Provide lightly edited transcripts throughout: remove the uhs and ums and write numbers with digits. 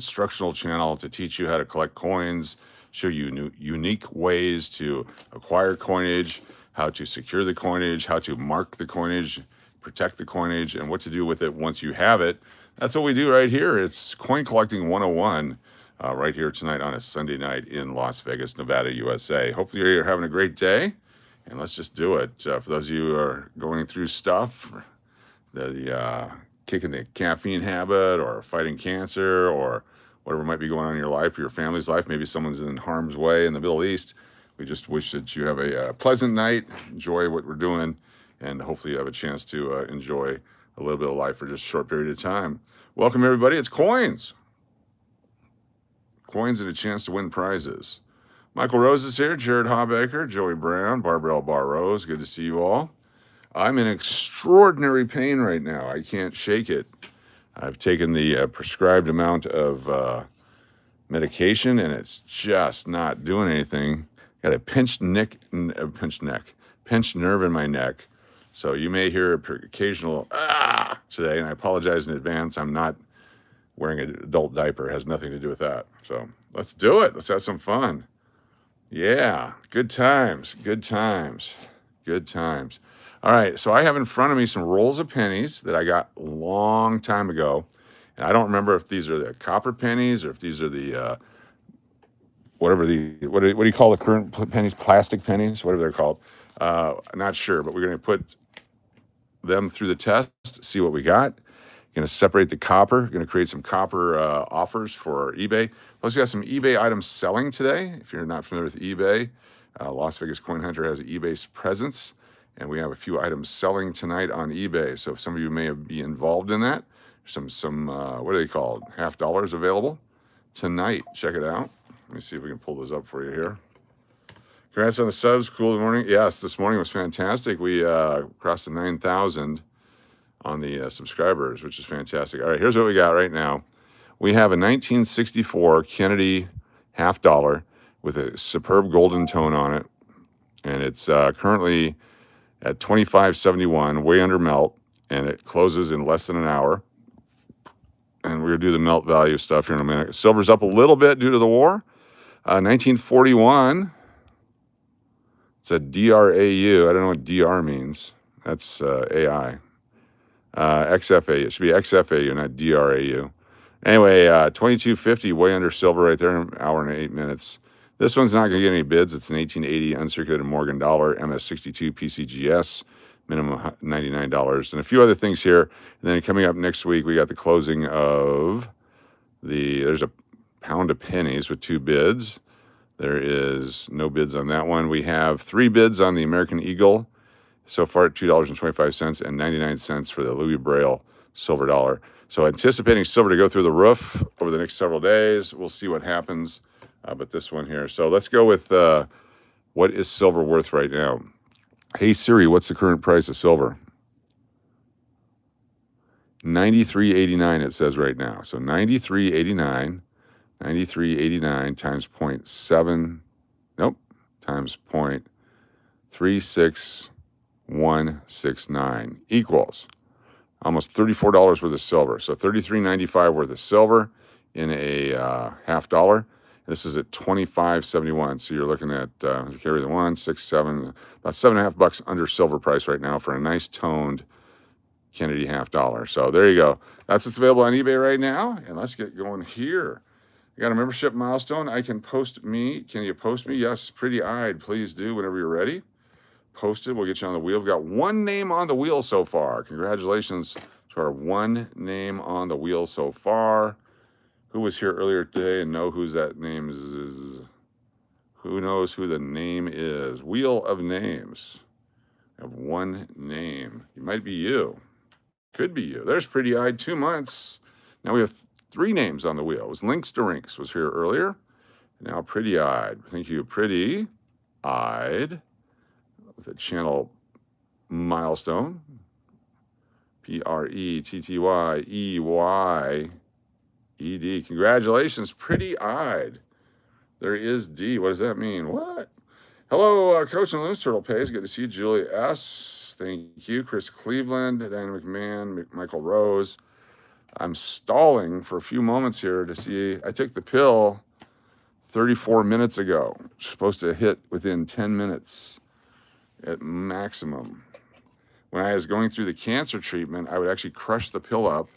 instructional channel to teach you how to collect coins, show you unique ways to acquire coinage, how to secure the coinage, how to mark the coinage, protect the coinage, and what to do with it once you have it. That's what we do right here. It's Coin Collecting 101 right here tonight on a Sunday night in Las Vegas, Nevada, USA. Hopefully you're having a great day, and let's just do it. For those of you who are going through stuff, the kicking the caffeine habit or fighting cancer or whatever might be going on in your life or your family's life, maybe someone's in harm's way in the Middle East, we just wish that you have a pleasant night, enjoy what we're doing, and hopefully you have a chance to enjoy a little bit of life for just a short period of time. Welcome, everybody. It's Coins. Coins and a chance to win prizes. Michael Rose is here, Jared Hawbaker, Joey Brown, Barbara Bar Rose. Good to see you all. I'm in extraordinary pain right now. I can't shake it. I've taken the prescribed amount of medication, and it's just not doing anything. Got a pinched nerve in my neck. So you may hear occasional today, and I apologize in advance. I'm not wearing an adult diaper. It has nothing to do with that. So let's do it. Let's have some fun. Yeah, good times, good times, good times. All right, so I have in front of me some rolls of pennies that I got a long time ago. And I don't remember if these are the copper pennies or if these are the, what do you call the current pennies? Plastic pennies, whatever they're called. I'm not sure, but we're going to put them through the test, see what we got. Going to separate the copper. Going to create some copper offers for eBay. Plus, we got some eBay items selling today. If you're not familiar with eBay, Las Vegas Coin Hunter has an eBay presence, and we have a few items selling tonight on eBay. So if some of you may be involved in that, some what are they called? $50 available tonight. Check it out. Let me see if we can pull those up for you here. Congrats on the subs. Cool morning. Yes, this morning was fantastic. We crossed the 9,000 on the subscribers, which is fantastic. All right, here's what we got right now. We have a 1964 Kennedy $50 with a superb golden tone on it, and it's currently at $25.71, way under melt, and it closes in less than an hour. And we're going to do the melt value stuff here in a minute. Silver's up a little bit due to the war. 1941, it's a DRAU. I don't know what DR means. That's AI. XFAU. It should be XFAU, not DRAU. Anyway, 2250, way under silver right there, an hour and 8 minutes. This one's not going to get any bids. It's an 1880 uncirculated Morgan dollar, MS62 PCGS, minimum $99, and a few other things here. And then coming up next week, we got the closing of there's a pound of pennies with 2 bids. There is no bids on that one. We have 3 bids on the American Eagle. So far at $2.25 and 99 cents for the Louis Braille silver dollar. So anticipating silver to go through the roof over the next several days. We'll see what happens. But this one here. So let's go with what is silver worth right now? Hey Siri, what's the current price of silver? $93.89 it says right now. So $93.89 times 0.7, times 0.36169 equals almost $34 worth of silver. So $33.95 worth of silver in a $50. This is at $25.71. So you're looking at carry the 1, 6, 7, about $7.50 under silver price right now for a nice toned Kennedy $50. So there you go. That's what's available on eBay right now. And let's get going here. I got a membership milestone. I can post me. Can you post me? Yes, pretty eyed. Please do whenever you're ready. Post it. We'll get you on the wheel. We've got 1 name on the wheel so far. Congratulations to our 1 name on the wheel so far. Who was here earlier today and know whose that name is? Who knows who the name is? Wheel of names. I have 1 name. It might be you. Could be you. There's Pretty Eyed, 2 months. Now we have 3 names on the wheel. It was Links to Rinks was here earlier. Now Pretty Eyed. Thank you, Pretty Eyed, with a channel milestone. PRETTYEYED. Congratulations, Pretty Eyed. There is D. What does that mean? What? Hello, Coach and Loose Turtle Pays. Good to see you, Julie S. Thank you, Chris Cleveland, Diana McMahon, Michael Rose. I'm stalling for a few moments here to see. I took the pill 34 minutes ago. Supposed to hit within 10 minutes at maximum. When I was going through the cancer treatment, I would actually crush the pill up.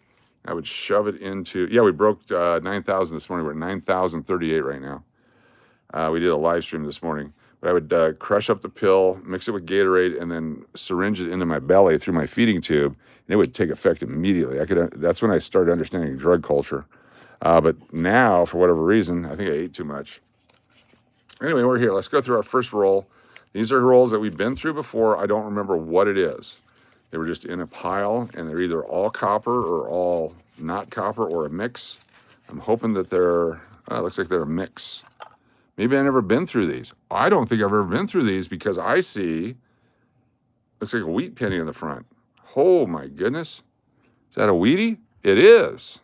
I would shove it into, yeah, we broke 9,000 this morning. We're at 9,038 right now. We did a live stream this morning. But I would crush up the pill, mix it with Gatorade, and then syringe it into my belly through my feeding tube, and it would take effect immediately. That's when I started understanding drug culture. But now, for whatever reason, I think I ate too much. Anyway, we're here. Let's go through our first roll. These are rolls that we've been through before. I don't remember what it is. They were just in a pile, and they're either all copper or all not copper or a mix. I'm hoping that they're, looks like they're a mix. Maybe I've never been through these. I don't think I've ever been through these because I see, looks like a wheat penny in the front. Oh my goodness. Is that a wheatie? It is.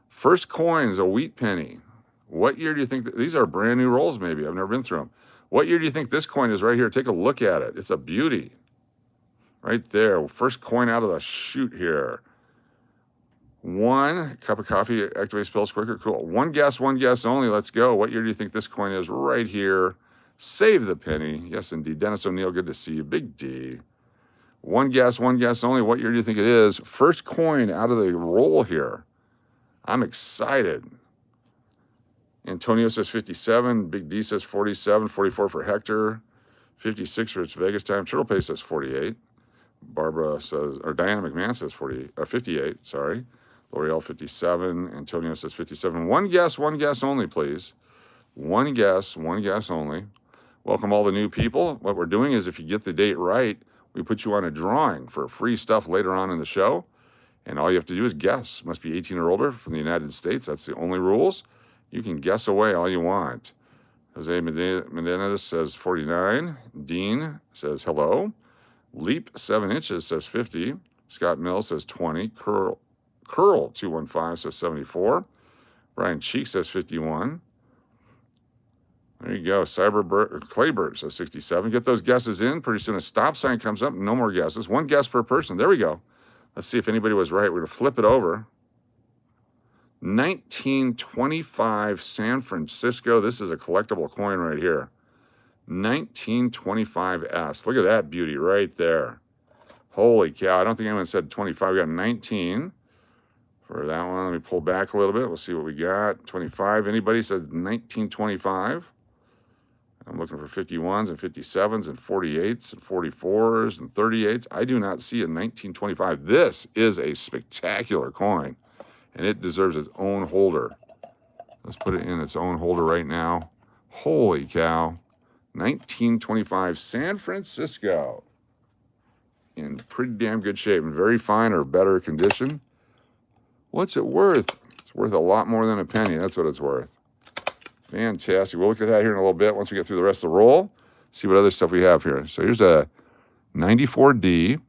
First coin is a wheat penny. What year do you think, these are brand new rolls maybe. I've never been through them. What year do you think this coin is right here? Take a look at it. It's a beauty. Right there. First coin out of the chute here. One cup of coffee activates pills quicker. Cool. One guess only. Let's go. What year do you think this coin is? Right here. Save the penny. Yes, indeed. Dennis O'Neill, good to see you. Big D. One guess only. What year do you think it is? First coin out of the roll here. I'm excited. Antonio says 57. Big D says 47. 44 for Hector. 56 for It's Vegas time. Turtle Pace says 48. Barbara says, or Diana McMahon says 58, sorry. L'Oreal 57. Antonio says 57. One guess only, please. One guess only. Welcome all the new people. What we're doing is if you get the date right, we put you on a drawing for free stuff later on in the show. And all you have to do is guess. Must be 18 or older from the United States. That's the only rules. You can guess away all you want. Jose Medina says 49. Dean says hello. Leap 7 inches says 50. Scott Mills says 20. Curl 215 says 74. Brian Cheek says 51. There you go. Claybird says 67. Get those guesses in. Pretty soon a stop sign comes up. No more guesses. One guess per person. There we go. Let's see if anybody was right. We're going to flip it over. 1925 San Francisco. This is a collectible coin right here. 1925S. Look at that beauty right there. Holy cow. I don't think anyone said 25. We got 19 for that one. Let me pull back a little bit. We'll see what we got. 25. Anybody said 1925? I'm looking for 51s and 57s and 48s and 44s and 38s. I do not see a 1925. This is a spectacular coin, and it deserves its own holder. Let's put it in its own holder right now. Holy cow. 1925 San Francisco. In pretty damn good shape. In very fine or better condition. What's it worth? It's worth a lot more than a penny. That's what it's worth. Fantastic. We'll look at that here in a little bit once we get through the rest of the roll. See what other stuff we have here. So here's a 94D.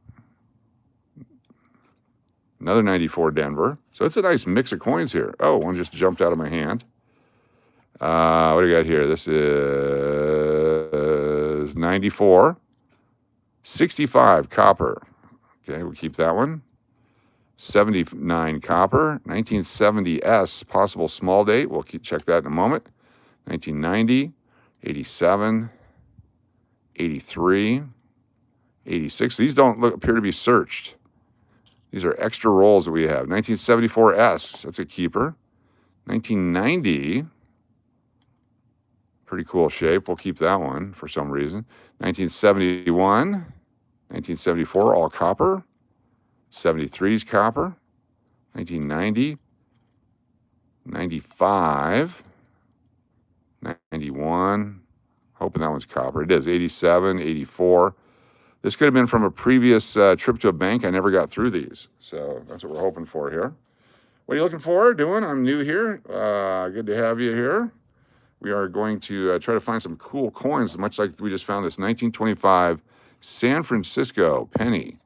Another 94 Denver. So it's a nice mix of coins here. Oh, one just jumped out of my hand. What do we got here? This is 94. 65 copper. Okay, we'll keep that one. 79 copper. 1970S, possible small date. We'll check that in a moment. 1990, 87, 83, 86. These don't appear to be searched. These are extra rolls that we have. 1974S, that's a keeper. 1990, pretty cool shape. We'll keep that one for some reason. 1971, 1974, all copper. 73's copper. 1990, 95, 91. Hoping that one's copper. It is. 87, 84. This could have been from a previous trip to a bank. I never got through these. So that's what we're hoping for here. What are you looking for? Doing? I'm new here. Good to have you here. We are going to try to find some cool coins, much like we just found this 1925 San Francisco penny.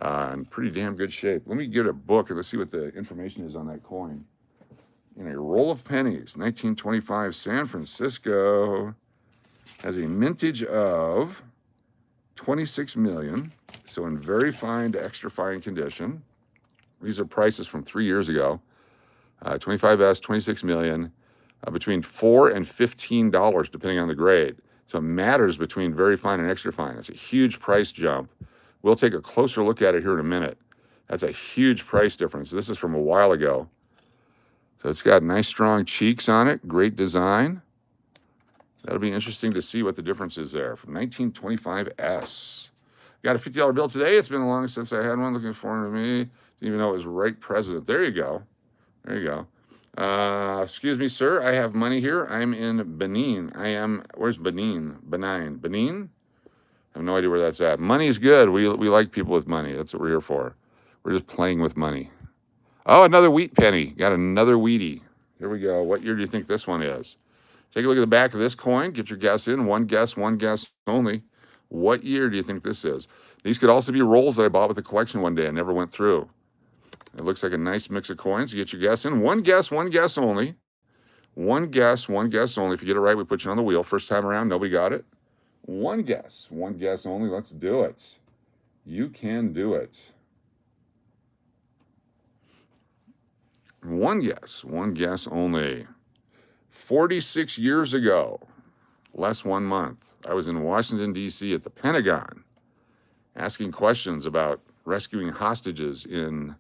In pretty damn good shape. Let me get a book and let's see what the information is on that coin. In a roll of pennies, 1925 San Francisco has a mintage of 26 million. So in very fine to extra fine condition. These are prices from 3 years ago. 25S, 26 million, between $4 and $15, depending on the grade. So it matters between very fine and extra fine. It's a huge price jump. We'll take a closer look at it here in a minute. That's a huge price difference. This is from a while ago. So it's got nice strong cheeks on it, great design. That'll be interesting to see what the difference is there from 1925S. Got a $50 bill today. It's been long since I had one. Looking forward to me. Didn't even know it was right president. There you go. There you go. Excuse me, sir. I have money here. I'm in Benin. Where's Benin? Benin? I have no idea where that's at. Money's good. We like people with money. That's what we're here for. We're just playing with money. Oh, another wheat penny. Got another wheatie. Here we go. What year do you think this one is? Take a look at the back of this coin. Get your guess in. One guess only. What year do you think this is? These could also be rolls that I bought with the collection one day. I never went through. It looks like a nice mix of coins. You get your guess in. One guess only. One guess only. If you get it right, we put you on the wheel. First time around, nobody got it. One guess only. Let's do it. You can do it. One guess only. 46 years ago, less 1 month, I was in Washington, D.C. at the Pentagon asking questions about rescuing hostages in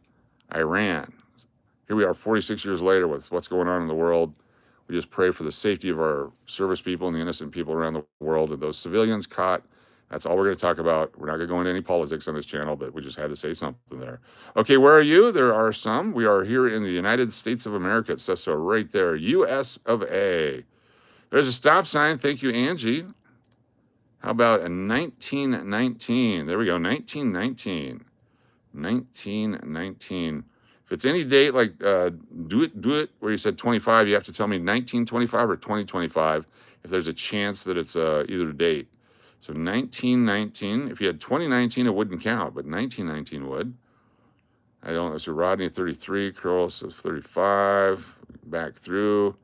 Iran. Here we are 46 years later with what's going on in the world. We just pray for the safety of our service people and the innocent people around the world and those civilians caught. That's all we're going to talk about. We're not going to go into any politics on this channel, but we just had to say something there. Okay, where are you? There are some. We are here in the United States of America. It says so right there, U.S. of A. There's a stop sign. Thank you, Angie. How about a 1919? There we go, 1919. 1919. If it's any date, like do it where you said 25, you have to tell me 1925 or 2025 if there's a chance that it's either date. So 1919, if you had 2019, it wouldn't count, but 1919 would. I don't know, so Rodney 33, Curls 35, back through.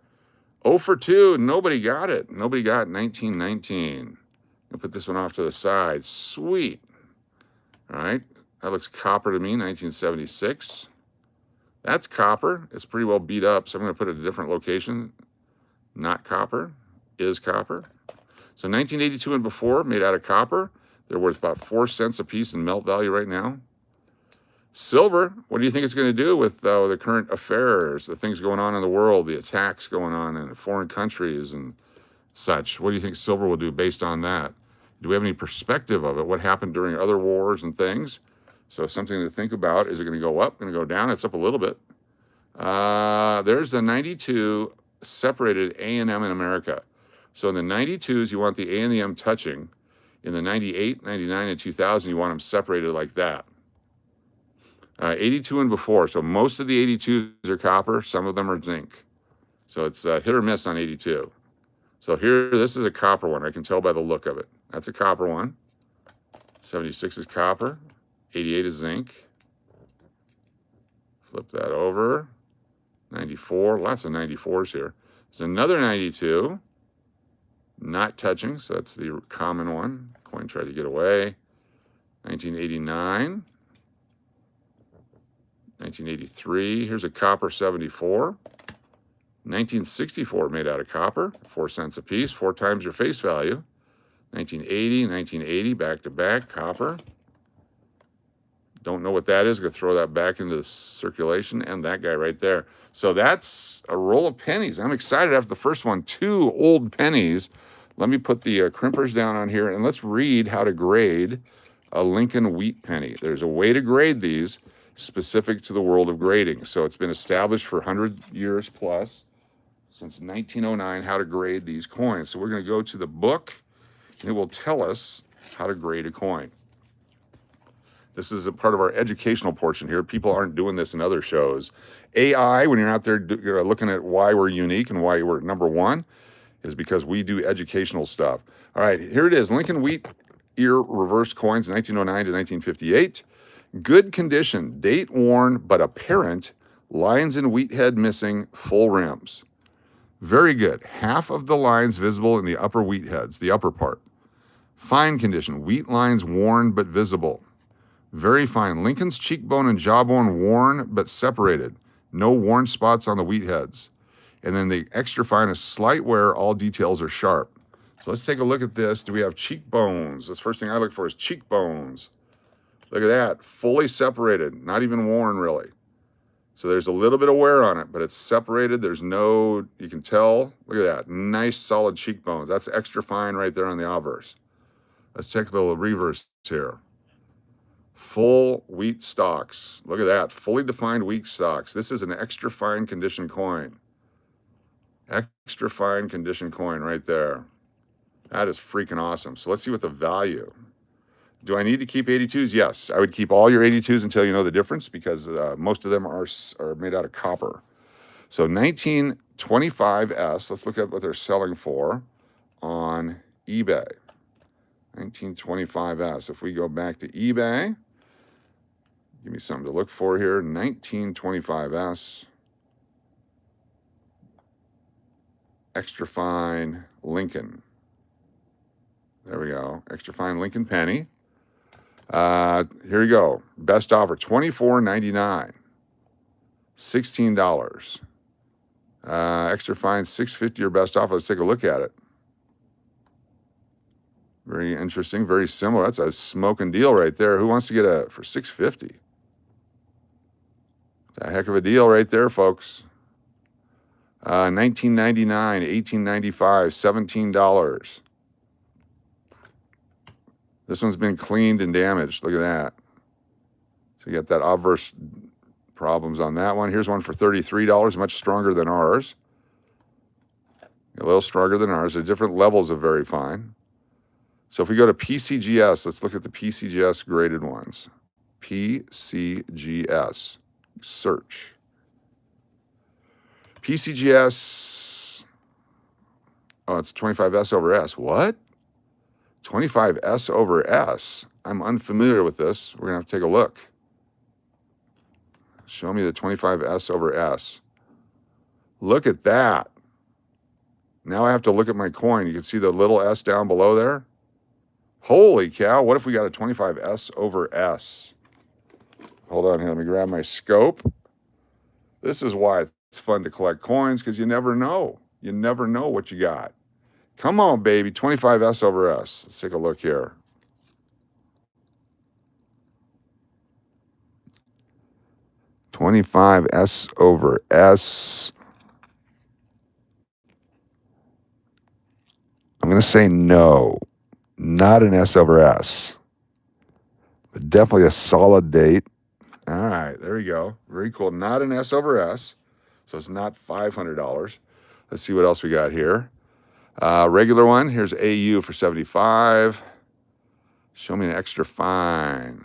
0 for 2, nobody got it. Nobody got 1919. I'll put this one off to the side. Sweet. All right, that looks copper to me, 1976. That's copper. It's pretty well beat up, so I'm going to put it at a different location. Not copper, is copper. So 1982 and before, made out of copper. They're worth about 4 cents a piece in melt value right now. Silver, what do you think it's going to do with the current affairs, the things going on in the world, the attacks going on in foreign countries and such? What do you think silver will do based on that? Do we have any perspective of it? What happened during other wars and things? So something to think about. Is it going to go up, going to go down? It's up a little bit. There's the 92 separated A and M in America. So in the 92s, you want the A and the M touching. In the 98, 99, and 2000, you want them separated like that. 82 and before. So most of the 82s are copper. Some of them are zinc. So it's hit or miss on 82. So here, this is a copper one. I can tell by the look of it. That's a copper one. 76 is copper. 88 is zinc. Flip that over. 94. Lots of 94s here. There's another 92. Not touching, so that's the common one. Coin tried to get away. 1989. 1983. Here's a copper 74. 1964 made out of copper. 4 cents a piece. 4 times your face value. 1980. Back to back. Copper. Don't know what that is. Going to throw that back into the circulation. And that guy right there. So that's a roll of pennies. I'm excited after the first one. 2 old pennies. Let me put the crimpers down on here and let's read how to grade a Lincoln wheat penny. There's a way to grade these specific to the world of grading. So it's been established for 100 years plus, since 1909, how to grade these coins. So we're going to go to the book and it will tell us how to grade a coin. This is a part of our educational portion here. People aren't doing this in other shows. AI, when you're out there looking at why we're unique and why we're number one, is because we do educational stuff. All right, here it is. Lincoln wheat ear reverse coins, 1909 to 1958. Good condition, date worn but apparent, lines in wheat head missing, full rims. Very good. Half of the lines visible in the upper wheat heads, the upper part. Fine condition, wheat lines worn but visible. Very fine. Lincoln's cheekbone and jawbone worn but separated. No worn spots on the wheat heads. And then the extra fine is slight wear. All details are sharp. So let's take a look at this. Do we have cheekbones? The first thing I look for is cheekbones. Look at that. Fully separated. Not even worn, really. So there's a little bit of wear on it, but it's separated. There's no, you can tell. Look at that. Nice, solid cheekbones. That's extra fine right there on the obverse. Let's check the reverse here. Full wheat stalks. Look at that. Fully defined wheat stalks. This is an extra fine condition coin. Extra fine condition coin right there. That is freaking awesome. So let's see what the value. Do I need to keep 82s? Yes. I would keep all your 82s until you know the difference, because most of them are made out of copper. So 1925S, let's look at what they're selling for on eBay. 1925S. If we go back to eBay, give me something to look for here. 1925S. Extra fine Lincoln. There we go. Extra fine Lincoln penny. Here you go. Best offer, $24.99. $16. Extra fine, $6.50 your best offer. Let's take a look at it. Very interesting, very similar. That's a smoking deal right there. Who wants to get a for $6.50? It's a heck of a deal right there, folks. $19.99, $18.95, $17. This one's been cleaned and damaged. Look at that. So you got that obverse problems on that one. Here's one for $33, much stronger than ours. A little stronger than ours. There are different levels of very fine. So if we go to PCGS, let's look at the PCGS graded ones. PCGS. Search. PCGS. Oh, it's 25S over S. What? 25S over S. I'm unfamiliar with this. We're going to have to take a look. Show me the 25S over S. Look at that. Now I have to look at my coin. You can see the little S down below there. Holy cow. What if we got a 25S over S? Hold on here. Let me grab my scope. This is why it's fun to collect coins, because you never know. You never know what you got. Come on, baby. 25S over S. Let's take a look here. $25S over S. I'm going to say no. Not an S over S. But definitely a solid date. All right. There you go. Very cool. Not an S over S. So it's not $500. Let's see what else we got here. Regular one, here's AU for 75. Show me an extra fine.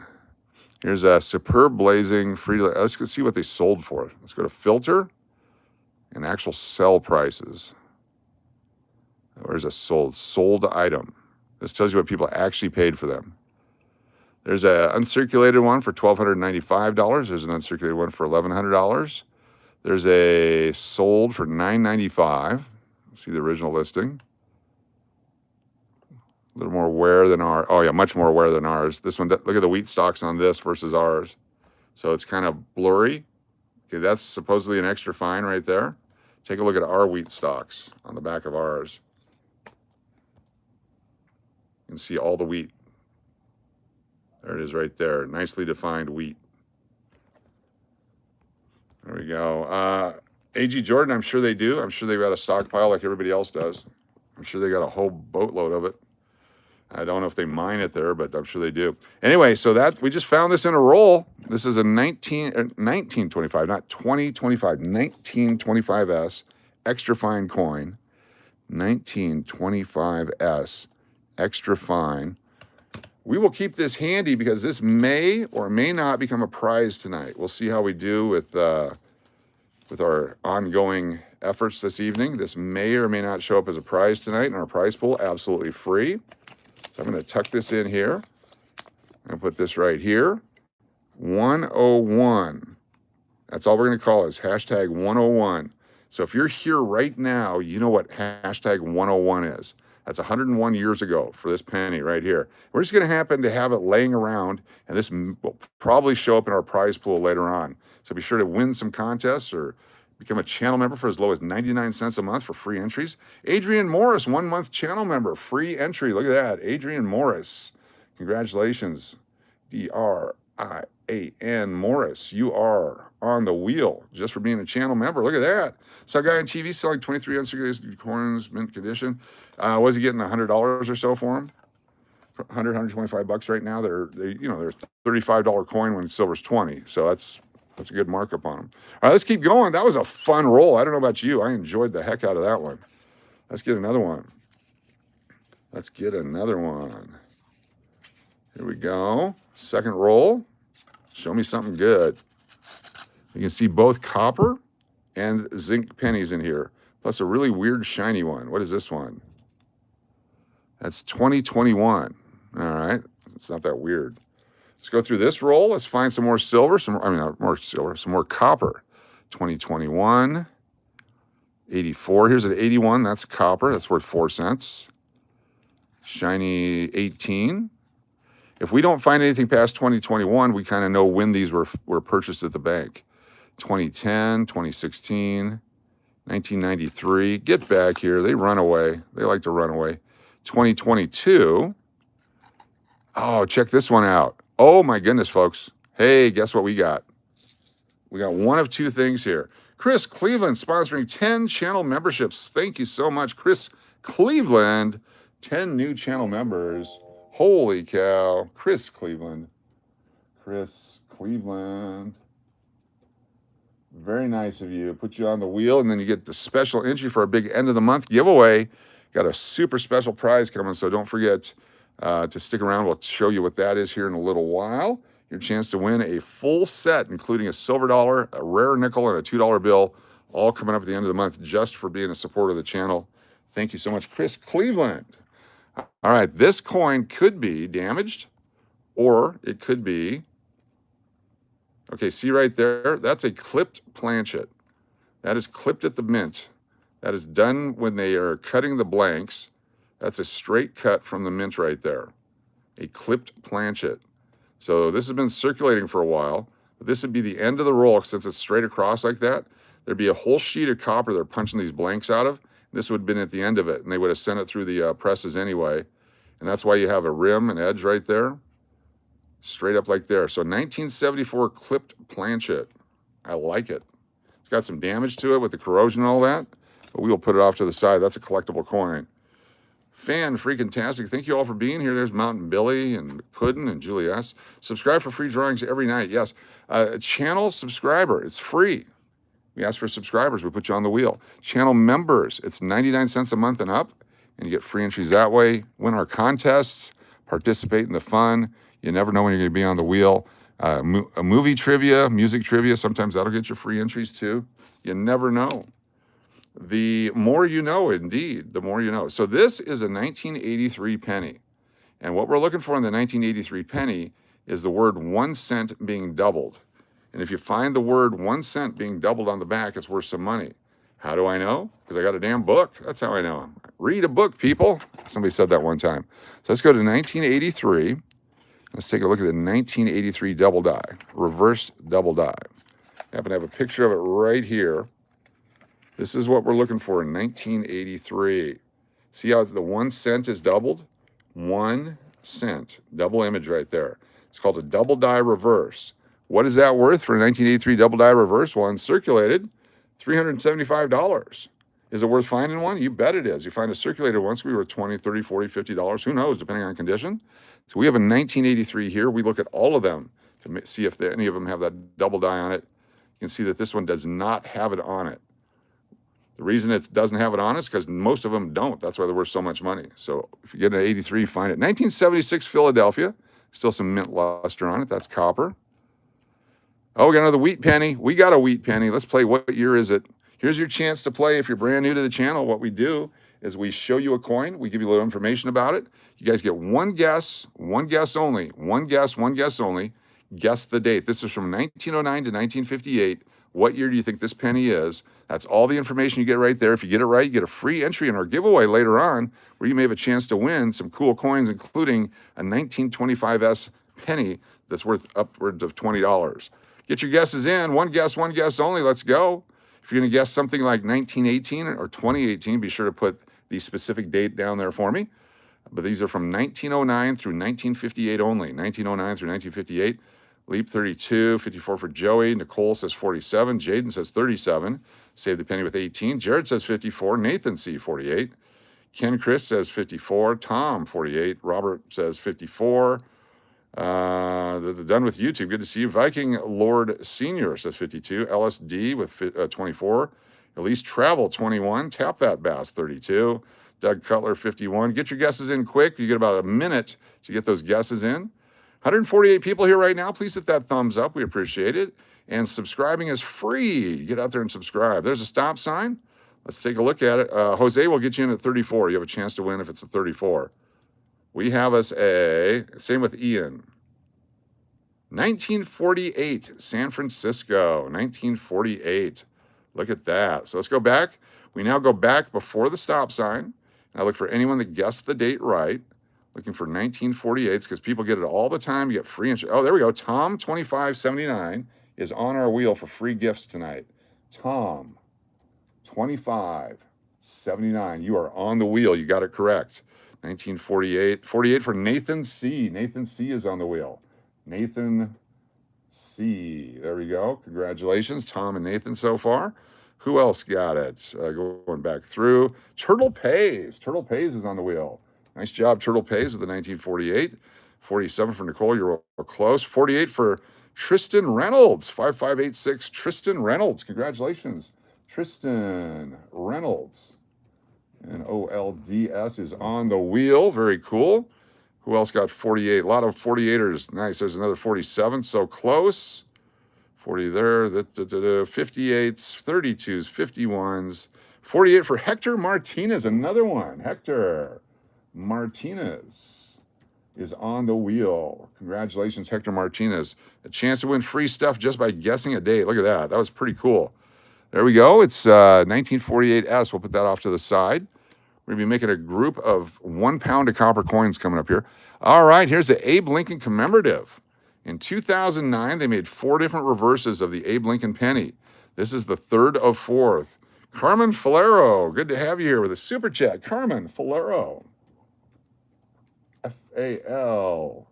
Here's a superb blazing free. Let's go see what they sold for. Let's go to filter and actual sell prices. Where's a sold item? This tells you what people actually paid for them. There's an uncirculated one for $1,295. There's an uncirculated one for $1,100. There's a sold for $995. See the original listing. A little more wear than ours. Oh, yeah, much more wear than ours. This one, look at the wheat stalks on this versus ours. So it's kind of blurry. Okay, that's supposedly an extra fine right there. Take a look at our wheat stalks on the back of ours. You can see all the wheat. There it is right there. Nicely defined wheat. There we go. AG Jordan, I'm sure they do. I'm sure they've got a stockpile like everybody else does. I'm sure they got a whole boatload of it. I don't know if they mine it there, but I'm sure they do. Anyway, so that we just found this in a roll. This is a 1925, not 2025, 1925S extra fine coin. 1925S extra fine. We will keep this handy because this may or may not become a prize tonight. We'll see how we do with our ongoing efforts this evening. This may or may not show up as a prize tonight in our prize pool, absolutely free. So I'm going to tuck this in here and put this right here. 101. That's all we're going to call it, is hashtag 101. So if you're here right now, you know what hashtag 101 is. That's 101 years ago for this penny right here. We're just going to happen to have it laying around, and this will probably show up in our prize pool later on. So be sure to win some contests or become a channel member for as low as 99 cents a month for free entries. Adrian Morris, 1 month channel member, free entry. Look at that. Adrian Morris. Congratulations. D-R-I-A-N Morris. You are on the wheel just for being a channel member. Look at that. Saw a guy on TV selling 23 uncirculated coins, mint condition. Was he getting $100 or so for them? 100, 125 bucks right now. They're $35 coin when silver's 20. So that's a good markup on them. All right, let's keep going. That was a fun roll. I don't know about you. I enjoyed the heck out of that one. Let's get another one. Let's get another one. Here we go. Second roll. Show me something good. You can see both copper and zinc pennies in here, plus a really weird shiny one. What is this one? That's 2021. All right, it's not that weird. Let's go through this roll. Let's find some more silver, some more copper. 2021, 84. Here's an 81. That's copper. That's worth 4 cents. Shiny 18. If we don't find anything past 2021, we kind of know when these were purchased at the bank. 2010, 2016, 1993. Get back here. They run away. They like to run away. 2022. Oh, check this one out. Oh, my goodness, folks. Hey, guess what we got? We got one of two things here. Chris Cleveland sponsoring 10 channel memberships. Thank you so much, Chris Cleveland. 10 new channel members. Holy cow. Chris Cleveland. Chris Cleveland. Very nice of you. Put you on the wheel, and then you get the special entry for our big end of the month giveaway. Got a super special prize coming, so don't forget to stick around. We'll show you what that is here in a little while. Your chance to win a full set, including a silver dollar, a rare nickel, and a $2 bill, all coming up at the end of the month just for being a supporter of the channel. Thank you so much, Chris Cleveland. All right, this coin could be damaged, or it could be, okay, see right there? That's a clipped planchet. That is clipped at the mint. That is done when they are cutting the blanks. That's a straight cut from the mint right there. A clipped planchet. So this has been circulating for a while, but this would be the end of the roll. Since it's straight across like that, there'd be a whole sheet of copper they're punching these blanks out of. This would have been at the end of it, and they would have sent it through the presses anyway. And that's why you have a rim and edge right there, straight up like there. So 1974 clipped planchet. I like it. It's got some damage to it with the corrosion and all that, but we will put it off to the side. That's a collectible coin. Fan-freaking-tastic. Thank you all for being here. There's Mountain Billy and Puddin' and Julie S. Subscribe for free drawings every night. Yes, channel subscriber. It's free. We ask for subscribers. We put you on the wheel. Channel members. It's 99 cents a month and up, and you get free entries that way. Win our contests. Participate in the fun. You never know when you're going to be on the wheel. A movie trivia, music trivia. Sometimes that'll get you free entries too. You never know. The more you know, indeed, the more you know. So this is a 1983 penny. And what we're looking for in the 1983 penny is the word 1 cent being doubled. And if you find the word 1 cent being doubled on the back, it's worth some money. How do I know? Because I got a damn book. That's how I know. Read a book, people. Somebody said that one time. So let's go to 1983. Let's take a look at the 1983 double die, reverse double die. I happen to have a picture of it right here. This is what we're looking for in 1983. See how the 1 cent is doubled? 1 cent, double image right there. It's called a double die reverse. What is that worth for a 1983 double die reverse? Well, uncirculated, $375. Is it worth finding one? You bet it is. You find a circulated one, it's going to be worth $20, $30, $40, $50. Who knows, depending on condition. So we have a 1983 here. We look at all of them to see if any of them have that double die on it. You can see that this one does not have it on it. The reason it doesn't have it on is because most of them don't. That's why they're worth so much money. So if you get an 83, find it. 1976 Philadelphia. Still some mint luster on it. That's copper. Oh, we got another wheat penny. We got a wheat penny. Let's play. What year is it? Here's your chance to play. If you're brand new to the channel, what we do is we show you a coin. We give you a little information about it. You guys get one guess only. One guess only. Guess the date. This is from 1909 to 1958. What year do you think this penny is? That's all the information you get right there. If you get it right, you get a free entry in our giveaway later on, where you may have a chance to win some cool coins, including a 1925S penny that's worth upwards of $20. Get your guesses in. One guess only. Let's go. If you're going to guess something like 1918 or 2018, be sure to put the specific date down there for me. But these are from 1909 through 1958 only. 1909 through 1958. Leap 32, 54 for Joey. Nicole says 47. Jaden says 37. Save the penny with 18. Jared says 54. Nathan C, 48. Ken Chris says 54. Tom, 48. Robert says 54. Done with YouTube. Good to see you. Viking Lord Senior says 52. LSD with 24. Elise Travel, 21. Tap That Bass, 32. Doug Cutler, 51. Get your guesses in quick. You get about a minute to get those guesses in. 148 people here right now. Please hit that thumbs up. We appreciate it. And subscribing is free. Get out there and subscribe. There's a stop sign. Let's take a look at it. Jose will get you in at 34. You have a chance to win if it's a 34. We have us same with Ian. 1948, San Francisco. 1948. Look at that. So let's go back. We now go back before the stop sign. And I look for anyone that guessed the date right. Looking for 1948s because people get it all the time. You get free entry. Oh, there we go. Tom 2579 is on our wheel for free gifts tonight. Tom 2579. You are on the wheel. You got it correct. 1948. 48 for Nathan C. Nathan C is on the wheel. Nathan C. There we go. Congratulations, Tom and Nathan so far. Who else got it? Going back through. Turtle Pays. Turtle Pays is on the wheel. Nice job, Turtle Pays with the 1948. 47 for Nicole. You're close. 48 for Tristan Reynolds. 5586. Tristan Reynolds. Congratulations, Tristan Reynolds. And OLDS is on the wheel. Very cool. Who else got 48? A lot of 48ers. Nice. There's another 47. So close. 40 there. 58s, 32s, 51s. 48 for Hector Martinez. Another one. Hector Martinez is on the wheel. Congratulations, Hector Martinez. A chance to win free stuff just by guessing a date. Look at that. That was pretty cool. There we go. It's 1948S. We'll put that off to the side. We're going to be making a group of 1 pound of copper coins coming up here. All right, here's the Abe Lincoln commemorative. In 2009, they made 4 different reverses of the Abe Lincoln penny. This is the 3rd of 4th. Carmen Falero, good to have you here with a super chat. Carmen Falero. Falero.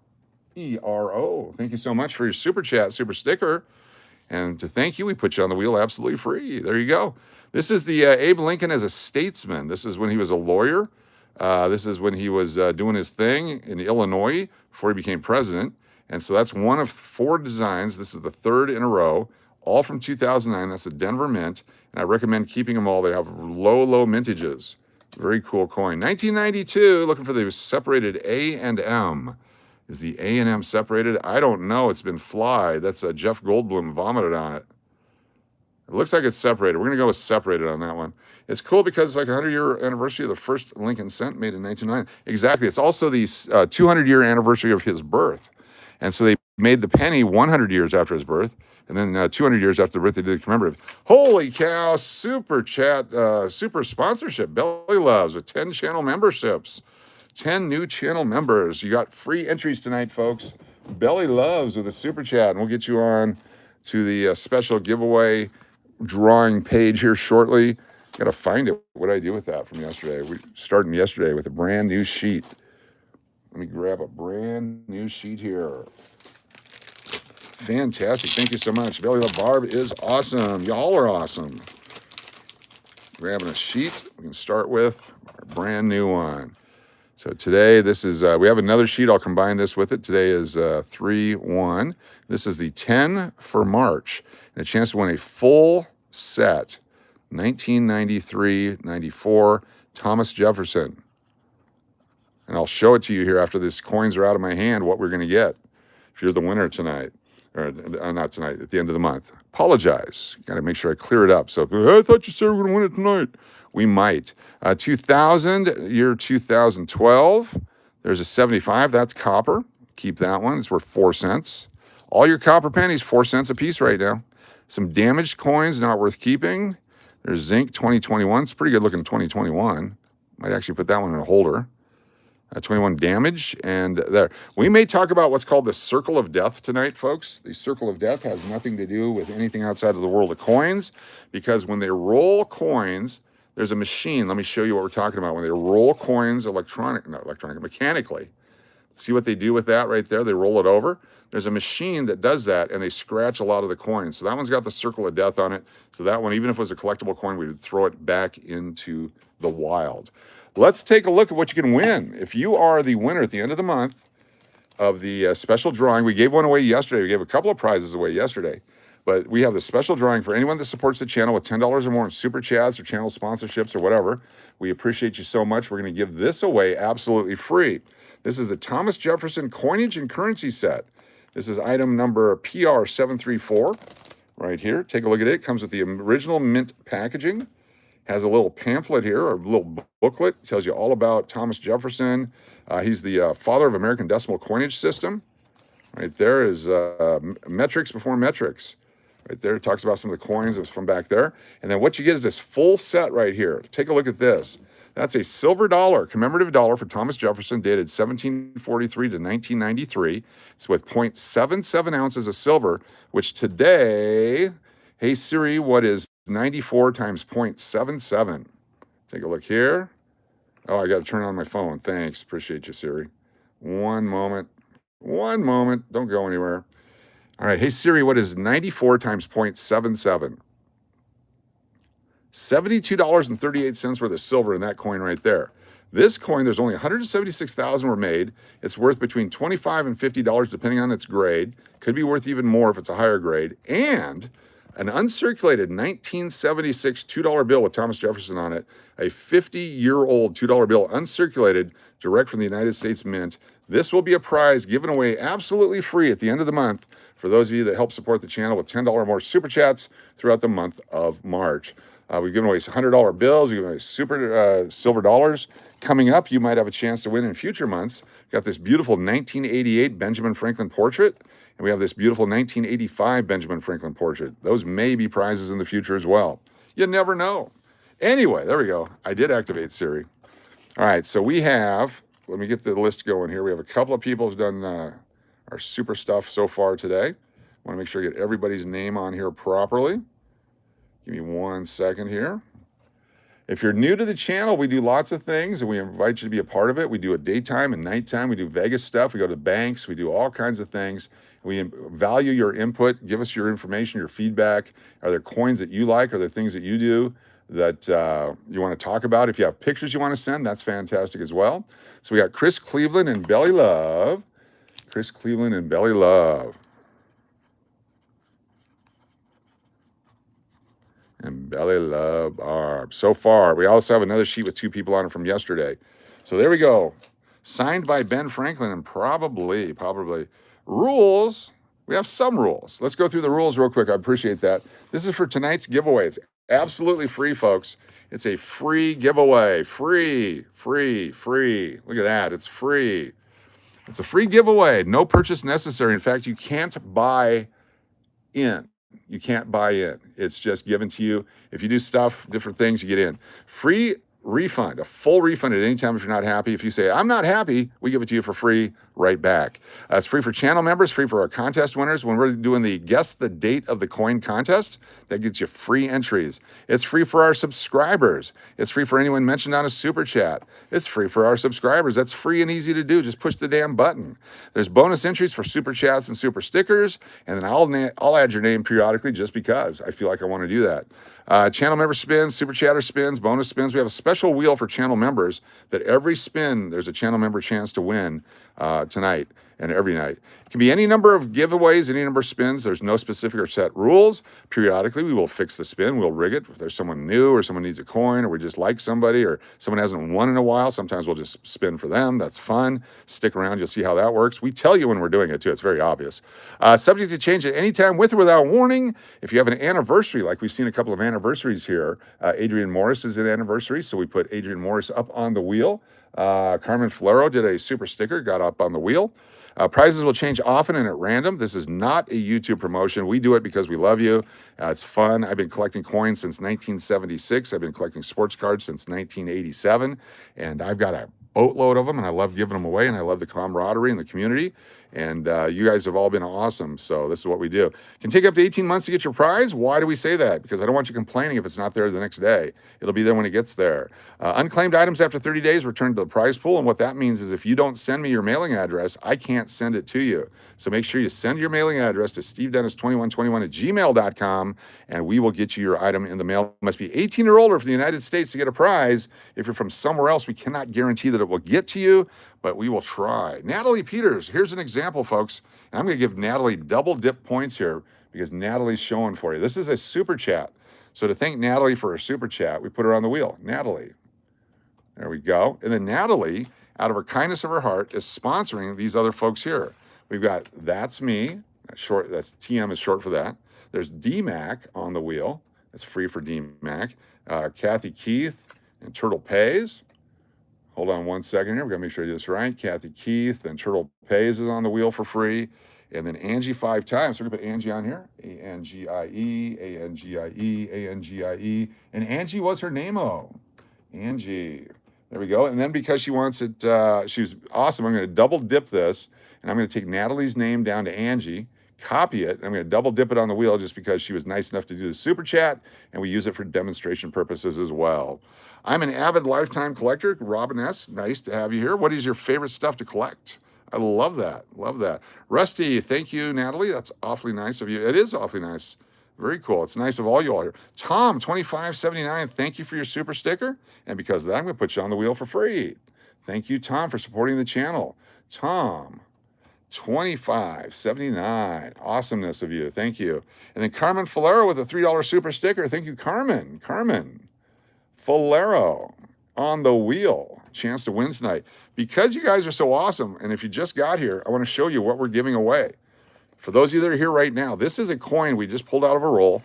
Thank you so much for your super chat, super sticker. And to thank you, we put you on the wheel absolutely free. There you go. This is the Abe Lincoln as a statesman. This is when he was a lawyer. This is when he was doing his thing in Illinois before he became president. And so that's one of 4 designs. This is the 3rd in a row, all from 2009. That's the Denver Mint. And I recommend keeping them all. They have low mintages. Very cool coin. 1992, looking for the separated A and M. Is the A and M separated? I don't know. It's been fly. That's Jeff Goldblum vomited on it. It looks like it's separated. We're going to go with separated on that one. It's cool because it's like a 100-year anniversary of the first Lincoln cent made in 1909. Exactly. It's also the 200-year anniversary of his birth. And so they made the penny 100 years after his birth. And then 200 years after the birth, they did the commemorative. Holy cow, super chat, super sponsorship. Belly Loves with 10 channel memberships. 10 new channel members. You got free entries tonight, folks. Belly Loves with a super chat. And we'll get you on to the special giveaway drawing page here shortly. Got to find it. What did I do with that from yesterday? We started yesterday with a brand new sheet. Let me grab a brand new sheet here. Fantastic. Thank you so much. Belly Love Barb is awesome. Y'all are awesome. Grabbing a sheet we can start with our brand new one. So today, this is, we have another sheet. I'll combine this with it. Today is 3-1. This is the 10 for March. And a chance to win a full set. 1993-94, Thomas Jefferson. And I'll show it to you here after these coins are out of my hand, what we're going to get if you're the winner tonight. Or not tonight, at the end of the month. Apologize. Got to make sure I clear it up. So, I thought you said we were going to win it tonight. We might. 2000, year 2012, there's a 75. That's copper. Keep that one. It's worth 4 cents. All your copper pennies, 4 cents a piece right now. Some damaged coins, not worth keeping. There's zinc 2021. It's pretty good looking 2021. Might actually put that one in a holder. 21 damage, and there. We may talk about what's called the circle of death tonight, folks. The circle of death has nothing to do with anything outside of the world of coins, because when they roll coins, there's a machine. Let me show you what we're talking about. When they roll coins mechanically. See what they do with that right there? They roll it over. There's a machine that does that, and they scratch a lot of the coins. So that one's got the circle of death on it. So that one, even if it was a collectible coin, we would throw it back into the wild. Let's take a look at what you can win. If you are the winner at the end of the month of the special drawing, we gave one away yesterday. We gave a couple of prizes away yesterday. But we have the special drawing for anyone that supports the channel with $10 or more in super chats or channel sponsorships or whatever. We appreciate you so much. We're going to give this away absolutely free. This is the Thomas Jefferson coinage and currency set. This is item number PR734 right here. Take a look at it. It comes with the original mint packaging. Has a little pamphlet here, or a little booklet. It tells you all about Thomas Jefferson. He's the father of American decimal coinage system. Right there is metrics before metrics. Right there, it talks about some of the coins that was from back there. And then what you get is this full set right here. Take a look at this. That's a silver dollar, commemorative dollar for Thomas Jefferson, dated 1743 to 1993. It's with 0.77 ounces of silver, which today, hey Siri, what is 94 times 0.77? Take a look here. Oh, I got to turn on my phone. Thanks. Appreciate you, Siri. One moment. Don't go anywhere. All right. Hey, Siri, what is 94 times 0.77? $72.38 worth of silver in that coin right there. This coin, there's only 176,000 were made. It's worth between $25 and $50 depending on its grade. Could be worth even more if it's a higher grade. And an uncirculated 1976 $2 bill with Thomas Jefferson on it, a 50-year-old $2 bill, uncirculated, direct from the United States Mint. This will be a prize given away absolutely free at the end of the month for those of you that help support the channel with $10 or more super chats throughout the month of March. We've given away $100 bills. We've given away super silver dollars. Coming up, you might have a chance to win in future months. We've got this beautiful 1988 Benjamin Franklin portrait, and we have this beautiful 1985 Benjamin Franklin portrait. Those may be prizes in the future as well. You never know. Anyway, there we go. I did activate Siri. All right, so we have, let me get the list going here. We have a couple of people who've done our super stuff so far today. I want to make sure I get everybody's name on here properly. Give me 1 second here. If you're new to the channel, we do lots of things, and we invite you to be a part of it. We do a daytime and nighttime. We do Vegas stuff. We go to banks. We do all kinds of things. We value your input. Give us your information, your feedback. Are there coins that you like? Are there things that you do that you want to talk about? If you have pictures you want to send, that's fantastic as well. So we got Chris Cleveland and Belly Love. Chris Cleveland and Belly Love. And Belly Love Barb. So far, we also have another sheet with 2 people on it from yesterday. So there we go. Signed by Ben Franklin, and probably rules. We have some rules. Let's go through the rules real quick. I appreciate that. This is for tonight's giveaway. It's absolutely free, folks. It's a free giveaway. Free. Look at that. It's free. It's a free giveaway. No purchase necessary. In fact, you can't buy in. You can't buy in. It's just given to you. If you do stuff, different things, you get in. Free refund, a full refund at any time if you're not happy. If you say, I'm not happy, we give it to you for free right back. It's free for channel members, free for our contest winners. When we're doing the guess the date of the coin contest, that gets you free entries. It's free for our subscribers. It's free for anyone mentioned on a super chat. It's free for our subscribers. That's free and easy to do. Just push the damn button. There's bonus entries for super chats and super stickers, and then I'll add your name periodically just because I feel like I want to do that. Channel member spins, super chatter spins, bonus spins. We have a special wheel for channel members that every spin, there's a channel member chance to win tonight and every night. It can be any number of giveaways, any number of spins. There's no specific or set rules. Periodically, we will fix the spin. We'll rig it. If there's someone new or someone needs a coin or we just like somebody or someone hasn't won in a while, sometimes we'll just spin for them. That's fun. Stick around. You'll see how that works. We tell you when we're doing it, too. It's very obvious. Subject to change at any time with or without warning. If you have an anniversary, like we've seen a couple of anniversaries here, Adrian Morris is an anniversary, so we put Adrian Morris up on the wheel. Carmen Flero did a super sticker, got up on the wheel. Prizes will change often and at random. This is not a YouTube promotion. We do it because we love you. It's fun. I've been collecting coins since 1976. I've been collecting sports cards since 1987. And I've got a boatload of them, and I love giving them away, and I love the camaraderie in the community. And you guys have all been awesome. So this is what we do. It can take up to 18 months to get your prize. Why do we say that? Because I don't want you complaining if it's not there the next day. It'll be there when it gets there. Unclaimed items after 30 days return to the prize pool. And what that means is if you don't send me your mailing address, I can't send it to you. So make sure you send your mailing address to stevedennis2121@gmail.com, and we will get you your item in the mail. It must be 18 or older for the United States to get a prize. If you're from somewhere else, we cannot guarantee that it will get to you, but we will try. Natalie Peters, here's an example, folks. And I'm going to give Natalie double dip points here because Natalie's showing for you. This is a super chat. So to thank Natalie for her super chat, we put her on the wheel. Natalie. There we go. And then Natalie, out of her kindness of her heart, is sponsoring these other folks here. We've got That's Me. That's TM is short for that. There's DMAC on the wheel. That's free for DMAC. Kathy Keith and Turtle Pays. Hold on one second here. We've got to make sure I do this right. Kathy Keith and Turtle Pays is on the wheel for free. And then Angie 5 times. So we're going to put Angie on here. A-N-G-I-E, A-N-G-I-E, A-N-G-I-E. And Angie was her name-o. Angie. There we go. And then because she wants it, she's awesome, I'm going to double dip this. And I'm going to take Natalie's name down to Angie, copy it. And I'm going to double dip it on the wheel just because she was nice enough to do the super chat. And we use it for demonstration purposes as well. I'm an avid lifetime collector. Robin S., nice to have you here. What is your favorite stuff to collect? I love that. Love that. Rusty, thank you, Natalie. That's awfully nice of you. It is awfully nice. Very cool. It's nice of all you all here. Tom, 2579, thank you for your super sticker. And because of that, I'm going to put you on the wheel for free. Thank you, Tom, for supporting the channel. Tom, 2579. Awesomeness of you. Thank you. And then Carmen Falero with a $3 super sticker. Thank you, Carmen. Carmen Falero on the wheel. Chance to win tonight. Because you guys are so awesome, and if you just got here, I want to show you what we're giving away. For those of you that are here right now, this is a coin we just pulled out of a roll.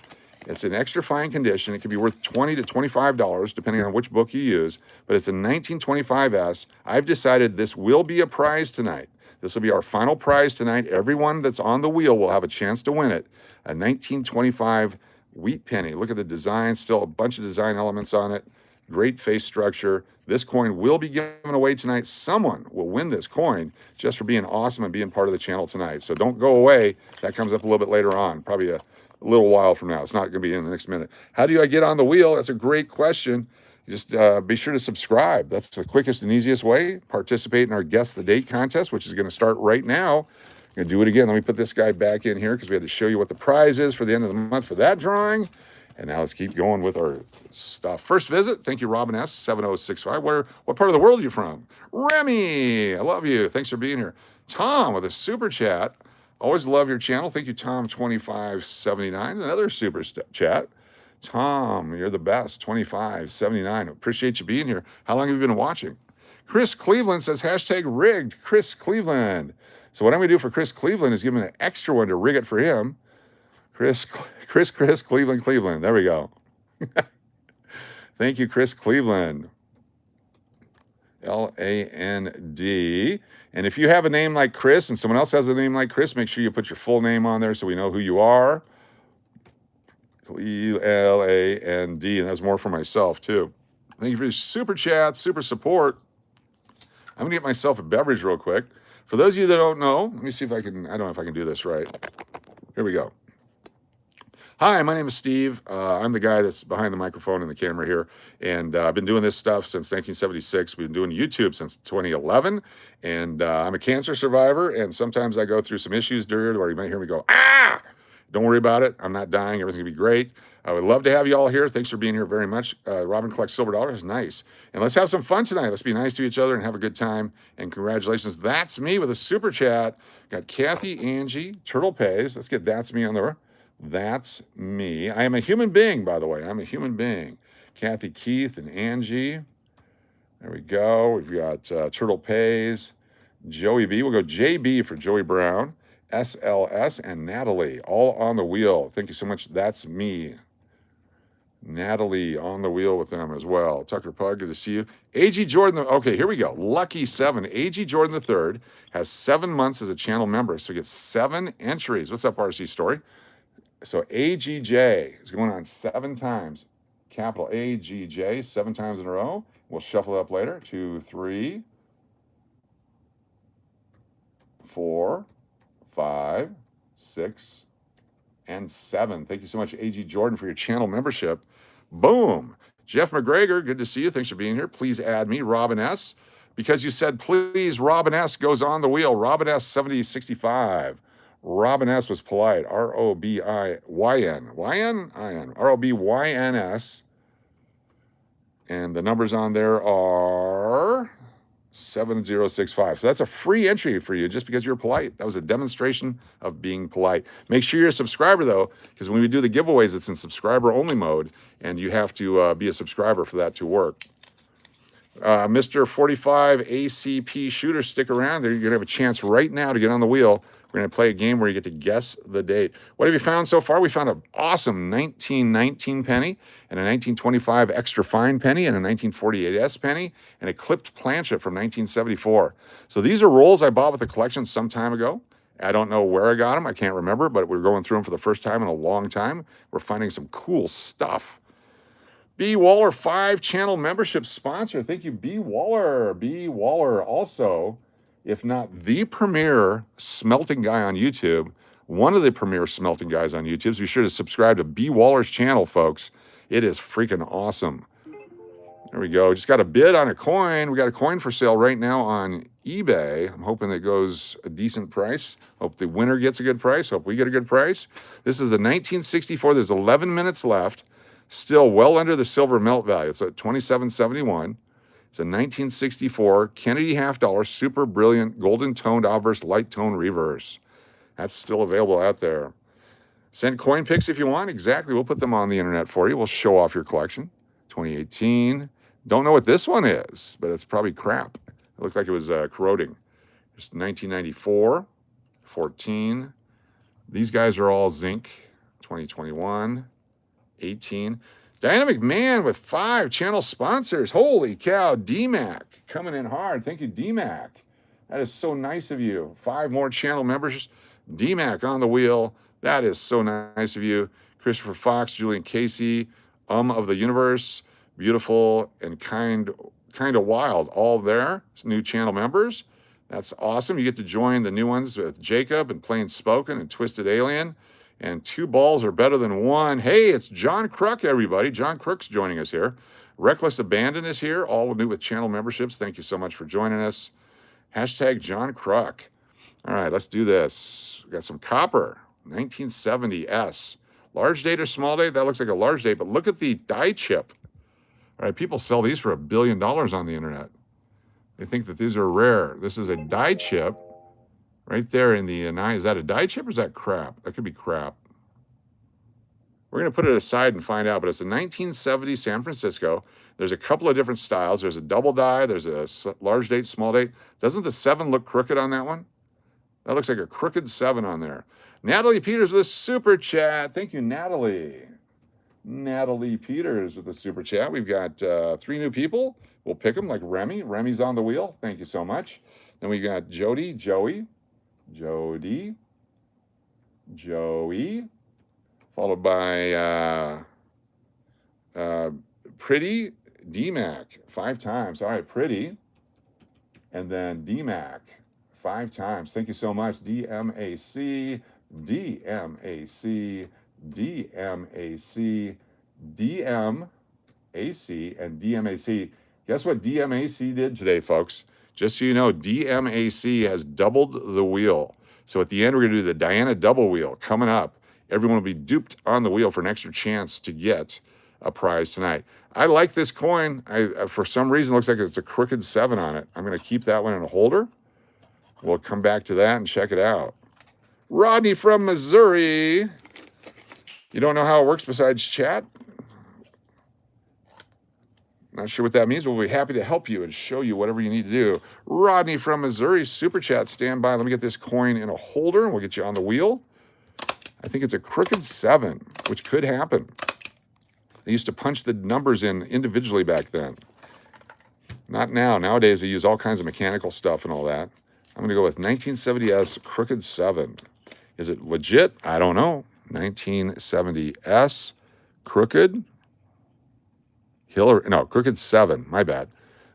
It's in extra fine condition. It can be worth $20 to $25, depending on which book you use, but it's a 1925S. I've decided this will be a prize tonight. This will be our final prize tonight. Everyone that's on the wheel will have a chance to win it. A 1925 wheat penny. Look at the design, still a bunch of design elements on it. Great face structure. This coin will be given away tonight. Someone will win this coin just for being awesome and being part of the channel tonight. So don't go away. That comes up a little bit later on, probably a little while from now. It's not going to be in the next minute. How do I get on the wheel? That's a great question. Just be sure to subscribe. That's the quickest and easiest way. Participate in our Guess the Date contest, which is going to start right now. I'm going to do it again. Let me put this guy back in here because we had to show you what the prize is for the end of the month for that drawing. And now let's keep going with our stuff. First visit, thank you, Robin S. 7065. What part of the world are you from? Remy, I love you. Thanks for being here. Tom with a super chat. Always love your channel. Thank you, Tom 2579. Another super chat. Tom, you're the best. 2579. Appreciate you being here. How long have you been watching? Chris Cleveland says hashtag rigged. Chris Cleveland. So what I'm going to do for Chris Cleveland is give him an extra one to rig it for him. Chris, Cleveland. There we go. Thank you, Chris Cleveland. L-A-N-D. And if you have a name like Chris and someone else has a name like Chris, make sure you put your full name on there so we know who you are. L-A-N-D. And that's more for myself, too. Thank you for your super chat, super support. I'm going to get myself a beverage real quick. For those of you that don't know, let me see if I can, I don't know if I can do this right. Here we go. Hi, my name is Steve. I'm the guy that's behind the microphone and the camera here. And I've been doing this stuff since 1976. We've been doing YouTube since 2011. And I'm a cancer survivor. And sometimes I go through some issues during where you might hear me go, ah! Don't worry about it. I'm not dying. Everything's going to be great. I would love to have you all here. Thanks for being here very much. Robin collects silver dollars. Nice. And let's have some fun tonight. Let's be nice to each other and have a good time. And congratulations. That's me with a super chat. Got Kathy, Angie, Turtle Pays. Let's get That's Me on there. That's me. I am a human being, by the way. I'm a human being. Kathy, Keith, and Angie. There we go. We've got Turtle Pays, Joey B. We'll go JB for Joey Brown, SLS, and Natalie, all on the wheel. Thank you so much. That's me. Natalie on the wheel with them as well. Tucker Pug, good to see you. A.G. Jordan, okay, here we go. Lucky 7. A.G. Jordan III has 7 months as a channel member, so he gets 7 entries. What's up, RC Story? So AGJ is going on 7 times. Capital AGJ, 7 times in a row. We'll shuffle it up later. 2, 3, 4, 5, 6, and 7. Thank you so much, A.G. Jordan, for your channel membership. Boom. Jeff McGregor, good to see you. Thanks for being here. Please add me, Robin S. Because you said, please, Robin S. goes on the wheel. Robin S. 7065. Robin S. was polite. R-O-B-I-Y-N. Y-N-I-N. R-O-B-Y-N-S. And the numbers on there are 7065. So that's a free entry for you just because you're polite. That was a demonstration of being polite. Make sure you're a subscriber, though, because when we do the giveaways, it's in subscriber-only mode, and you have to be a subscriber for that to work. Mr. 45 ACP Shooter, stick around. You're going to have a chance right now to get on the wheel. We're going to play a game where you get to guess the date. What have you found so far? We found an awesome 1919 penny and a 1925 extra fine penny and a 1948S penny and a clipped planchet from 1974. So these are rolls I bought with the collection some time ago. I don't know where I got them. I can't remember, but we're going through them for the first time in a long time. We're finding some cool stuff. B. Waller, 5 channel membership sponsor. Thank you, B. Waller. B. Waller also, if not the premier smelting guy on YouTube, one of the premier smelting guys on YouTube. So be sure to subscribe to B. Waller's channel, folks. It is freaking awesome. There we go. Just got a bid on a coin. We got a coin for sale right now on eBay. I'm hoping it goes a decent price. Hope the winner gets a good price. Hope we get a good price. This is a 1964. There's 11 minutes left. Still well under the silver melt value. It's at $27.71. It's a 1964 Kennedy half dollar, super brilliant golden toned obverse light tone reverse. That's still available out there. Send coin pics if you want. Exactly. We'll put them on the internet for you. We'll show off your collection. 2018. Don't know what this one is, but it's probably crap. It looked like it was corroding. It's 1994, 14. These guys are all zinc. 2021. 18. Dynamic Man with 5 channel sponsors. Holy cow, DMAC coming in hard. Thank you, DMAC. That is so nice of you. 5 more channel members. DMAC on the wheel. That is so nice of you. Christopher Fox, Julian Casey, of the Universe, beautiful and kind of wild, all there. New channel members. That's awesome. You get to join the new ones with Jacob and Plain Spoken and Twisted Alien. And 2 balls are better than 1. Hey, it's John Crook, everybody. John Crook's joining us here. Reckless Abandon is here, all new with channel memberships. Thank you so much for joining us. Hashtag John Crook. All right, let's do this. We got some copper, 1970S. Large date or small date? That looks like a large date, but look at the die chip. All right, people sell these for $1 billion on the internet. They think that these are rare. This is a die chip. Right there in the 9, is that a die chip or is that crap? That could be crap. We're going to put it aside and find out, but it's a 1970 San Francisco. There's a couple of different styles. There's a double die. There's a large date, small date. Doesn't the 7 look crooked on that one? That looks like a crooked 7 on there. Natalie Peters with a super chat. Thank you, Natalie. Natalie Peters with a super chat. We've got 3 new people. We'll pick them like Remy. Remy's on the wheel. Thank you so much. Then we got Jody, Joey, followed by Pretty, DMAC, 5 times. All right, Pretty, and then DMAC, 5 times. Thank you so much, DMAC, DMAC, DMAC, DMAC, and DMAC. Guess what DMAC did today, folks? Just so you know, DMAC has doubled the wheel. So at the end, we're going to do the Diana double wheel coming up. Everyone will be duped on the wheel for an extra chance to get a prize tonight. I like this coin. For some reason, it looks like it's a crooked 7 on it. I'm going to keep that one in a holder. We'll come back to that and check it out. Rodney from Missouri. You don't know how it works besides chat? Not sure what that means, but we'll be happy to help you and show you whatever you need to do. Rodney from Missouri, super chat, stand by. Let me get this coin in a holder, and we'll get you on the wheel. I think it's a crooked 7, which could happen. They used to punch the numbers in individually back then. Not now. Nowadays, they use all kinds of mechanical stuff and all that. I'm going to go with 1970S Crooked 7. Is it legit? I don't know. 1970S Crooked Crooked 7. My bad.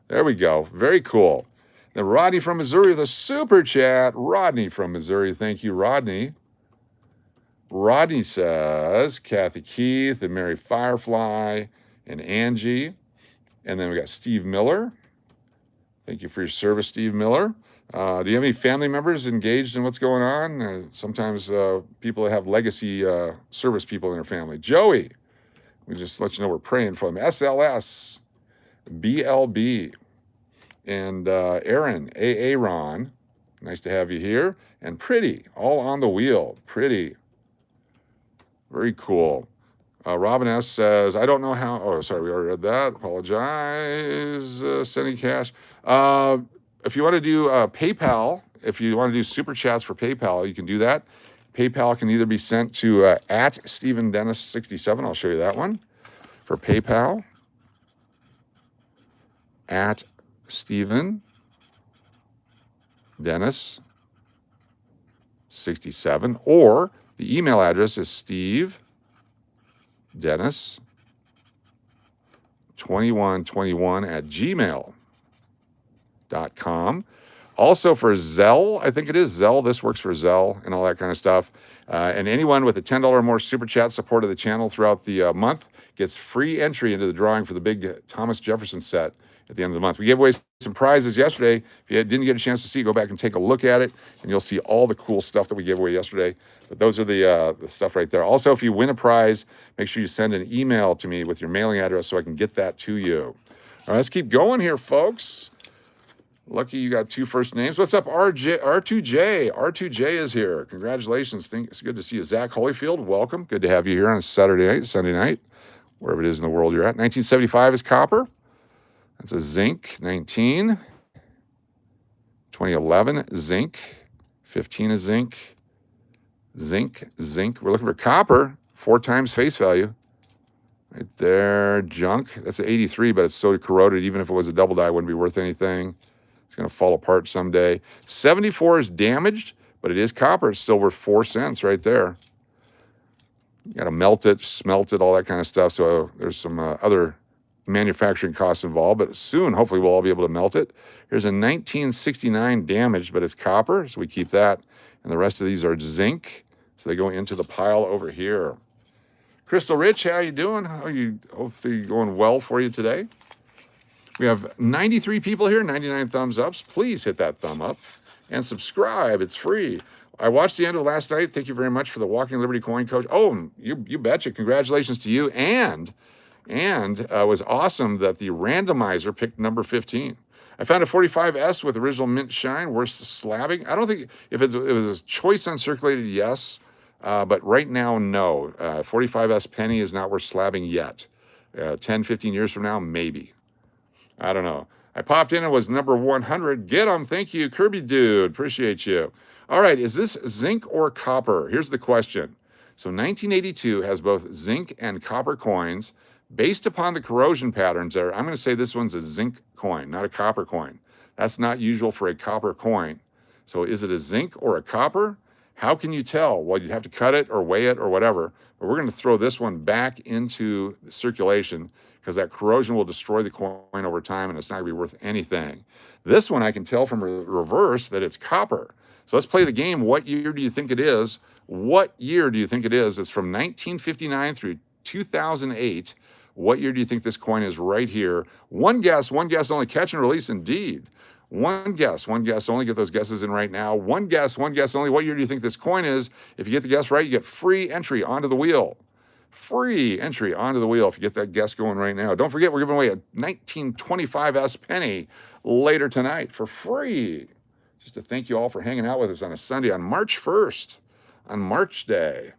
There we go. Very cool. Now, Rodney from Missouri, the super chat. Rodney from Missouri. Thank you, Rodney. Rodney says, Kathy Keith and Mary Firefly and Angie. And then we got Steve Miller. Thank you for your service, Steve Miller. Do you have any family members engaged in what's going on? Sometimes people that have legacy service people in their family. Joey, we just let you know we're praying for them. SLS, BLB, and Aaron, Aaron. Nice to have you here. And Pretty, all on the wheel. Pretty. Very cool. Robin S. says, I don't know how. Oh, sorry, we already read that. Apologize. Sending cash. If you want to do PayPal, if you want to do super chats for PayPal, you can do that. PayPal can either be sent to at Stephen Dennis 67. I'll show you that one for PayPal. At Stephen Dennis 67, or the email address is Steve Dennis 2121 at gmail.com. Also for Zelle, I think it is Zelle. This works for Zelle and all that kind of stuff. And anyone with a $10 or more super chat support of the channel throughout the month gets free entry into the drawing for the big Thomas Jefferson set at the end of the month. We gave away some prizes yesterday. If you didn't get a chance to see, go back and take a look at it, and you'll see all the cool stuff that we gave away yesterday. But those are the stuff right there. Also, if you win a prize, make sure you send an email to me with your mailing address so I can get that to you. All right, let's keep going here, folks. Lucky you got two first names. What's up, R2J? R2J is here. Congratulations. It's good to see you. Zach Holyfield, welcome. Good to have you here on a Sunday night, wherever it is in the world you're at. 1975 is copper. That's a zinc. 19. 2011, zinc. 15 is zinc. Zinc. We're looking for copper. 4 times face value. Right there. Junk. That's an 83, but it's so corroded, even if it was a double die, it wouldn't be worth anything. It's going to fall apart someday. 74 is damaged, but it is copper. It's still worth 4 cents right there. You got to melt it, smelt it, all that kind of stuff. So there's some other manufacturing costs involved, but soon, hopefully, we'll all be able to melt it. Here's a 1969 damaged, but it's copper, so we keep that. And the rest of these are zinc, so they go into the pile over here. Crystal Rich, how you doing? Hopefully going well for you today. We have 93 people here, 99 thumbs ups. Please hit that thumb up and subscribe. It's free. I watched the end of last night. Thank you very much for the Walking Liberty Coin Coach. Oh, you betcha. Congratulations to you. And it was awesome that the randomizer picked number 15. I found a 45S with original mint shine worth slabbing. I don't think if it was a choice uncirculated, yes. But right now, no. 45S penny is not worth slabbing yet. 10, 15 years from now, maybe. I don't know. I popped in. It was number 100. Get them. Thank you, Kirby Dude. Appreciate you. All right. Is this zinc or copper? Here's the question. So 1982 has both zinc and copper coins. Based upon the corrosion patterns there, I'm going to say this one's a zinc coin, not a copper coin. That's not usual for a copper coin. So is it a zinc or a copper? How can you tell? Well, you'd have to cut it or weigh it or whatever. But we're going to throw this one back into circulation because that corrosion will destroy the coin over time and it's not going to be worth anything. This one I can tell from reverse that it's copper. So let's play the game. What year do you think it is? What year do you think it is? It's from 1959 through 2008. What year do you think this coin is right here? One guess only. Catch and release indeed. One guess only. Get those guesses in right now. One guess only. What year do you think this coin is? If you get the guess right, you get free entry onto the wheel. Free entry onto the wheel if you get that guess going right now. Don't forget, we're giving away a 1925S penny later tonight for free. Just to thank you all for hanging out with us on a Sunday on March 1st, on March Day.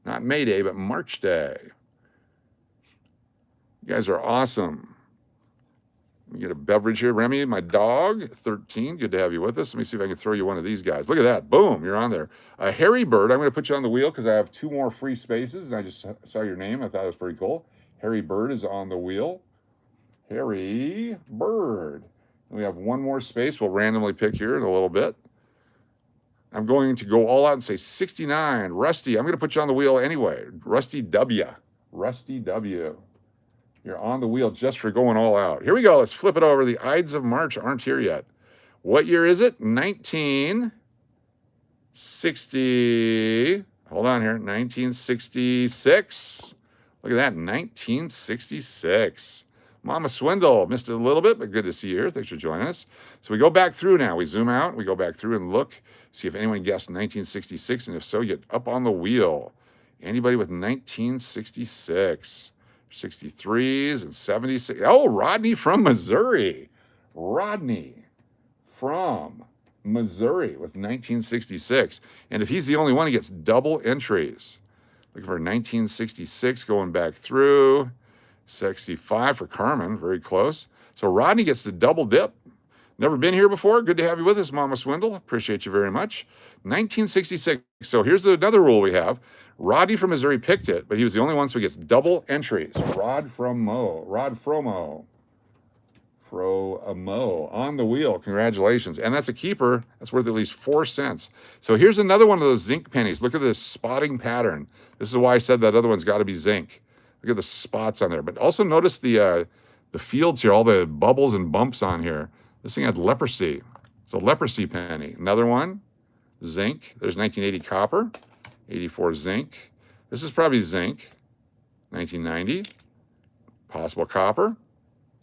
Not May Day, but March Day. You guys are awesome. Let me get a beverage here. Remy, my dog, 13. Good to have you with us. Let me see if I can throw you one of these guys. Look at that. Boom, you're on there. Harry Bird, I'm going to put you on the wheel because I have 2 more free spaces, and I just saw your name. I thought it was pretty cool. Harry Bird is on the wheel. Harry Bird. And we have one more space. We'll randomly pick here in a little bit. I'm going to go all out and say 69. Rusty, I'm going to put you on the wheel anyway. Rusty W. Rusty W. You're on the wheel just for going all out. Here we go. Let's flip it over. The Ides of March aren't here yet. What year is it? 1960. Hold on here. 1966. Look at that. 1966. Mama Swindle. Missed it a little bit, but good to see you here. Thanks for joining us. So we go back through now. We zoom out. We go back through and look. See if anyone guessed 1966. And if so, get up on the wheel. Anybody with 1966? 63s and 76. Oh, Rodney from Missouri. Rodney from Missouri with 1966. And if he's the only one, he gets double entries. Looking for 1966 going back through. 65 for Carmen, very close. So Rodney gets the double dip. Never been here before. Good to have you with us, Mama Swindle. Appreciate you very much. 1966. So here's another rule we have. Rodney from Missouri picked it, but he was the only one, so he gets double entries. Rod Fromo on the wheel. Congratulations. And that's a keeper. That's worth at least 4 cents. So here's another one of those zinc pennies. Look at this spotting pattern. This is why I said that other one's got to be zinc. Look at the spots on there. But also notice the fields here, all the bubbles and bumps on here. This thing had leprosy. It's a leprosy penny. Another one, zinc. There's 1980 copper. 84 zinc. This is probably zinc. 1990. Possible copper.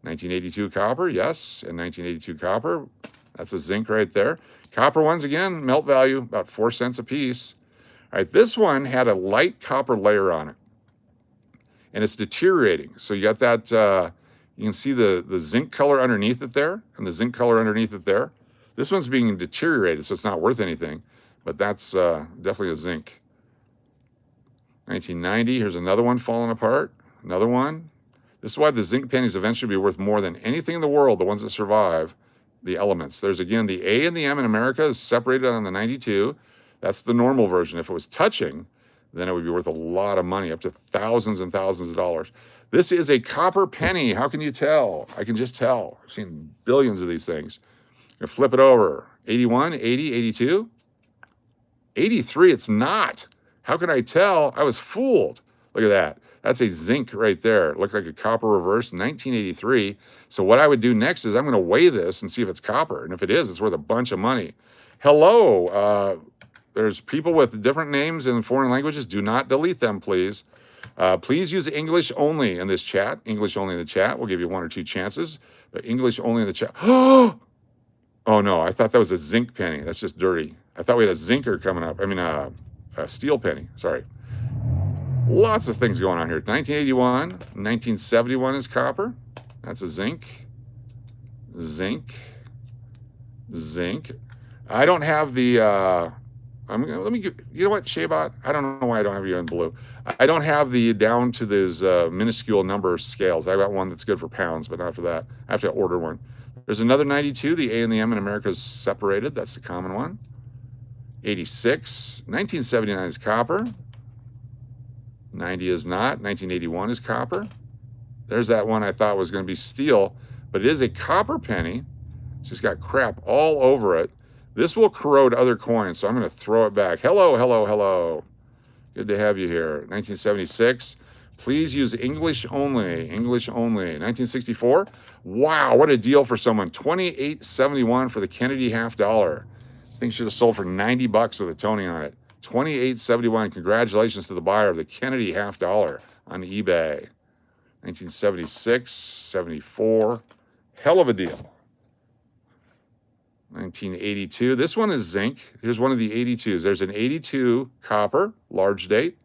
1982 copper, yes. And 1982 copper. That's a zinc right there. Copper ones, again, melt value, about 4 cents a piece. All right, this one had a light copper layer on it. And it's deteriorating. So you got that, you can see the zinc color underneath it there, and the zinc color underneath it there. This one's being deteriorated, so it's not worth anything. But that's definitely a zinc. 1990, here's another one falling apart. Another one. This is why the zinc pennies eventually be worth more than anything in the world, the ones that survive the elements. There's, again, the A and the M in America is separated on the 92. That's the normal version. If it was touching, then it would be worth a lot of money, up to thousands and thousands of dollars. This is a copper penny. How can you tell? I can just tell. I've seen billions of these things. You flip it over. 81, 80, 82. 83, it's not. How can I tell? I was fooled. Look at that. That's a zinc right there. It looked like a copper reverse, 1983. So what I would do next is I'm going to weigh this and see if it's copper. And if it is, it's worth a bunch of money. Hello. There's people with different names in foreign languages. Do not delete them, please. Please use English only in this chat. English only in the chat. We'll give you 1 or 2 chances. But English only in the chat. Oh, no. I thought that was a zinc penny. That's just dirty. I thought we had a zinker coming up. I mean, a steel penny. Sorry. Lots of things going on here. 1981, 1971 is copper. That's a zinc. Zinc. Zinc. I don't have the, let me get, you know what, Shaybot? I don't know why I don't have you in blue. I don't have the down to those minuscule number of scales. I got one that's good for pounds, but not for that. I have to order one. There's another 92. The A and the M in America is separated. That's the common one. 86. 1979 is copper. 90 is not. 1981 is copper. There's that one I thought was going to be steel, but it is a copper penny. It's just got crap all over it. This will corrode other coins, so I'm going to throw it back. Hello, hello, hello. Good to have you here. 1976. Please use English only. English only. 1964. Wow, what a deal for someone. $28.71 for the Kennedy $half. Thing should have sold for $90 with a toning on it. $28.71. Congratulations to the buyer of the Kennedy $half on eBay. 1976, 74. Hell of a deal. 1982. This one is zinc. Here's one of the 82s. There's an 82 copper, large date.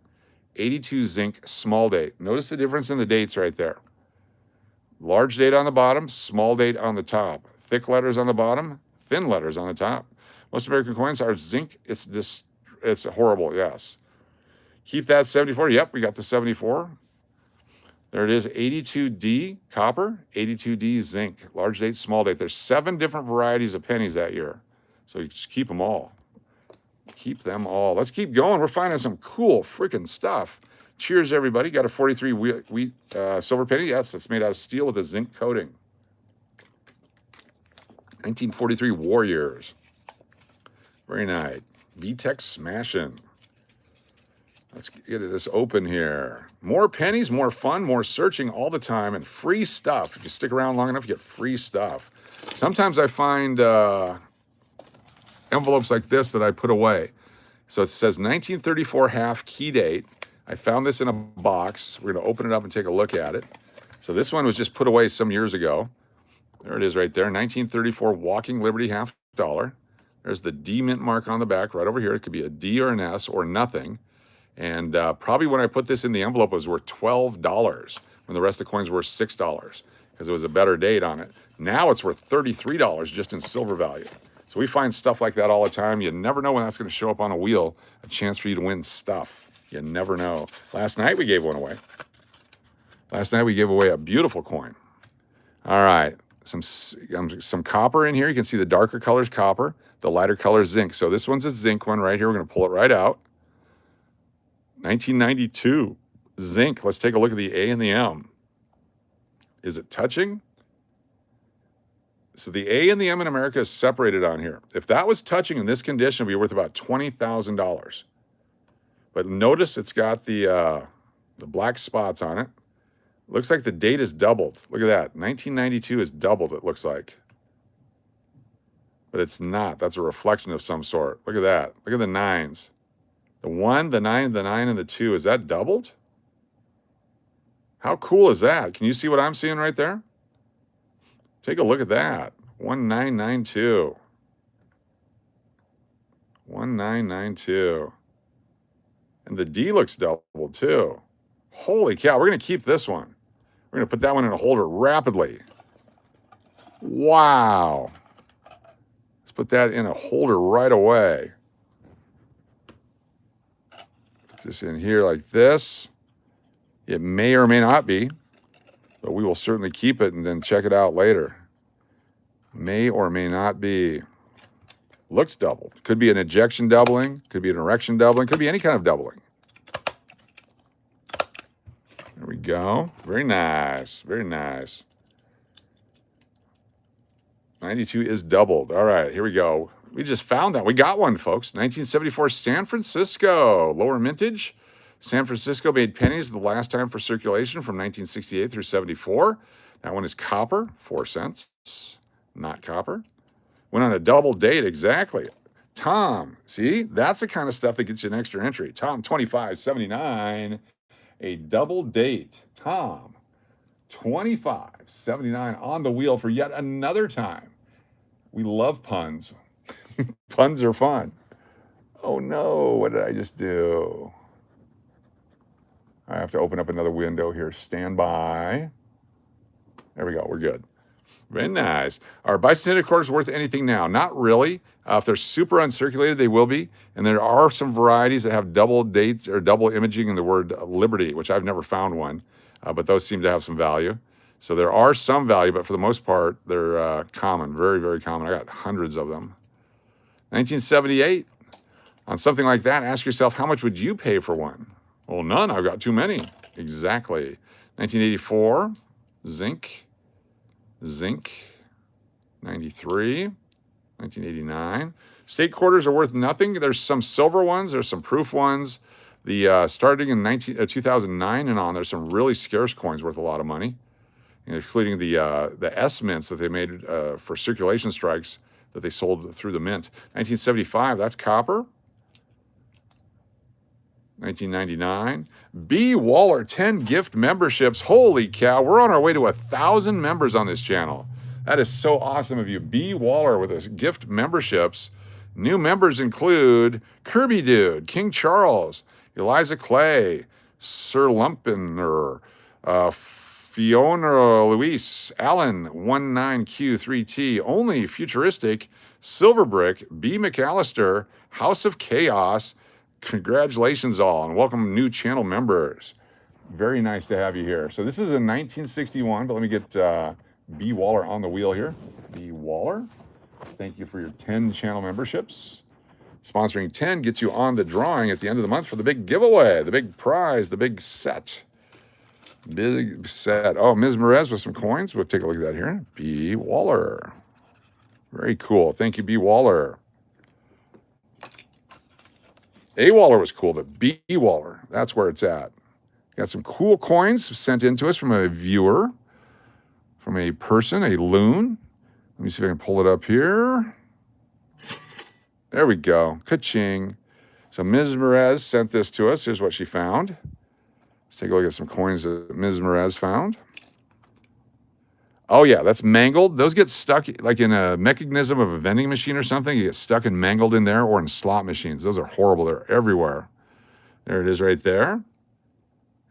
82 zinc, small date. Notice the difference in the dates right there. Large date on the bottom, small date on the top. Thick letters on the bottom, thin letters on the top. Most American coins are zinc. It's horrible, yes. Keep that 74. Yep, we got the 74. There it is, 82D copper, 82D zinc, large date, small date. There's 7 different varieties of pennies that year. So you just keep them all. Keep them all. Let's keep going. We're finding some cool freaking stuff. Cheers, everybody. Got a 43 wheat silver penny. Yes, that's made out of steel with a zinc coating. 1943 Warriors. Very nice. VTech smashing. Let's get this open here. More pennies, more fun, more searching all the time, and free stuff. If you stick around long enough, you get free stuff. Sometimes I find envelopes like this that I put away. So it says 1934 half key date. I found this in a box. We're going to open it up and take a look at it. So this one was just put away some years ago. There it is right there, 1934 Walking Liberty half dollar. There's the D mint mark on the back right over here. It could be a D or an S or nothing. And probably when I put this in the envelope, it was worth $12 when the rest of the coins were $6 because it was a better date on it. Now it's worth $33 just in silver value. So we find stuff like that all the time. You never know when that's going to show up on a wheel, a chance for you to win stuff. You never know. Last night we gave one away. Last night we gave away a beautiful coin. All right, some copper in here. You can see the darker color is copper, the lighter color is zinc. So this one's a zinc one right here. We're going to pull it right out. 1992 zinc. Let's take a look at the A and the M. Is it touching? So the A and the M in America is separated on here. If that was touching in this condition, it would be worth about $20,000. But notice it's got the black spots on it. Looks like the date is doubled. Look at that. 1992 is doubled, it looks like. But it's not. That's a reflection of some sort. Look at that. Look at the nines. The 1, the 9, the 9, and the 2. Is that doubled? How cool is that? Can you see what I'm seeing right there? Take a look at that. 1992. 1992. And the D looks doubled too. Holy cow, we're going to keep this one. We're going to put that one in a holder rapidly. Wow. Let's put that in a holder right away. Put this in here like this. It may or may not be, but we will certainly keep it and then check it out later. May or may not be. Looks doubled. Could be an ejection doubling. Could be an erection doubling. Could be any kind of doubling. There we go. Very nice. Very nice. 92 is doubled. All right, here we go. We just found that. We got one, folks. 1974 San Francisco. Lower mintage. San Francisco made pennies the last time for circulation from 1968 through 74. That one is copper, 4 cents. Not copper. Went on a double date, exactly. Tom, see? That's the kind of stuff that gets you an extra entry. Tom, 2579. A double date. Tom, 2579 on the wheel for yet another time. We love puns. Puns are fun. Oh no, what did I just do? I have to open up another window here. Stand by. There we go. We're good. Very nice. Are bicentennial quarters worth anything now? Not really. If they're super uncirculated, they will be. And there are some varieties that have double dates or double imaging in the word Liberty, which I've never found one, but those seem to have some value. So there are some value, but for the most part, they're common, very, very common. I got hundreds of them. 1978. On something like that, ask yourself, how much would you pay for one? Well, none. I've got too many. Exactly. 1984. Zinc. 93. 1989. State quarters are worth nothing. There's some silver ones. There's some proof ones. The starting in 2009 and on, there's some really scarce coins worth a lot of money, including the S mints that they made for circulation strikes that they sold through the mint. 1975, that's copper. 1999. B. Waller, 10 gift memberships. Holy cow, we're on our way to 1,000 members on this channel. That is so awesome of you. B. Waller with his gift memberships. New members include Kirby Dude, King Charles, Eliza Clay, Sir Lumpener, Fiona Luis, Allen, 19Q3T, Only Futuristic, Silverbrick, B. McAllister, House of Chaos. Congratulations all, and welcome new channel members. Very nice to have you here. So this is in 1961, but let me get B. Waller on the wheel here. B. Waller, thank you for your 10 channel memberships. Sponsoring 10 gets you on the drawing at the end of the month for the big giveaway, the big prize, the big set. Big set. Oh, Ms. Merez with some coins. We'll take a look at that here. B. Waller. Very cool. Thank you, B. Waller. A. Waller was cool, but B. Waller, that's where it's at. Got some cool coins sent in to us from a viewer, from a person, a loon. Let me see if I can pull it up here. There we go. Ka-ching. So Ms. Merez sent this to us. Here's what she found. Let's take a look at some coins that Ms. Merez found. Oh, yeah, that's mangled. Those get stuck like in a mechanism of a vending machine or something. You get stuck and mangled in there, or in slot machines. Those are horrible. They're everywhere. There it is right there.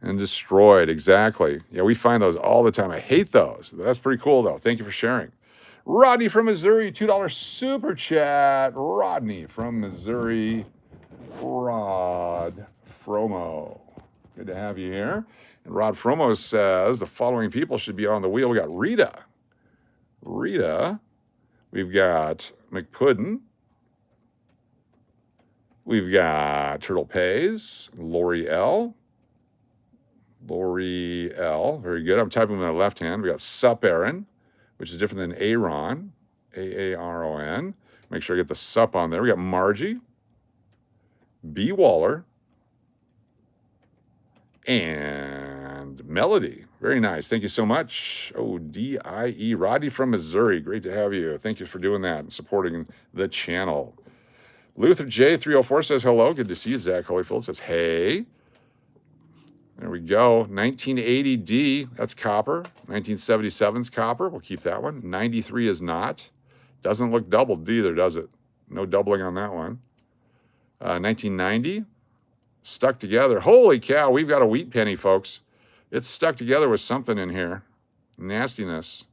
And destroyed, exactly. Yeah, we find those all the time. I hate those. That's pretty cool, though. Thank you for sharing. Rodney from Missouri, $2 super chat. Rodney from Missouri. Rod Fromo. Good to have you here. And Rod Fromo says the following people should be on the wheel. We got Rita. We've got McPuddin. We've got Turtle Pays. Lori L. Very good. I'm typing with my left hand. We got Sup Aaron, which is different than Aaron. Aaron. Make sure I get the sup on there. We got Margie. B. Waller. And Melody. Very nice. Thank you so much. Oh, D-I-E. Rodney from Missouri. Great to have you. Thank you for doing that and supporting the channel. Luther J304 says hello. Good to see you. Zach Holyfield says hey. There we go. 1980D. That's copper. 1977's copper. We'll keep that one. 93 is not. Doesn't look doubled either, does it? No doubling on that one. 1990. Stuck together. Holy cow, we've got a wheat penny, folks. It's stuck together with something in here. Nastiness.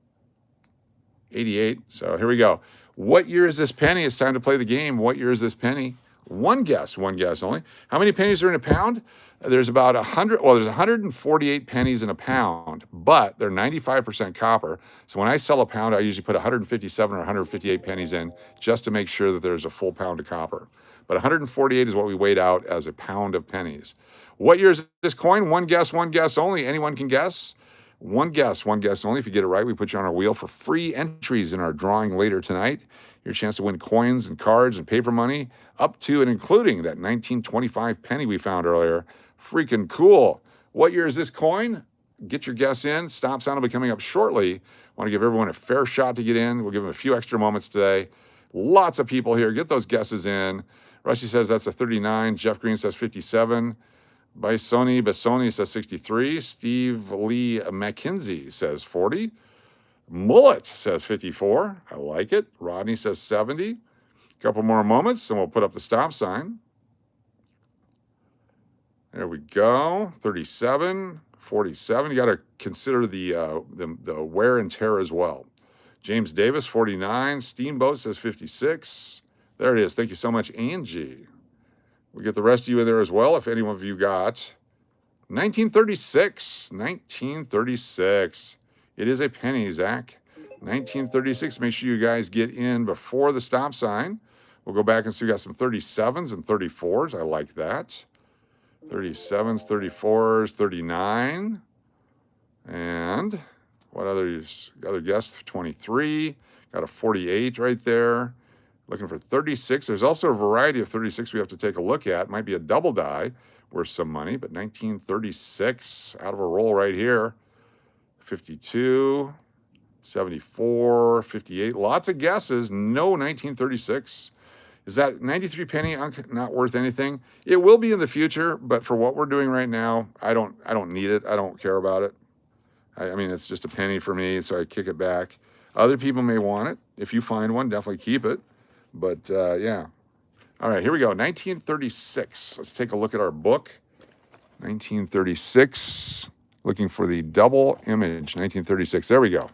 88. So here we go. What year is this penny? It's time to play the game. What year is this penny? One guess only. How many pennies are in a pound? There's about 100, well, there's 148 pennies in a pound, but they're 95% copper. So when I sell a pound, I usually put 157 or 158 pennies in just to make sure that there's a full pound of copper. But 148 is what we weighed out as a pound of pennies. What year is this coin? One guess only. Anyone can guess. One guess only. If you get it right, we put you on our wheel for free entries in our drawing later tonight. Your chance to win coins and cards and paper money up to and including that 1925 penny we found earlier. Freaking cool. What year is this coin? Get your guess in. Stop sign will be coming up shortly. Want to give everyone a fair shot to get in. We'll give them a few extra moments today. Lots of people here. Get those guesses in. Rusty says that's a 39. Jeff Green says 57. Bassoni says 63. Steve Lee McKinsey says 40. Mullet says 54. I like it. Rodney says 70. A couple more moments and we'll put up the stop sign. There we go. 37, 47. You got to consider the wear and tear as well. James Davis, 49. Steamboat says 56. There it is. Thank you so much, Angie. We get the rest of you in there as well. If any one of you got 1936. 1936. It is a penny, Zach. 1936. Make sure you guys get in before the stop sign. We'll go back and see we got some 37s and 34s. I like that. 37s, 34s, 39. And what other guess? 23. Got a 48 right there. Looking for 36. There's also a variety of 36 we have to take a look at. Might be a double die worth some money, but 1936 out of a roll right here. 52, 74, 58. Lots of guesses. No 1936. Is that 93 penny not worth anything? It will be in the future, but for what we're doing right now, I don't need it. I don't care about it. I mean, it's just a penny for me, so I kick it back. Other people may want it. If you find one, definitely keep it. But yeah. All right, here we go. 1936. Let's take a look at our book. 1936. Looking for the double image. 1936. There we go.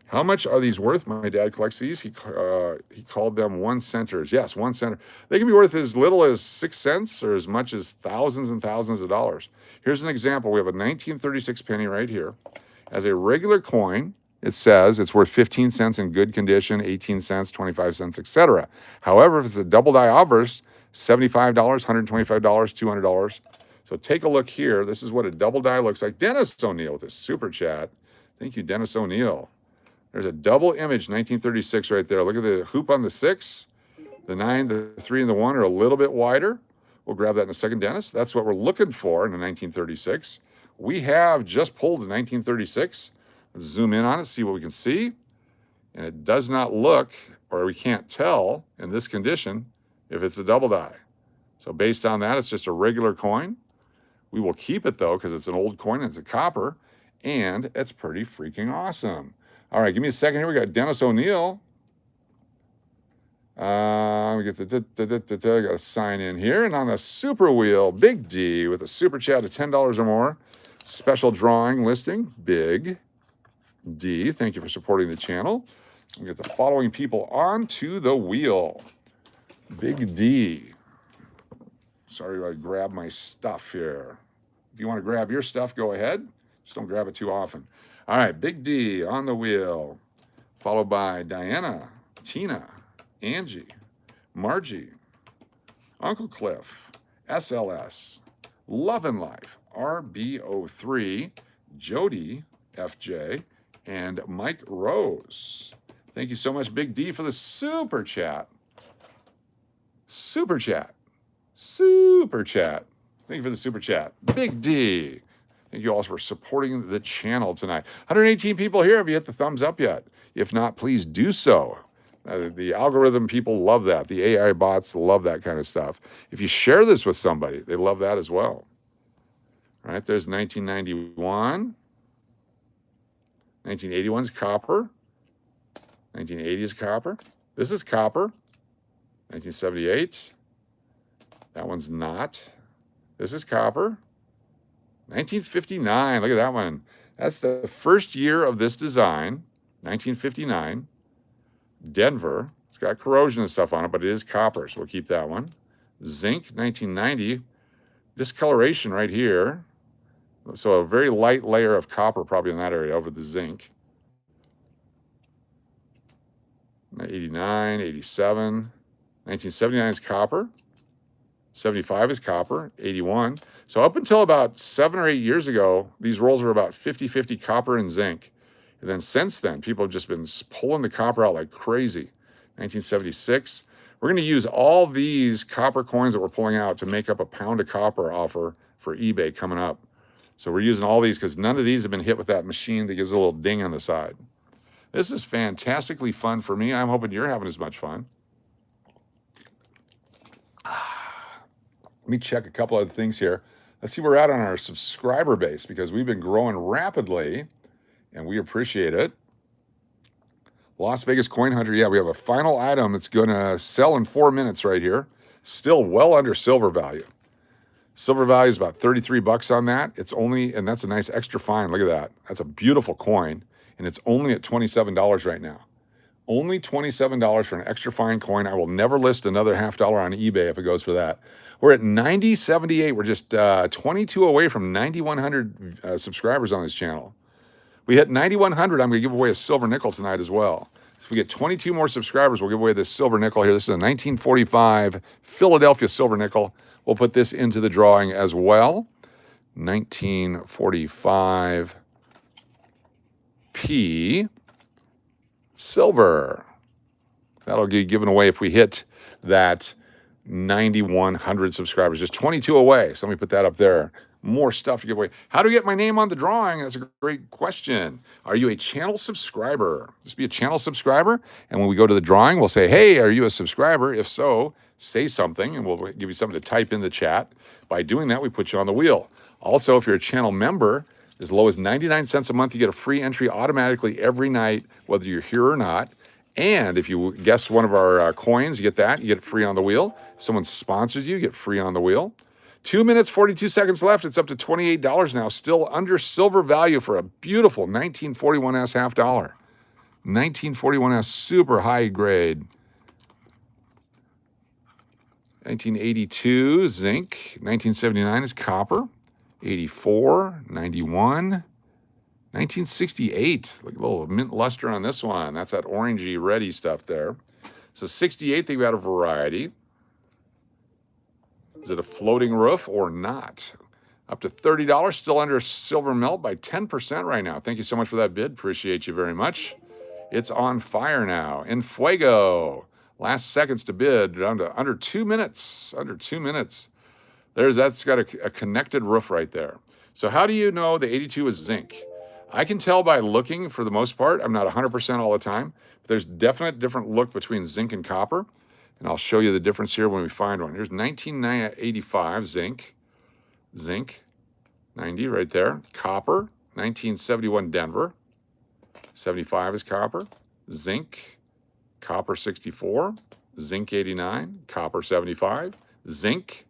How much are these worth? My dad collects these. He called them 1 centers. Yes, 1 center. They can be worth as little as 6 cents or as much as thousands and thousands of dollars. Here's an example. We have a 1936 penny right here as a regular coin. it says it's worth 15 cents in good condition, 18 cents, 25 cents, etc. However, if it's a double die obverse, $75, $125, $200. So take a look here. This is what a double die looks like. Dennis O'Neill with a super chat. Thank you, Dennis O'Neill. There's a double image, 1936 right there. Look at the hoop on the 6. The 9, the 3, and the 1 are a little bit wider. We'll grab that in a second, Dennis. That's what we're looking for in a 1936. We have just pulled a 1936. Let's zoom in on it, see what we can see. And it does not look, or we can't tell in this condition, if it's a double die. So based on that, it's just a regular coin. We will keep it though, because it's an old coin and it's a copper, and it's pretty freaking awesome. All right, give me a second here. We got Dennis O'Neill. We get the got to sign in here, and on the super wheel, Big D with a super chat of $10 or more. Special drawing listing, Big D. Thank you for supporting the channel. We get the following people onto the wheel. Big D. Sorry, I grabbed my stuff here. If you want to grab your stuff, go ahead. Just don't grab it too often. All right, Big D on the wheel, followed by Diana, Tina, Angie, Margie, Uncle Cliff, SLS, Love and Life, RBO3, Jody, FJ, and Mike Rose. Thank you so much, Big D, for the super chat. Super chat. Super chat. Thank you for the super chat. Big D. Thank you all for supporting the channel tonight. 118 people here. Have you hit the thumbs up yet? If not, please do so. The algorithm people love that. The AI bots love that kind of stuff. If you share this with somebody, they love that as well. All right, there's 1991. 1981 is copper. 1980 is copper. This is copper. 1978. That one's not. This is copper. 1959. Look at that one. That's the first year of this design. 1959. Denver. It's got corrosion and stuff on it, but it is copper, so we'll keep that one. Zinc, 1990. Discoloration right here. So a very light layer of copper probably in that area over the zinc. 89, 87. 1979 is copper. 75 is copper. 81. So up until about 7 or 8 years ago, these rolls were about 50-50 copper and zinc. And then since then, people have just been pulling the copper out like crazy. 1976. We're going to use all these copper coins that we're pulling out to make up a pound of copper offer for eBay coming up. So we're using all these because none of these have been hit with that machine that gives a little ding on the side. This is fantastically fun for me. I'm hoping you're having as much fun. Let me check a couple other things here. Let's see where we're at on our subscriber base because we've been growing rapidly and we appreciate it. Las Vegas Coin Hunter. Yeah, we have a final item that's going to sell in 4 minutes right here. Still well under silver value. Silver value is about 33 bucks on that. It's only, and that's a nice extra fine. Look at that. That's a beautiful coin. And it's only at $27 right now. Only $27 for an extra fine coin. I will never list another $50 on eBay if it goes for that. We're at 9078. We're just 22 away from 9,100 subscribers on this channel. We hit 9,100. I'm going to give away a silver nickel tonight as well. So if we get 22 more subscribers, we'll give away this silver nickel here. This is a 1945 Philadelphia silver nickel. We'll put this into the drawing as well. 1945 P silver. That'll get given away if we hit that 9,100 subscribers. Just 22 away. So let me put that up there. More stuff to give away. How do we get my name on the drawing? That's a great question. Are you a channel subscriber? Just be a channel subscriber. And when we go to the drawing, we'll say, hey, are you a subscriber? If so, say something and we'll give you something to type in the chat. By doing that, we put you on the wheel. Also, if you're a channel member, as low as 99 cents a month, you get a free entry automatically every night, whether you're here or not. And if you guess one of our coins, you get that. You get it free on the wheel. If someone sponsors you, you get free on the wheel. 2 minutes, 42 seconds left. It's up to $28 now. Still under silver value for a beautiful 1941S half dollar. 1941S super high grade. 1982 zinc. 1979 is copper. 84, 91, 1968, like a little mint luster on this one. That's that orangey, reddy stuff there. So 68, think about a variety. Is it a floating roof or not? Up to $30, still under silver melt by 10% right now. Thank you so much for that bid. Appreciate you very much. It's on fire now. In fuego. Last seconds to bid, down to under 2 minutes. Under 2 minutes. That's got a connected roof right there. So how do you know the 82 is zinc? I can tell by looking for the most part. I'm not 100% all the time. But there's definite different look between zinc and copper. And I'll show you the difference here when we find one. Here's 1985 zinc. Zinc, 90 right there. Copper, 1971 Denver. 75 is copper. Zinc, copper 64. Zinc 89, copper 75. Zinc,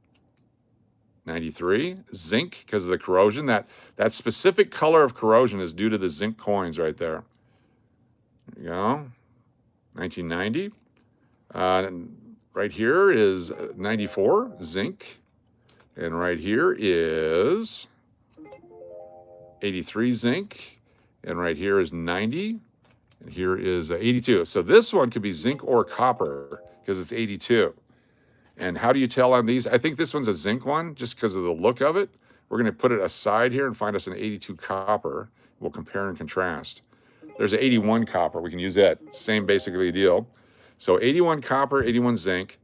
93. Zinc, because of the corrosion. That specific color of corrosion is due to the zinc coins right there. There you go. 1990. Right here is 94, zinc. And right here is 83 zinc. And right here is 90. And here is 82. So this one could be zinc or copper because it's 82. And how do you tell on these? I think this one's a zinc one just because of the look of it. We're going to put it aside here and find us an 82 copper. We'll compare and contrast. There's an 81 copper. We can use that. Same basically deal. So 81 copper, 81 zinc.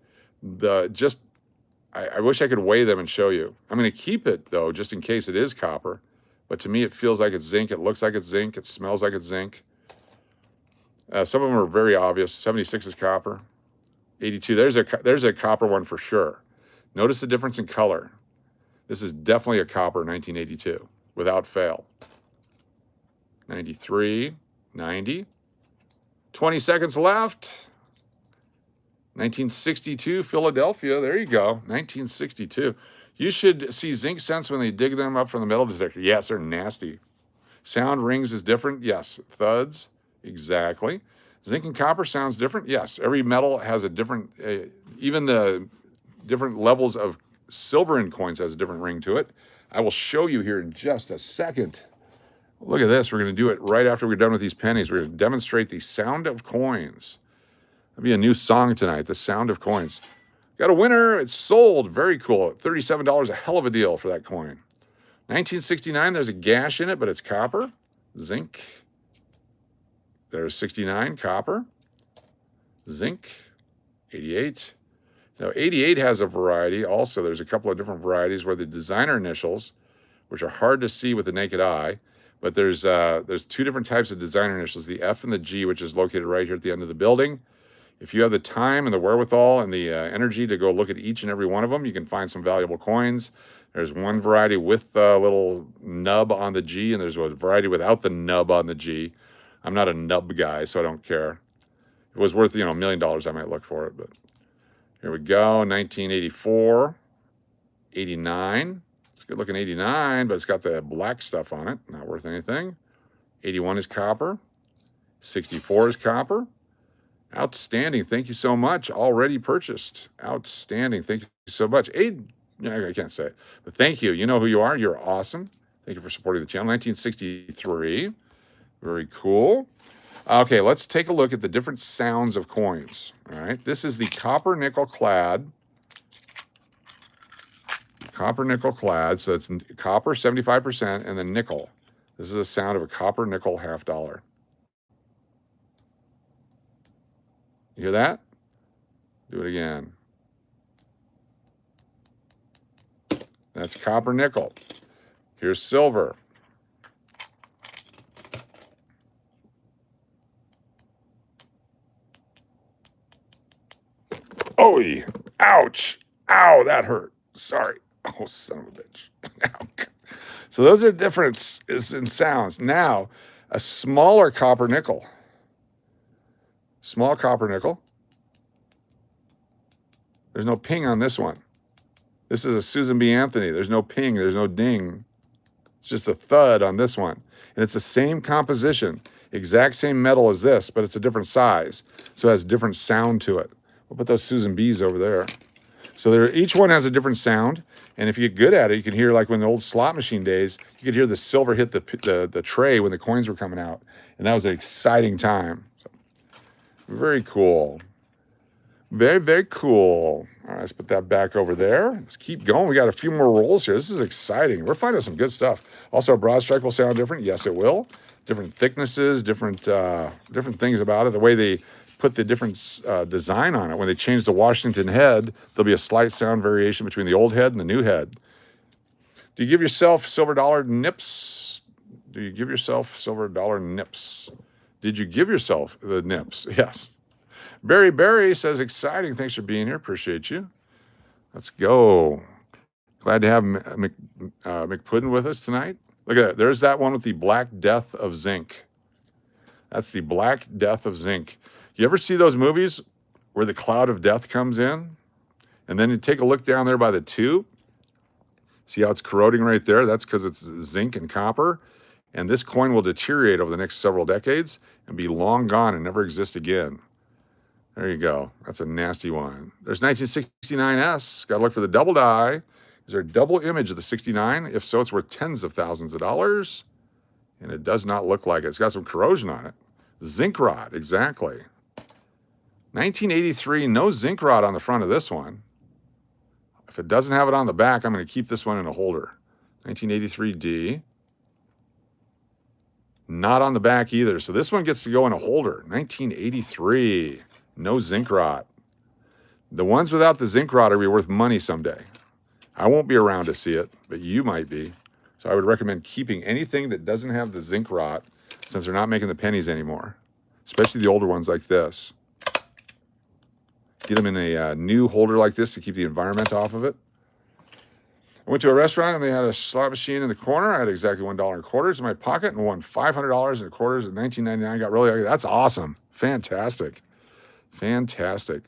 I wish I could weigh them and show you. I'm going to keep it, though, just in case it is copper. But to me, it feels like it's zinc. It looks like it's zinc. It smells like it's zinc. Some of them are very obvious. 76 is copper. 82, there's a copper one for sure. Notice the difference in color. This is definitely a copper 1982, without fail. 93, 90. 20 seconds left. 1962, Philadelphia. There you go. 1962. You should see zinc scents when they dig them up from the metal detector. Yes, they're nasty. Sound rings is different. Yes. Thuds. Exactly. Zinc and copper sounds different. Yes. Every metal has a different, even the different levels of silver in coins has a different ring to it. I will show you here in just a second. Look at this. We're going to do it right after we're done with these pennies. We're going to demonstrate the sound of coins. That'll be a new song tonight, the sound of coins. Got a winner. It's sold. Very cool. $37, a hell of a deal for that coin. 1969, there's a gash in it, but it's copper. Zinc. There's 69, copper. Zinc. 88. Now, 88 has a variety also. There's a couple of different varieties where the designer initials, which are hard to see with the naked eye, but there's two different types of designer initials, the F and the G, which is located right here at the end of the building. If you have the time and the wherewithal and the energy to go look at each and every one of them, you can find some valuable coins. There's one variety with a little nub on the G, and there's a variety without the nub on the G. I'm not a nub guy, so I don't care. If it was worth, $1 million, I might look for it. But here we go, 1984, 89. It's good looking 89, but it's got the black stuff on it. Not worth anything. 81 is copper. 64 is copper. Outstanding. Thank you so much. Already purchased. Outstanding. Thank you so much. I can't say it, but thank you. You know who you are. You're awesome. Thank you for supporting the channel. 1963. Very cool. Okay, let's take a look at the different sounds of coins. All right. This is the copper nickel clad. Copper nickel clad. So it's copper 75% and then nickel. This is the sound of a copper nickel $50. You hear that? Do it again. That's copper nickel. Here's silver. Oh, ouch. Ow, that hurt. Sorry. Oh, son of a bitch. So those are differences in sounds. Now, a smaller copper nickel. Small copper nickel. There's no ping on this one. This is a Susan B. Anthony. There's no ping. There's no ding. It's just a thud on this one. And it's the same composition. Exact same metal as this, but it's a different size. So it has a different sound to it. We'll put those Susan B's over there. So each one has a different sound. And if you get good at it, you can hear, like when the old slot machine days, you could hear the silver hit the tray when the coins were coming out. And that was an exciting time. So, very cool. Very, very cool. All right, let's put that back over there. Let's keep going. We got a few more rolls here. This is exciting. We're finding some good stuff. Also, a broad strike will sound different. Yes, it will. Different thicknesses, different things about it. The way they put the different design on it. When they change the Washington head, there'll be a slight sound variation between the old head and the new head. Do you give yourself silver dollar nips? Do you give yourself silver dollar nips? Did you give yourself the nips? Yes. Barry says, exciting. Thanks for being here. Appreciate you. Let's go. Glad to have McPuddin with us tonight. Look at that. There's that one with the Black Death of Zinc. That's the Black Death of Zinc. You ever see those movies where the cloud of death comes in? And then you take a look down there by the tube. See how it's corroding right there? That's because it's zinc and copper. And this coin will deteriorate over the next several decades and be long gone and never exist again. There you go. That's a nasty one. There's 1969S. Got to look for the double die. Is there a double image of the 69? If so, it's worth tens of thousands of dollars. And it does not look like it. It's got some corrosion on it. Zinc rot, exactly. 1983, no zinc rot on the front of this one. If it doesn't have it on the back, I'm going to keep this one in a holder. 1983D. Not on the back either. So this one gets to go in a holder. 1983. No zinc rot. The ones without the zinc rot are be worth money someday. I won't be around to see it, but you might be. So I would recommend keeping anything that doesn't have the zinc rot since they're not making the pennies anymore, especially the older ones like this. Get them in a new holder like this to keep the environment off of it. I went to a restaurant and they had a slot machine in the corner. I had exactly $1 in quarters in my pocket and won $500 in quarters in 1999. Got really, that's awesome. Fantastic. Fantastic.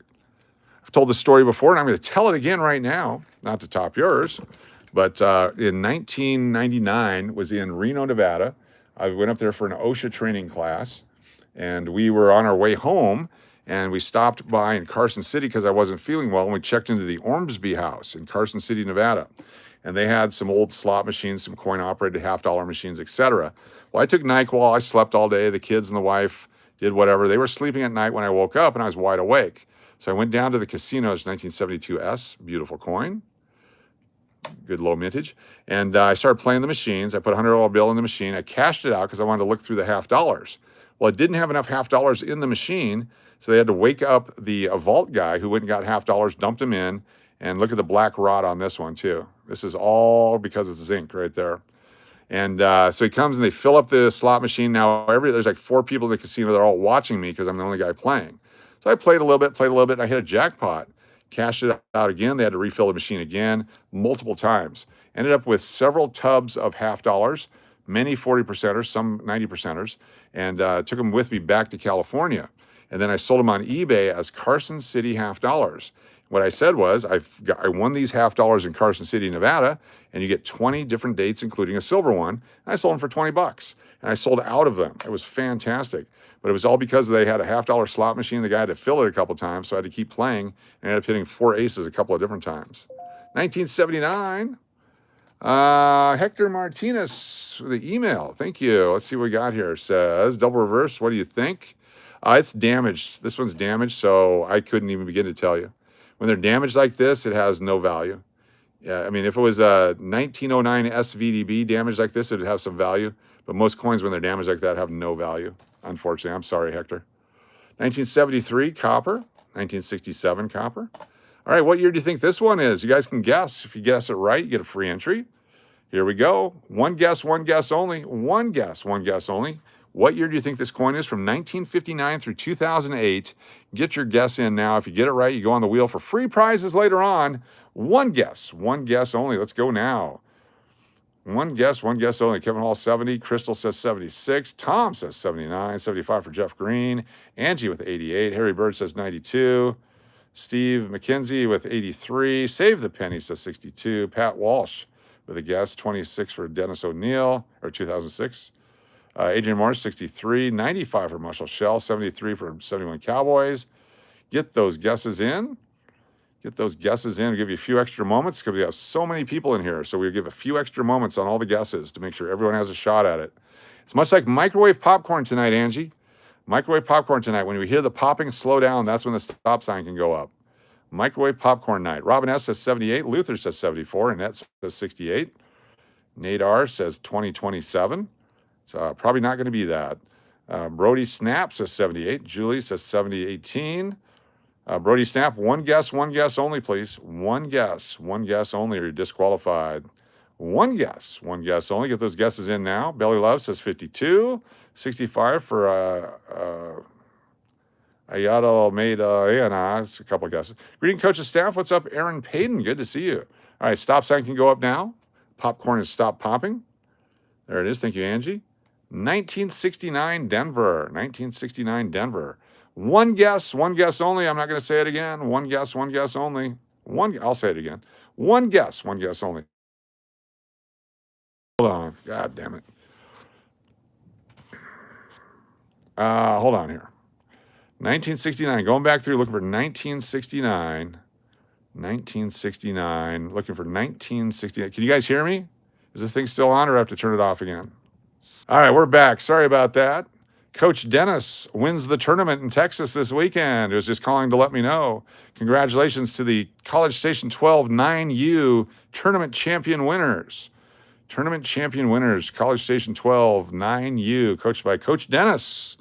I've told the story before and I'm going to tell it again right now, not to top yours, but in 1999 was in Reno, Nevada. I went up there for an OSHA training class and we were on our way home and we stopped by in Carson City because I wasn't feeling well and we checked into the Ormsby House in Carson City, Nevada. And they had some old slot machines, some coin-operated $half machines, etc. Well, I took NyQuil. I slept all day. The kids and the wife did whatever. They were sleeping at night when I woke up, and I was wide awake. So I went down to the casino's 1972S, beautiful coin, good low mintage. And I started playing the machines. I put a $100 bill in the machine. I cashed it out because I wanted to look through the $half. Well, it didn't have enough $half in the machine, so they had to wake up the vault guy who went and got $half, dumped them in, and look at the black rot on this one too. This is all because it's zinc right there. And so he comes and they fill up the slot machine. Now there's like 4 people in the casino. They're all watching me because I'm the only guy playing. So I played a little bit, and I hit a jackpot. Cashed it out again. They had to refill the machine again multiple times. Ended up with several tubs of $half, many 40%ers, some 90%ers, and took them with me back to California. And then I sold them on eBay as Carson City $half. What I said was, I won these $half in Carson City, Nevada, and you get 20 different dates, including a silver one. And I sold them for $20, and I sold out of them. It was fantastic. But it was all because they had a $half slot machine. The guy had to fill it a couple times, so I had to keep playing, and I ended up hitting 4 aces a couple of different times. 1979. Hector Martinez, the email. Thank you. Let's see what we got here. It says, double reverse, what do you think? It's damaged. This one's damaged, so I couldn't even begin to tell you. When they're damaged like this, it has no value. Yeah, I mean, if it was a 1909 SVDB damaged like this, it would have some value. But most coins, when they're damaged like that, have no value, unfortunately. I'm sorry, Hector. 1973, copper. 1967, copper. All right, what year do you think this one is? You guys can guess. If you guess it right, you get a free entry. Here we go. One guess only. One guess only. What year do you think this coin is? From 1959 through 2008. Get your guess in now. If you get it right, you go on the wheel for free prizes later on. One guess only. Let's go now. One guess only. Kevin Hall, 70. Crystal says 76. Tom says 79. 75 for Jeff Green. Angie with 88. Harry Bird says 92. Steve McKenzie with 83. Save the Penny says 62. Pat Walsh with a guess. 26 for Dennis O'Neill, or 2006. Adrian Morris, 63, 95 for Marshall Shell, 73 for 71 Cowboys. Get those guesses in. Get those guesses in. We'll give you a few extra moments because we have so many people in here. So we'll give a few extra moments on all the guesses to make sure everyone has a shot at it. It's much like microwave popcorn tonight, Angie. Microwave popcorn tonight. When we hear the popping slow down, that's when the stop sign can go up. Microwave popcorn night. Robin S. says 78. Luther says 74. Annette says 68. Nate R. says 2027. It's probably not going to be that. Brody Snap says 78. Julie says 7018. Brody Snap, one guess only, please. One guess only, or you're disqualified. One guess only. Get those guesses in now. Belly Love says 52. 65 for Ayada Almeida. It's a couple of guesses. Greeting coaches, staff. What's up, Aaron Payton? Good to see you. All right, stop sign can go up now. Popcorn has stopped popping. There it is. Thank you, Angie. 1969 Denver. 1969 Denver. One guess only. I'm not going to say it again. One guess only. I'll say it again. One guess only. Hold on. God damn it. Hold on here. 1969. Going back through looking for 1969. 1969. Looking for 1969. Can you guys hear me? Is this thing still on or do I have to turn it off again? All right, we're back. Sorry about that. Coach Dennis wins the tournament in Texas this weekend. He was just calling to let me know. Congratulations to the College Station 12 9U tournament champion winners. Tournament champion winners, College Station 12 9U, coached by Coach Dennis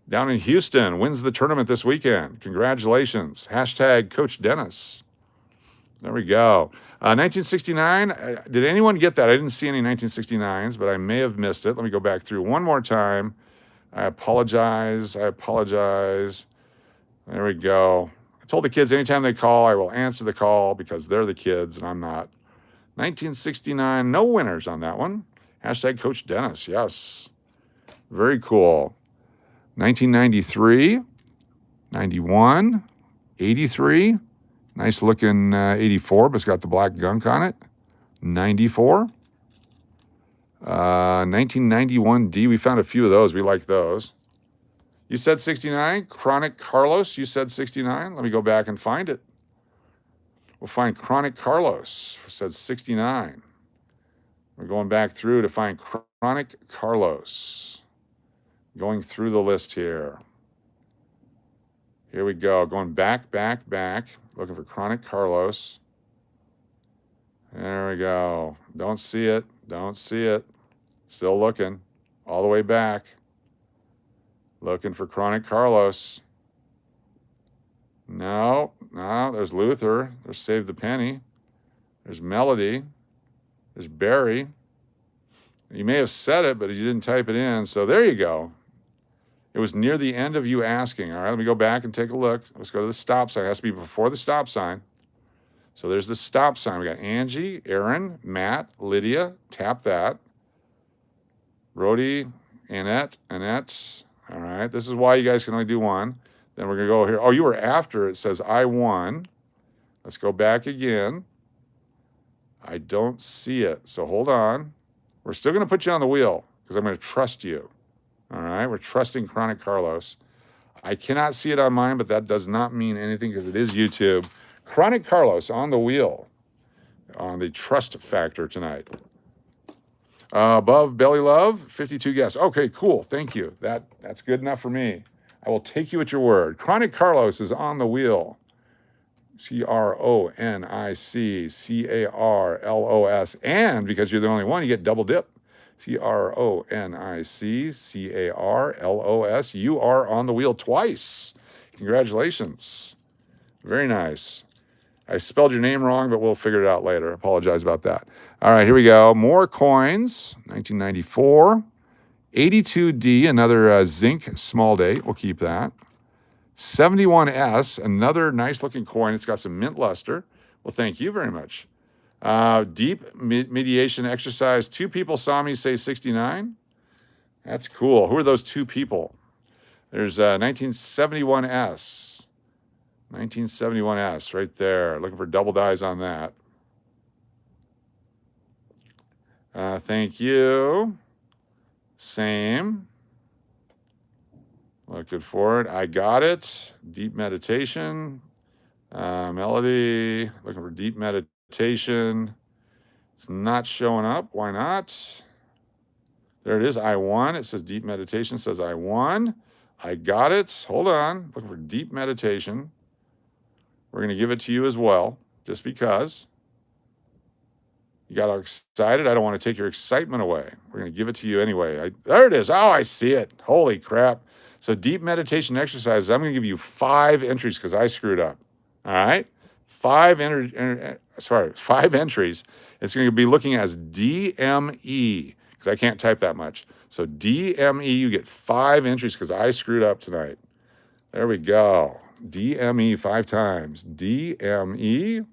down in Houston, wins the tournament this weekend. Congratulations. Hashtag Coach Dennis. There we go. 1969, did anyone get that? I didn't see any 1969s, but I may have missed it. Let me go back through one more time. I apologize. There we go. I told the kids anytime they call, I will answer the call because they're the kids and I'm not. 1969, no winners on that one. Hashtag Coach Dennis, yes. Very cool. 1993, 91, 83. Nice looking 84, but it's got the black gunk on it. 94. 1991D, we found a few of those. We like those. You said 69. Chronic Carlos, you said 69. Let me go back and find it. We'll find Chronic Carlos, said 69. We're going back through to find Chronic Carlos. Going through the list here. Here we go. Going back. Looking for Chronic Carlos. There we go. Don't see it. Still looking. All the way back. Looking for Chronic Carlos. No. There's Luther. There's Save the Penny. There's Melody. There's Barry. You may have said it, but you didn't type it in. So there you go. It was near the end of you asking. All right, let me go back and take a look. Let's go to the stop sign. It has to be before the stop sign. So there's the stop sign. We got Angie, Aaron, Matt, Lydia. Tap that. Brody, Annette. All right, this is why you guys can only do one. Then we're going to go here. Oh, you were after. It says I won. Let's go back again. I don't see it. So hold on. We're still going to put you on the wheel because I'm going to trust you. All right, we're trusting Chronic Carlos. I cannot see it on mine, but that does not mean anything because it is YouTube. Chronic Carlos on the wheel on the trust factor tonight. Above Belly Love, 52 guests. Okay, cool. Thank you. That's good enough for me. I will take you at your word. Chronic Carlos is on the wheel. CRONIC CARLOS. And because you're the only one, you get double dip. CRONIC CARLOS. You are on the wheel twice. Congratulations. Very nice. I spelled your name wrong, but we'll figure it out later. Apologize about that. All right, here we go. More coins. 1994. 82D, another zinc small date. We'll keep that. 71S, another nice looking coin. It's got some mint luster. Well, thank you very much. Deep mediation exercise. 2 people saw me say 69. That's cool. Who are those 2 people? There's 1971S. 1971S right there. Looking for double dies on that. Thank you. Same. Looking for it. I got it. Deep meditation. Melody, looking for deep meditation. It's not showing up. Why not? There it is. I won. It says deep meditation. It says I won. I got it. Hold on. Looking for deep meditation. We're going to give it to you as well, just because. You got all excited. I don't want to take your excitement away. We're going to give it to you anyway. There it is. Oh, I see it. Holy crap. So deep meditation exercises, I'm going to give you 5 entries because I screwed up. All right? 5 entries. It's going to be looking as DME because I can't type that much. So DME, you get 5 entries because I screwed up tonight. There we go. DME 5 times. DME.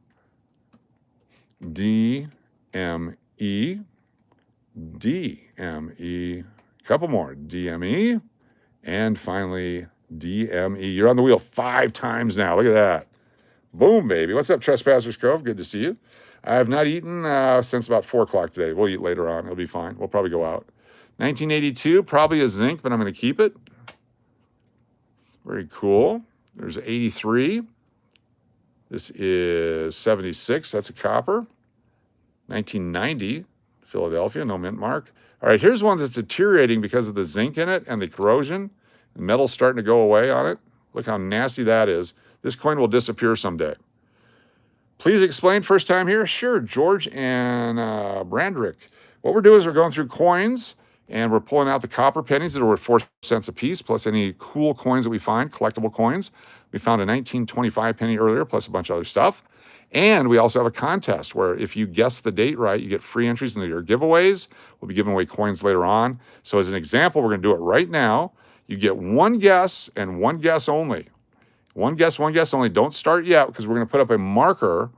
DME. DME. Couple more. DME. And finally, DME. You're on the wheel 5 times now. Look at that. Boom, baby. What's up, Trespassers Cove? Good to see you. I have not eaten since about 4 o'clock today. We'll eat later on. It'll be fine. We'll probably go out. 1982, probably a zinc, but I'm going to keep it. Very cool. There's 83. This is 76. That's a copper. 1990, Philadelphia, no mint mark. All right, here's one that's deteriorating because of the zinc in it and the corrosion. The metal's starting to go away on it. Look how nasty that is. This coin will disappear someday. Please explain, first time here? Sure, George and Brandrick. What we're doing is we're going through coins and we're pulling out the copper pennies that are worth 4 cents a piece, plus any cool coins that we find, collectible coins. We found a 1925 penny earlier, plus a bunch of other stuff. And we also have a contest where if you guess the date right, you get free entries into your giveaways. We'll be giving away coins later on. So as an example, we're going to do it right now. You get 1 guess and 1 guess only. 1 guess only. Don't start yet because we're going to put up a marker.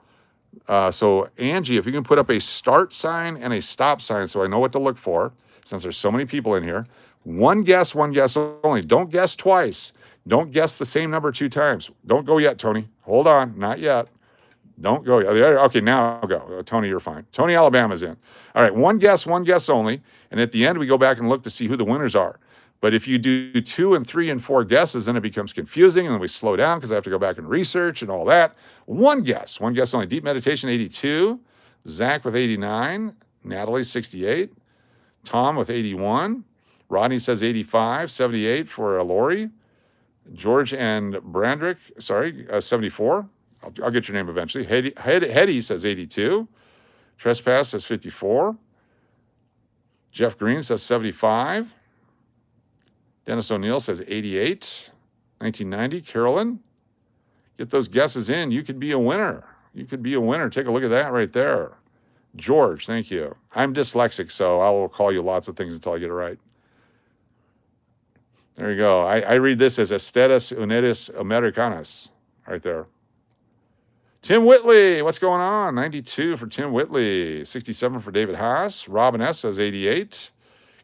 So Angie, if you can put up a start sign and a stop sign so I know what to look for, since there's so many people in here. 1 guess only. Don't guess twice. Don't guess the same number 2 times. Don't go yet, Tony. Hold on. Not yet. Don't go. Okay, now go. Tony, you're fine. Tony, Alabama's in. All right, 1 guess only. And at the end, we go back and look to see who the winners are. But if you do 2 and 3 and 4 guesses, then it becomes confusing, and then we slow down because I have to go back and research and all that. 1 guess only. Deep meditation, 82. Zach with 89. Natalie, 68. Tom with 81. Rodney says 85. 78 for Lori. George and Brandrick, 74. I'll get your name eventually. Hetty says 82. Trespass says 54. Jeff Green says 75. Dennis O'Neill says 88. 1990. Carolyn, get those guesses in. You could be a winner. Take a look at that right there. George, thank you. I'm dyslexic, so I will call you lots of things until I get it right. There you go. I read this as Estados Unidos Americanas right there. Tim Whitley, what's going on? 92 for Tim Whitley. 67 for David Haas. Robin S. says 88.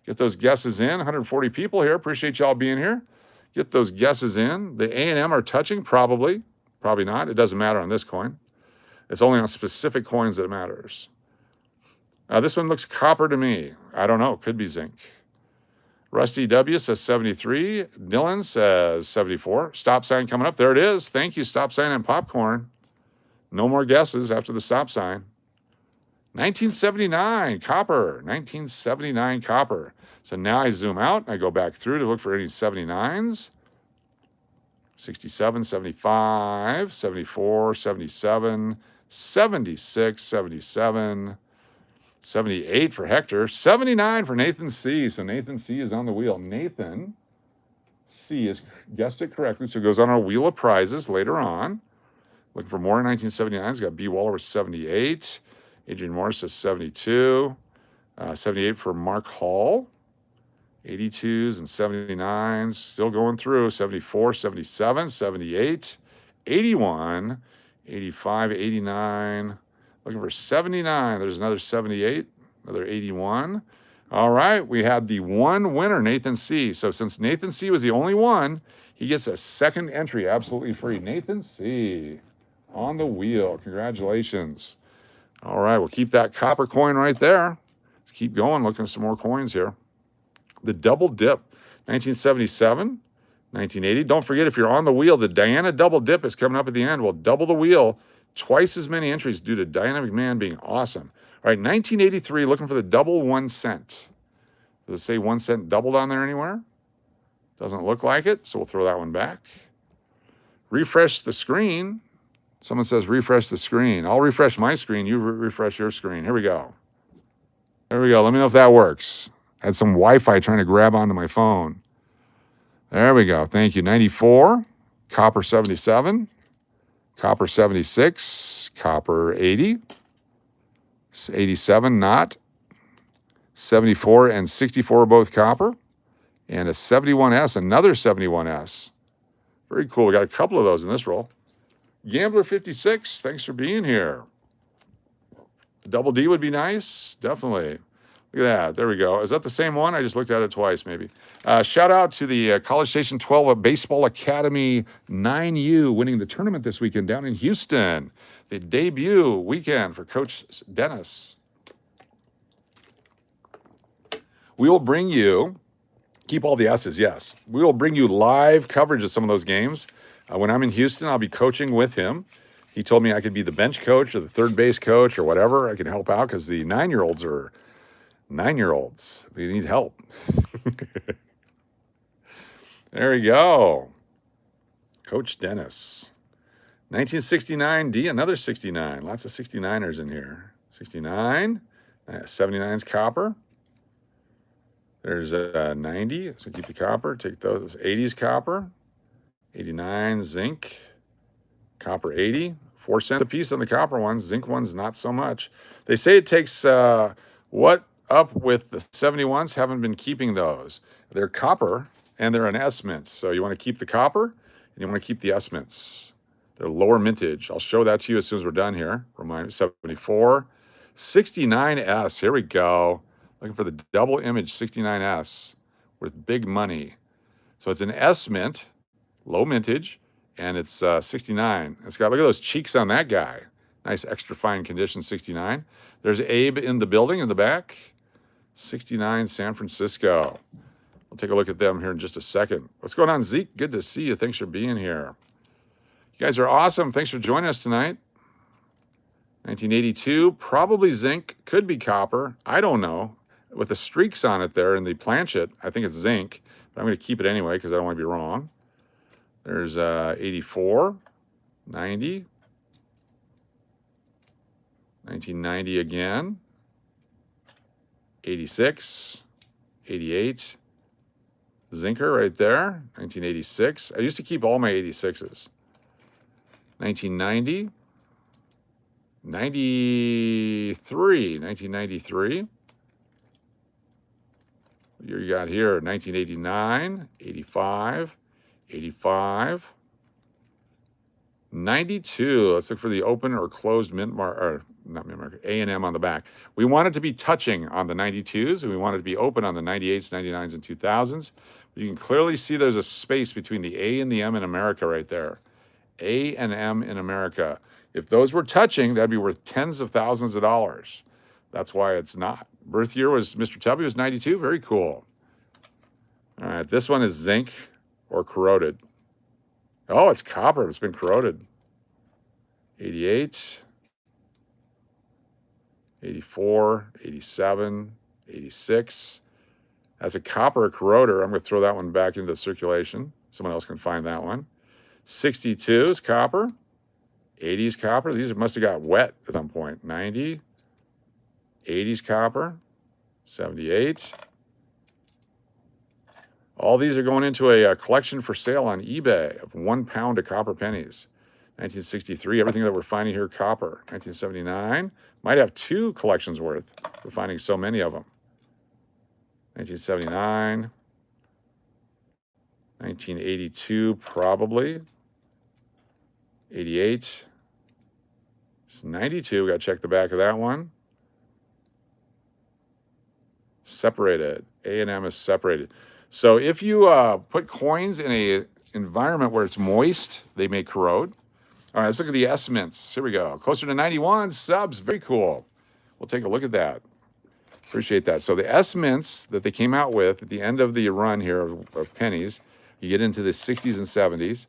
Get those guesses in. 140 people here. Appreciate y'all being here. Get those guesses in. The A&M are touching? Probably. Probably not. It doesn't matter on this coin. It's only on specific coins that it matters. This one looks copper to me. I don't know. Could be zinc. Rusty W. says 73. Dylan says 74. Stop sign coming up. There it is. Thank you, stop sign and popcorn. No more guesses after the stop sign. 1979, copper. 1979, copper. So now I zoom out. I go back through to look for any 79s. 67, 75, 74, 77, 76, 77, 78 for Hector, 79 for Nathan C. So Nathan C. is on the wheel. Nathan C. has guessed it correctly, so it goes on our wheel of prizes later on. Looking for more in 1979. He's got B. Waller with 78. Adrian Morris says 72. 78 for Mark Hall. 82s and 79s. Still going through. 74, 77, 78, 81, 85, 89. Looking for 79. There's another 78, another 81. All right, we had the one winner, Nathan C. So since Nathan C. was the only one, he gets a second entry absolutely free. Nathan C. on the wheel. Congratulations. All right, we'll keep that copper coin right there. Let's keep going, looking for some more coins here. The double dip, 1977. 1980. Don't forget, if you're on the wheel, the Diana double dip is coming up at the end. We'll double the wheel, twice as many entries due to Dynamic Man being awesome. All right, 1983, looking for the double 1 cent. Does it say 1 cent doubled on there anywhere? Doesn't look like it, so we'll throw that one back. Refresh the screen. Someone says refresh the screen. I'll refresh my screen. You refresh your screen. Here we go. There we go. Let me know if that works. Had some Wi-Fi trying to grab onto my phone. There we go. Thank you. 94, copper 77, copper 76, copper 80, 87 not, 74 and 64 are both copper, and a 71S, another 71S. Very cool. We got a couple of those in this roll. Gambler 56, thanks for being here. Double D would be nice. Definitely. Look at that. There we go. Is that the same one? I just looked at it twice, maybe. Shout out to the College Station 12 Baseball Academy 9U winning the tournament this weekend down in Houston. The debut weekend for Coach Dennis. We will bring you, keep all the S's, yes. We will bring you live coverage of some of those games. When I'm in Houston, I'll be coaching with him. He told me I could be the bench coach or the third base coach or whatever. I can help out because the 9-year-olds are 9-year-olds. They need help. There we go. Coach Dennis. 1969 D, another 69. Lots of 69ers in here. 69. 79's copper. There's a 90. So keep the copper. Take those. 80's copper. 89 zinc. Copper 80. 4 cents a piece on the copper ones. Zinc ones, not so much. They say it takes what up with the 71s? Haven't been keeping those. They're copper and they're an S mint. So you want to keep the copper and you want to keep the S mints. They're lower mintage. I'll show that to you as soon as we're done here. Remind me, 74. 69S. Here we go. Looking for the double image 69S with big money. So it's an S mint, low mintage, and it's 69. It's got, look at those cheeks on that guy. Nice extra fine condition 69. There's Abe in the building in the back. 69 San Francisco. We'll take a look at them here in just a second. What's going on, Zeke? Good to see you. Thanks for being here. You guys are awesome. Thanks for joining us tonight. 1982, probably zinc, could be copper. I don't know. With the streaks on it there in the planchet, I think it's zinc. But I'm going to keep it anyway because I don't want to be wrong. There's 84, 90, 1990 again, 86, 88, zinker right there, 1986. I used to keep all my 86s. 1990, 93, 1993. What year you got here? 1989, 85, 85, 92. Let's look for the open or closed mint mark, or not mint marker, A&M on the back. We want it to be touching on the 92s, and we want it to be open on the 98s, 99s, and 2000s. But you can clearly see there's a space between the A and the M in America right there. A and M in America. If those were touching, that'd be worth tens of thousands of dollars. That's why it's not. Birth year was Mr. Tubby was 92. Very cool. All right, this one is zinc or corroded. Oh, it's copper. It's been corroded. 88, 84, 87, 86. That's a copper corroder. I'm going to throw that one back into circulation. Someone else can find that one. 62 is copper. 80s copper. These must have got wet at some point. 90. 80s copper. 78. All these are going into a collection for sale on eBay of 1 pound of copper pennies. 1963, everything that we're finding here, copper. 1979, might have 2 collections worth. We're finding so many of them. 1979. 1982, probably. 88. It's 92. We got to check the back of that one. Separated. A&M is separated. So if you put coins in a environment where it's moist, they may corrode. All right, let's look at the S mints. Here we go. Closer to 91 subs. Very cool. We'll take a look at that. Appreciate that. So the S mints that they came out with at the end of the run here of pennies You get into the 60s and 70s.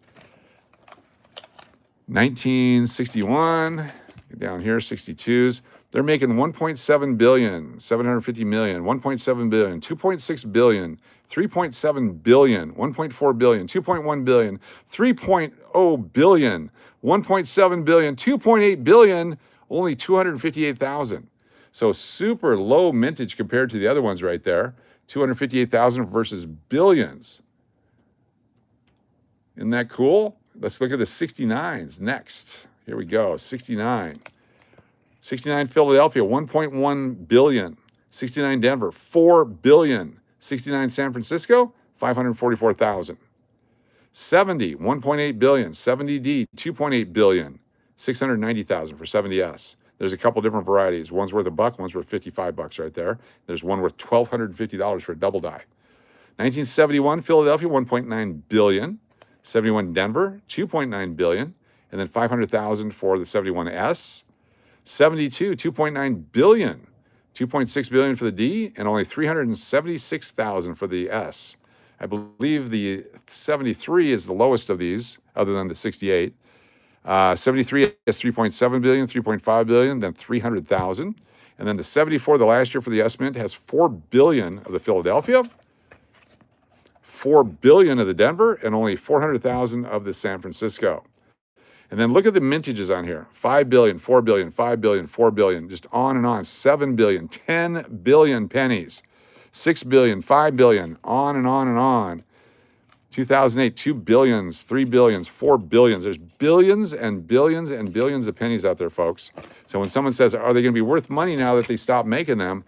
1961, down here, 62s. They're making 1.7 billion, 750 million, 1.7 billion, 2.6 billion, 3.7 billion, 1.4 billion, 2.1 billion, 3.0 billion, 1.7 billion, 2.8 billion, only 258,000. So super low mintage compared to the other ones right there. 258,000 versus billions. Isn't that cool? Let's look at the 69s next. Here we go, 69. 69 Philadelphia, 1.1 billion. 69 Denver, 4 billion. 69 San Francisco, 544,000. 70, 1.8 billion. 70D, 2.8 billion. 690,000 for 70S. There's a couple different varieties. One's worth $1, one's worth $55 right there. There's one worth $1,250 for a double die. 1971 Philadelphia, 1.9 billion. 71 Denver, 2.9 billion. And then 500,000 for the 71S. 72, 2.9 billion. 2.6 billion for the D, and only 376,000 for the S. I believe the 73 is the lowest of these, other than the 68. 73 has 3.7 billion, 3.5 billion, then 300,000. And then the 74, the last year for the S Mint, has 4 billion of the Philadelphia, 4 billion of the Denver, and only 400,000 of the San Francisco. And then look at the mintages on here. 5 billion, 4 billion, 5 billion, 4 billion, just on and on. 7 billion, 10 billion pennies, 6 billion, 5 billion, on and on and on. 2008, 2 billions, 3 billions, 4 billions. There's billions and billions and billions of pennies out there, folks. So when someone says, are they going to be worth money now that they stop making them?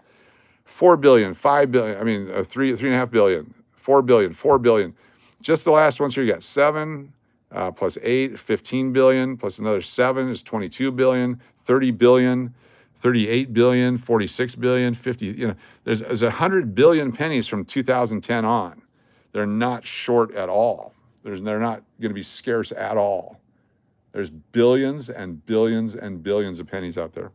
4 billion, 5 billion, I mean, 3.5 billion, 4 billion, 4 billion. Just the last ones here, you got 7, plus 8, 15 billion, plus another 7 is 22 billion, 30 billion, 38 billion, 46 billion, 50, you know, there's 100 billion pennies from 2010 on. They're not short at all. They're not going to be scarce at all. There's billions and billions and billions of pennies out there.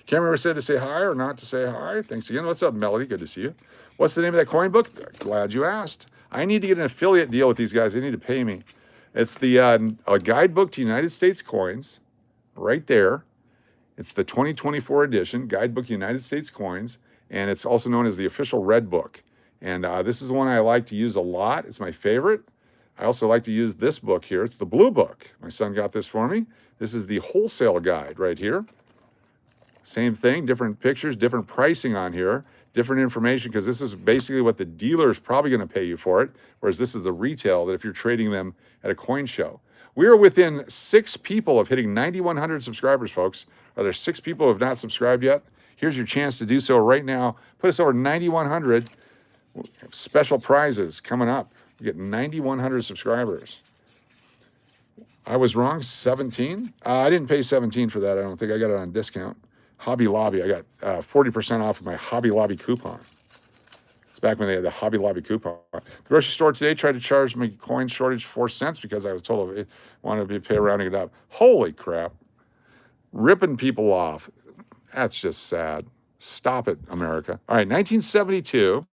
Can't remember said to say hi or not to say hi. Thanks again. What's up, Melody? Good to see you. What's the name of that coin book? Glad you asked. I need to get an affiliate deal with these guys. They need to pay me. It's the a guidebook to United States coins, right there. It's the 2024 edition, Guidebook United States Coins, and it's also known as the official Red Book. And this is the one I like to use a lot. It's my favorite. I also like to use this book here. It's the Blue Book. My son got this for me. This is the wholesale guide right here. Same thing, different pictures, different pricing on here, different information, because this is basically what the dealer is probably going to pay you for it, whereas this is the retail that if you're trading them at a coin show. We are within 6 people of hitting 9,100 subscribers, folks. Are there 6 people who have not subscribed yet? Here's your chance to do so right now. Put us over 9,100. Special prizes coming up. You get 9,100 subscribers. I was wrong, 17? I didn't pay 17 for that, I don't think. I got it on discount. Hobby Lobby, I got 40% off of my Hobby Lobby coupon. It's back when they had the Hobby Lobby coupon. The grocery store today tried to charge me coin shortage 4 cents because I was told I wanted to pay rounding it up. Holy crap. Ripping people off. That's just sad. Stop it, America. All right, 1972.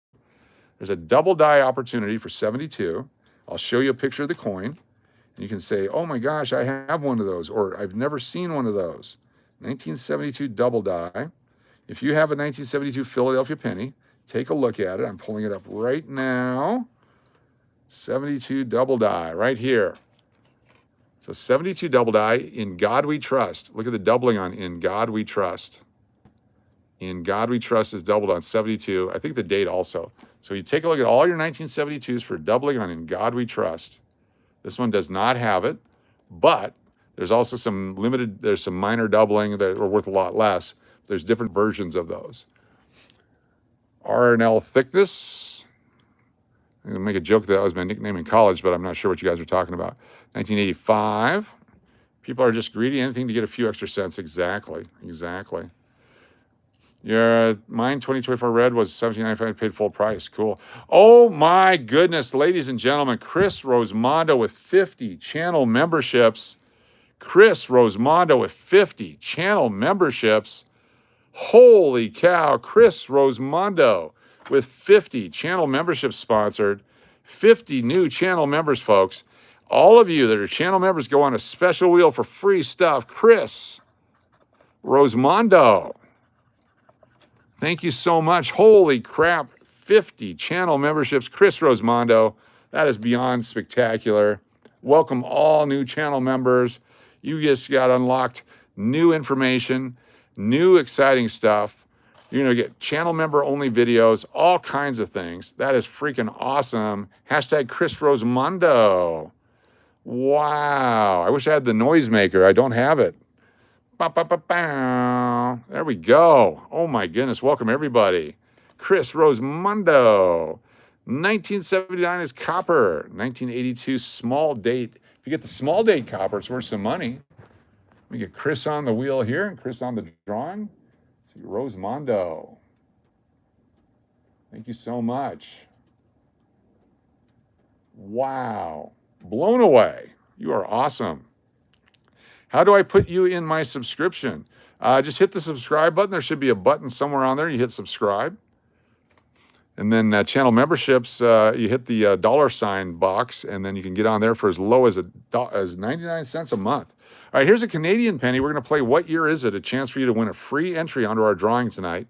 There's a double die opportunity for 72. I'll show you a picture of the coin. And you can say, oh my gosh, I have one of those, or I've never seen one of those. 1972 double die. If you have a 1972 Philadelphia penny, take a look at it. I'm pulling it up right now. 72 double die right here. So 72 double die, In God We Trust. Look at the doubling on In God We Trust. In God We Trust is doubled on 72. I think the date also. So you take a look at all your 1972s for doubling on In God We Trust. This one does not have it, but there's also some limited, there's some minor doubling that are worth a lot less. There's different versions of those. R&L thickness. I'm going to make a joke that was my nickname in college, but I'm not sure what you guys are talking about. 1985. People are just greedy, anything to get a few extra cents. Exactly. Your mine 2024 red was $17.95, paid full price. Cool. Oh my goodness, ladies and gentlemen, Chris Rosmondo with 50 channel memberships. Chris Rosmondo with 50 channel memberships. Holy cow, Chris Rosmondo with 50 channel memberships sponsored. 50 new channel members, folks. All of you that are channel members go on a special wheel for free stuff. Chris Rosmondo, thank you so much. Holy crap, 50 channel memberships. Chris Rosmondo, that is beyond spectacular. Welcome all new channel members. You just got unlocked new information, new exciting stuff. You're going to get channel member only videos, all kinds of things. That is freaking awesome. Hashtag Chris Rosmondo. Wow. I wish I had the noisemaker. I don't have it. Ba, ba, ba, ba. There we go. Oh my goodness. Welcome everybody. Chris Rosmondo. 1979 is copper. 1982 small date. If you get the small date copper, it's worth some money. We get Chris on the wheel here and Chris on the drawing. Rosmondo. Thank you so much. Wow. Blown away. You are awesome. How do I put you in my subscription? Just hit the subscribe button. There should be a button somewhere on there. You hit subscribe. And then channel memberships, you hit the $ box, and then you can get on there for as low as 99 cents a month. All right, here's a Canadian penny. We're going to play What Year Is It? A chance for you to win a free entry onto our drawing tonight.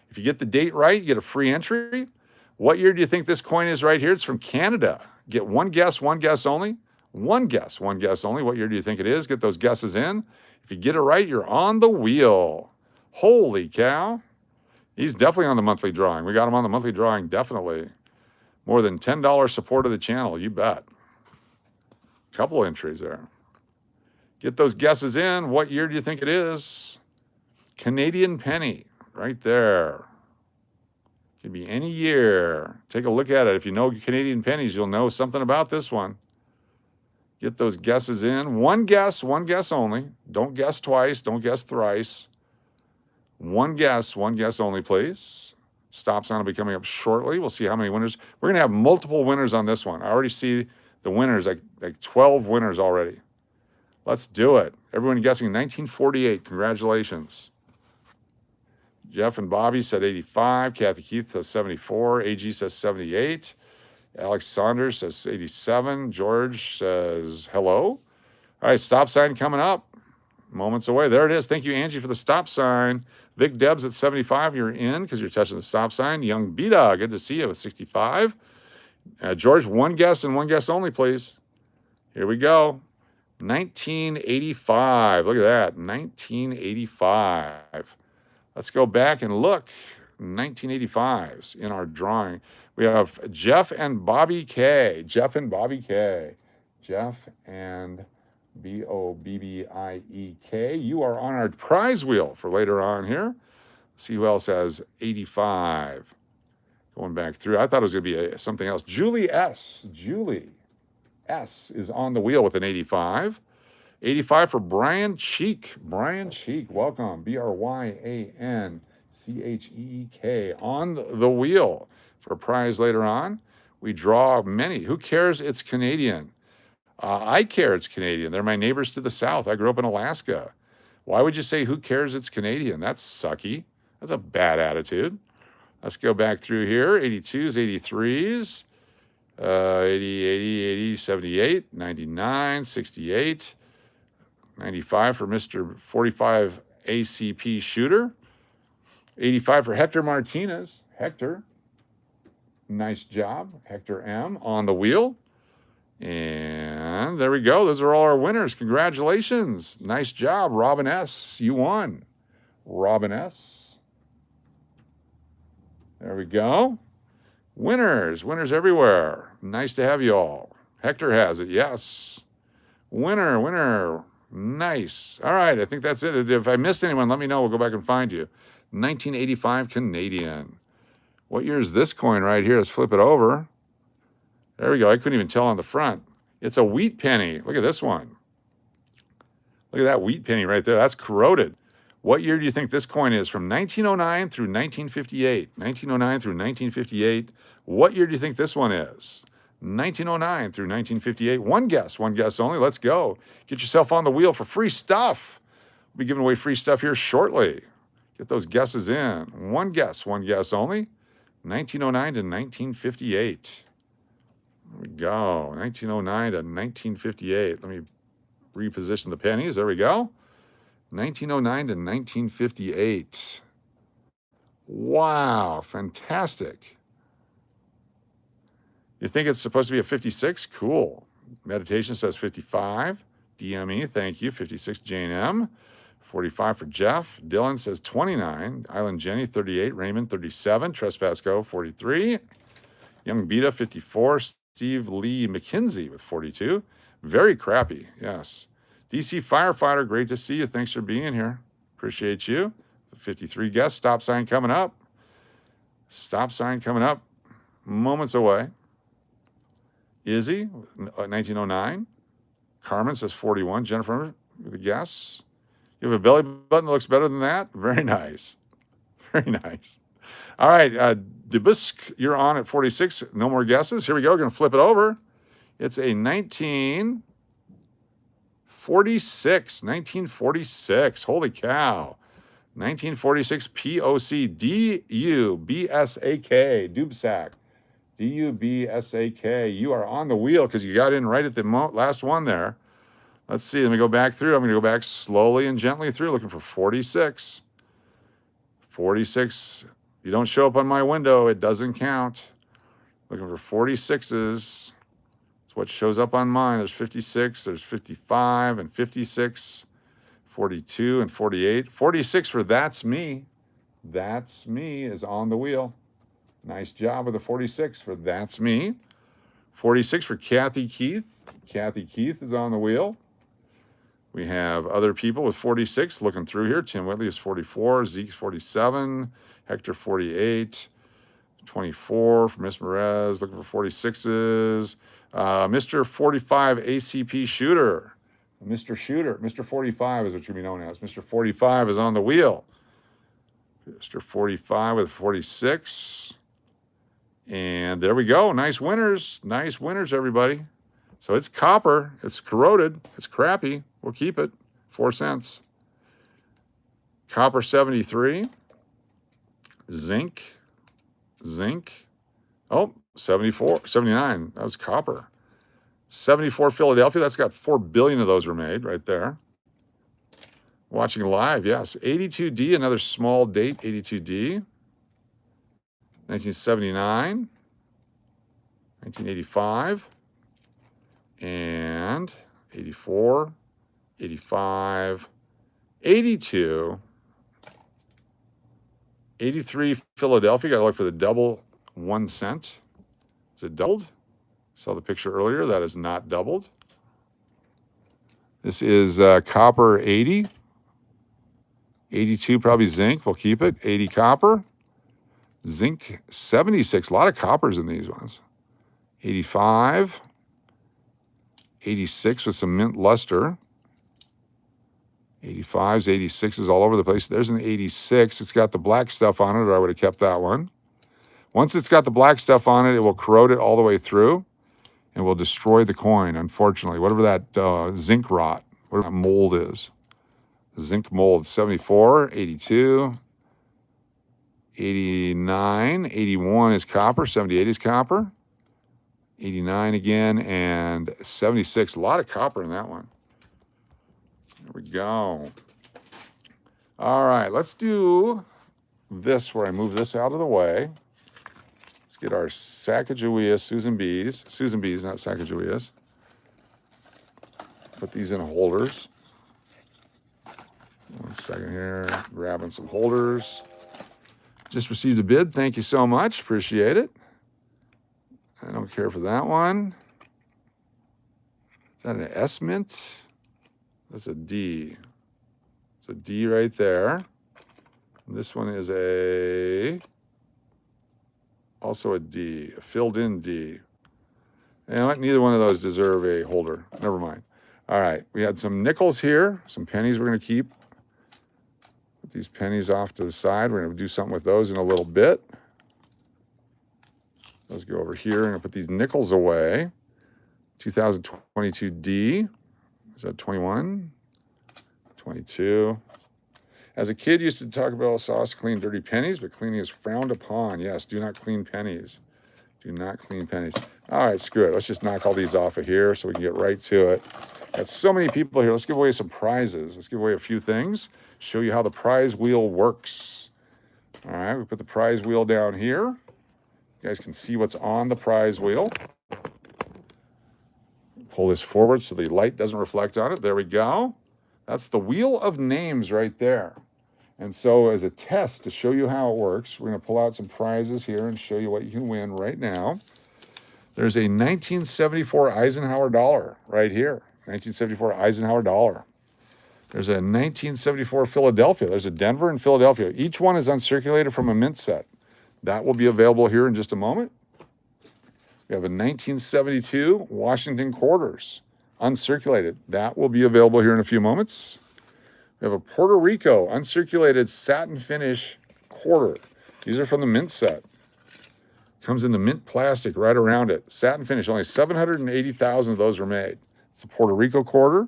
If you get the date right, you get a free entry. What year do you think this coin is right here? It's from Canada. Get one guess only. One guess only. What year do you think it is? Get those guesses in. If you get it right, you're on the wheel. Holy cow. He's definitely on the monthly drawing. We got him on the monthly drawing, definitely. More than $10 support of the channel, you bet. Couple entries there. Get those guesses in. What year do you think it is? Canadian penny, right there. Could be any year. Take a look at it. If you know Canadian pennies, you'll know something about this one. Get those guesses in. One guess only. Don't guess twice. Don't guess thrice. One guess only, please. Stop sign will be coming up shortly. We'll see how many winners. We're going to have multiple winners on this one. I already see the winners, like 12 winners already. Let's do it. Everyone guessing 1948. Congratulations. Jeff and Bobby said 85. Kathy Keith says 74. AG says 78. Alex Saunders says 87. George says hello. All right, stop sign coming up. Moments away. There it is. Thank you, Angie, for the stop sign. Vic Debs at 75. You're in because you're touching the stop sign. Young Beta, good to see you with 65. George, one guess and one guess only, please. Here we go. 1985. Look at that. 1985. Let's go back and look. 1985s in our drawing. We have Jeff and Bobby K. Jeff and Bobby K. Jeff and Bobbiek. You are on our prize wheel for later on here. See who else has 85. Going back through. I thought it was going to be something else. Julie S. Julie S. is on the wheel with an 85. 85 for Brian Cheek. Brian Cheek, welcome. BRYANCHEEK on the wheel for a prize later on. We draw many. Who cares? It's Canadian. I care it's Canadian. They're my neighbors to the south. I grew up in Alaska. Why would you say who cares it's Canadian? That's sucky. That's a bad attitude. Let's go back through here. 82s, 83s, 80, 80, 80, 78, 99, 68, 95 for Mr. 45 ACP shooter. 85 for Hector Martinez. Hector, nice job. Hector M on the wheel. And there we go. Those are all our winners. Congratulations. Nice job, Robin S. You won. Robin S. There we go. Winners. Winners everywhere. Nice to have you all. Hector has it. Yes. Winner. Winner. Nice. All right. I think that's it. If I missed anyone, let me know. We'll go back and find you. 1985 Canadian. What year is this coin right here? Let's flip it over. There we go. I couldn't even tell on the front. It's a wheat penny. Look at this one. Look at that wheat penny right there. That's corroded. What year do you think this coin is? From 1909 through 1958. 1909 through 1958. What year do you think this one is? 1909 through 1958. One guess only. Let's go. Get yourself on the wheel for free stuff. We'll be giving away free stuff here shortly. Get those guesses in. One guess only. 1909 to 1958. There we go. 1909 to 1958. Let me reposition the pennies. There we go. 1909 to 1958. Wow, fantastic. You think it's supposed to be a 56? Cool. Meditation says 55. DME, thank you. 56, Jane M. 45 for Jeff. Dylan says 29. Island Jenny, 38. Raymond, 37. Trespass Go, 43. Young Beta, 54. Steve Lee McKinsey with 42. Very crappy, yes. DC Firefighter, great to see you. Thanks for being here. Appreciate you. The 53 guest. Stop sign coming up. Stop sign coming up. Moments away. Izzy, 1909. Carmen says 41. Jennifer with a guess. You have a belly button that looks better than that? Very nice. Very nice. All right, Debusk, you're on at 46. No more guesses. Here we go. Going to flip it over. It's a 1946. 1946. Holy cow. 1946 POC DUBSAK. Dubsak. DUBSAK. You are on the wheel because you got in right at the last one there. Let's see. Let me go back through. I'm going to go back slowly and gently through, looking for 46. 46. You don't show up on my window, it doesn't count. Looking for 46s. It's what shows up on mine. There's 56, there's 55 and 56, 42 and 48. 46 for That's Me. That's Me is on the wheel. Nice job with the 46 for That's Me. 46 for Kathy Keith. Kathy Keith is on the wheel. We have other people with 46 looking through here. Tim Whitley is 44. Zeke's 47. Hector 48. 24 for Miss Merez. Looking for 46s. Mr. 45 ACP Shooter. Mr. Shooter. Mr. 45 is what you'll be known as. Mr. 45 is on the wheel. Mr. 45 with 46. And there we go. Nice winners. Nice winners, everybody. So it's copper. It's corroded. It's crappy. We'll keep it. 4 cents. Copper 73. Zinc. Zinc. Oh, 74. 79. That was copper. 74 Philadelphia. That's got 4 billion of those were made right there. Watching live, yes. 82D, another small date, 82D. 1979. 1985. And 84, 85, 82, 83 Philadelphia. Got to look for the double 1 cent. Is it doubled? Saw the picture earlier. That is not doubled. This is copper 80. 82 probably zinc. We'll keep it. 80 copper. Zinc 76. A lot of coppers in these ones. 85. 86 with some mint luster. 85s, 86s all over the place. There's an 86. It's got the black stuff on it, or I would have kept that one. Once it's got the black stuff on it, it will corrode it all the way through and will destroy the coin, unfortunately. Whatever that zinc rot, whatever that mold is. Zinc mold, 74, 82, 89, 81 is copper, 78 is copper. 89 again, and 76. A lot of copper in that one. There we go. All right, let's do this where I move this out of the way. Let's get our Sacagawea Susan B's. Susan B's, not Sacagaweas. Put these in holders. 1 second here. Grabbing some holders. Just received a bid. Thank you so much. Appreciate it. I don't care for that one. Is that an S mint? That's a D. It's a D right there. And this one is also a D, a filled in D. And neither one of those deserve a holder. Never mind. All right, we had some nickels here, some pennies we're going to keep. Put these pennies off to the side. We're going to do something with those in a little bit. Let's go over here. I'm going to put these nickels away. 2022 D. Is that 21? 22. As a kid, used to talk about sauce, clean dirty pennies, but cleaning is frowned upon. Yes, do not clean pennies. Do not clean pennies. All right, screw it. Let's just knock all these off of here so we can get right to it. Got so many people here. Let's give away some prizes. Let's give away a few things. Show you how the prize wheel works. All right, we put the prize wheel down here. You guys can see what's on the prize wheel. Pull this forward so the light doesn't reflect on it. There we go. That's the wheel of names right there. And so as a test to show you how it works, we're going to pull out some prizes here and show you what you can win right now. There's a 1974 Eisenhower dollar right here. 1974 Eisenhower dollar. There's a 1974 Philadelphia. There's a Denver and Philadelphia. Each one is uncirculated from a mint set. That will be available here in just a moment. We have a 1972 Washington quarters, uncirculated. That will be available here in a few moments. We have a Puerto Rico uncirculated satin finish quarter. These are from the mint set. Comes in the mint plastic right around it. Satin finish, only 780,000 of those were made. It's a Puerto Rico quarter.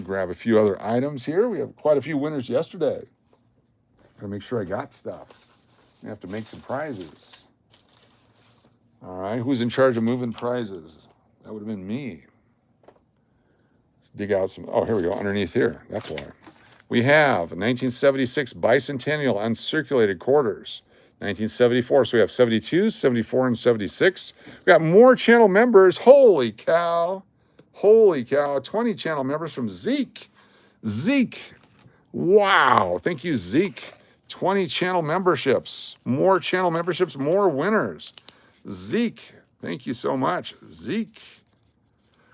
Grab a few other items here. We have quite a few winners yesterday. Gotta make sure I got stuff. I have to make some prizes. All right, who's in charge of moving prizes? That would have been me. Let's dig out some, oh, here we go, underneath here. That's why. We have a 1976 bicentennial uncirculated quarters. 1974, so we have 72, 74, and 76. We got more channel members. Holy cow. Holy cow. 20 channel members from Zeke. Zeke. Wow. Thank you, Zeke. 20 channel memberships. More channel memberships, more winners. Zeke. Thank you so much. Zeke.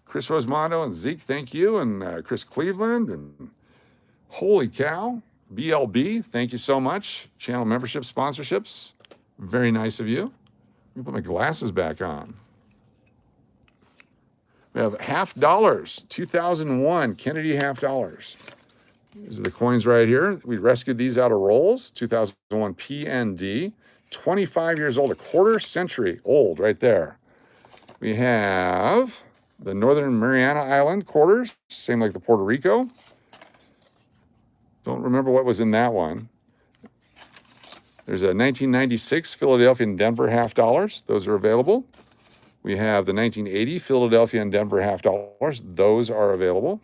Chris Rosmondo and Zeke, thank you. And Chris Cleveland. And holy cow. BLB, thank you so much. Channel membership sponsorships. Very nice of you. Let me put my glasses back on. We have half dollars, 2001 Kennedy half dollars. These are the coins right here. We rescued these out of rolls, 2001 PND, 25 years old, a quarter century old right there. We have the Northern Mariana Island quarters, same like the Puerto Rico. Don't remember what was in that one. There's a 1996 Philadelphia and Denver half dollars. Those are available. We have the 1980 Philadelphia and Denver half dollars. Those are available.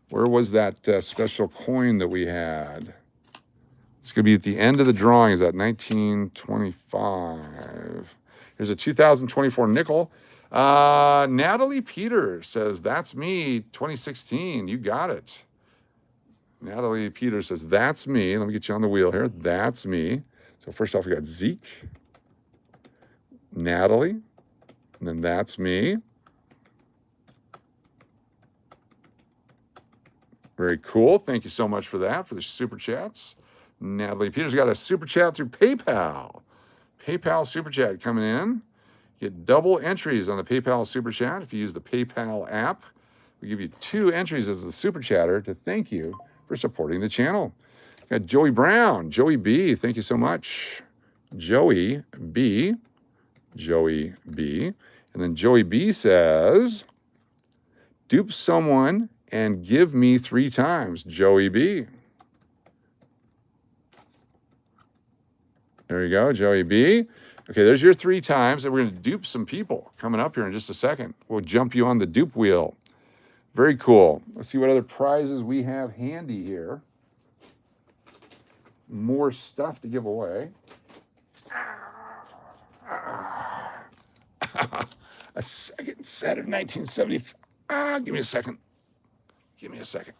Where was that special coin that we had? It's going to be at the end of the drawing. Is that 1925? Here's a 2024 nickel. Natalie Peters says, that's me, 2016. You got it. Natalie Peters says, that's me. Let me get you on the wheel here. That's me. So first off, we got Zeke, Natalie, and then that's me. Very cool. Thank you so much for that, for the super chats. Natalie Peters got a super chat through PayPal. PayPal super chat coming in. You get double entries on the PayPal super chat if you use the PayPal app. We give you 2 entries as a super chatter to thank you for supporting the channel. Got Joey Brown, Joey B, thank you so much. Joey B. And then Joey B says, dupe someone and give me 3 times, Joey B. There you go, Joey B. Okay, there's your 3 times, and we're going to dupe some people coming up here in just a second. We'll jump you on the dupe wheel. Very cool. Let's see what other prizes we have handy here. More stuff to give away. A second set of 1975. Give me a second. Give me a second.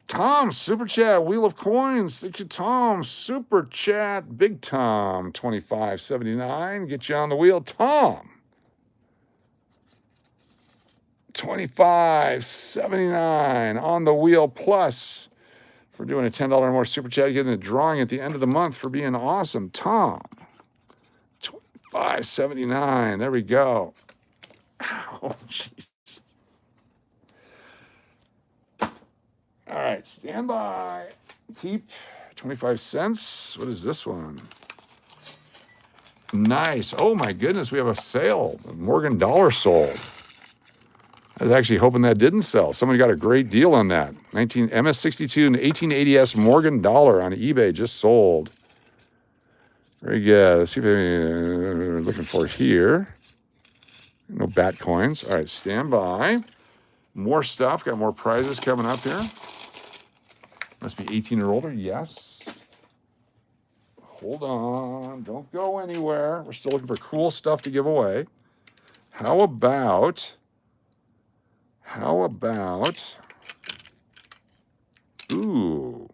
Tom, super chat, Wheel of Coins. Thank you, Tom. Super chat, Big Tom, 2579. Get you on the wheel, Tom. 2579 on the wheel plus for doing a $10 or more super chat. Getting the drawing at the end of the month for being awesome, Tom. 2579. There we go. Oh, jeez. All right, stand by. Keep 25 cents. What is this one? Nice. Oh my goodness, we have a sale. Morgan dollar sold. I was actually hoping that didn't sell. Somebody got a great deal on that. MS62 and 1880s Morgan dollar on eBay just sold. Very good. Let's see if we're looking for here. No bat coins. All right, stand by. More stuff. Got more prizes coming up here. Must be 18 or older. Yes. Hold on. Don't go anywhere. We're still looking for cool stuff to give away. How about, ooh,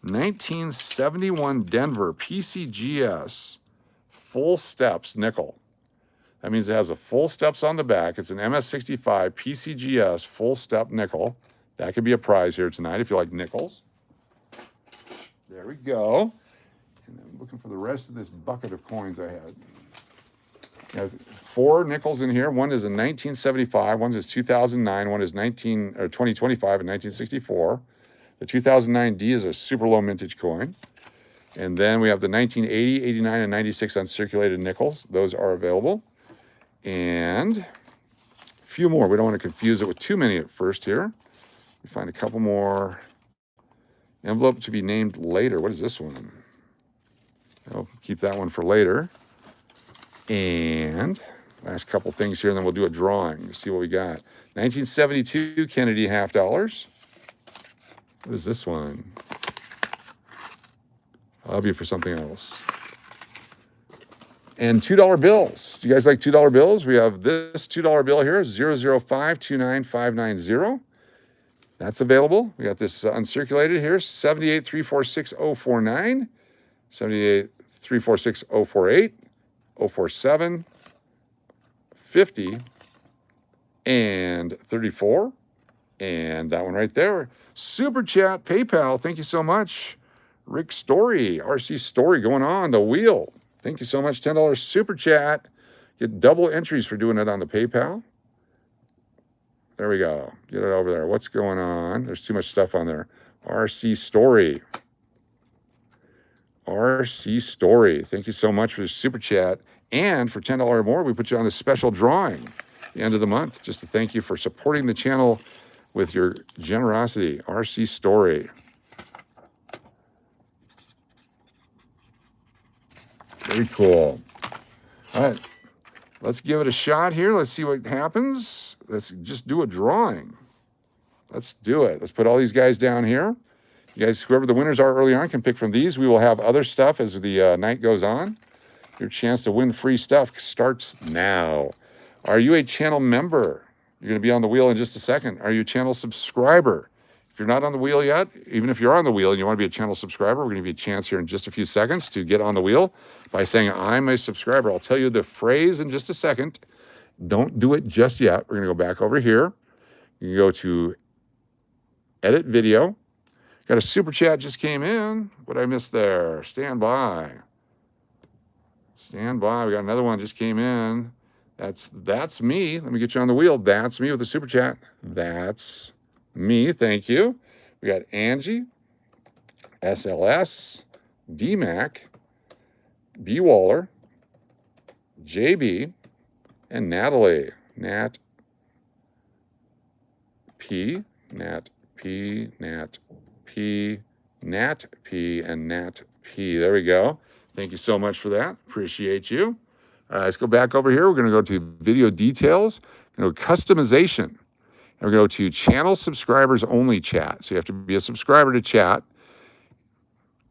1971 Denver PCGS full steps nickel. That means it has the full steps on the back. It's an MS65 PCGS full step nickel. That could be a prize here tonight if you like nickels. There we go. And I'm looking for the rest of this bucket of coins I had. I have 4 nickels in here. One is a 1975, one is 2009, one is 2025 and 1964. The 2009D is a super low mintage coin. And then we have the 1980, 89, and 96 uncirculated nickels. Those are available. And a few more. We don't want to confuse it with too many at first here. We find a couple more. Envelope to be named later. What is this one? I'll keep that one for later. And last couple things here, and then we'll do a drawing to see what we got. 1972 Kennedy half dollars. What is this one? I'll be for something else. And $2 bills. Do you guys like $2 bills? We have this $2 bill here, 005-29590. That's available. We got this uncirculated here, 78-346-049, 78-346-048, 047, 50, and 34. And that one right there. Super Chat, PayPal, thank you so much. Rick Story, RC Story going on the wheel. Thank you so much. $10 Super Chat. Get double entries for doing it on the PayPal. There we go. Get it over there. What's going on? There's too much stuff on there. RC Story. RC Story. Thank you so much for the Super Chat. And for $10 or more, we put you on a special drawing at the end of the month just to thank you for supporting the channel with your generosity. RC Story. Very cool. All right. Let's give it a shot here. Let's see what happens. Let's just do a drawing. Let's do it. Let's put all these guys down here. You guys, whoever the winners are early on, can pick from these. We will have other stuff as the night goes on. Your chance to win free stuff starts now. Are you a channel member? You're going to be on the wheel in just a second. Are you a channel subscriber? If you're not on the wheel yet, even if you're on the wheel and you want to be a channel subscriber, we're going to give you a chance here in just a few seconds to get on the wheel by saying, I'm a subscriber. I'll tell you the phrase in just a second. Don't do it just yet. We're going to go back over here. You can go to edit video. Got a super chat just came in. What I missed there? Stand by. Stand by. We got another one just came in. That's me. Let me get you on the wheel. That's me with the super chat. That's me. Thank you. We got Angie, SLS, DMAC, B Waller, JB, and Natalie. Nat P, Nat P, Nat P, Nat P, and Nat P. There we go. Thank you so much for that. Appreciate you. Let's go back over here. We're going to go to video details, customization. And we're going to go to channel subscribers only chat. So you have to be a subscriber to chat.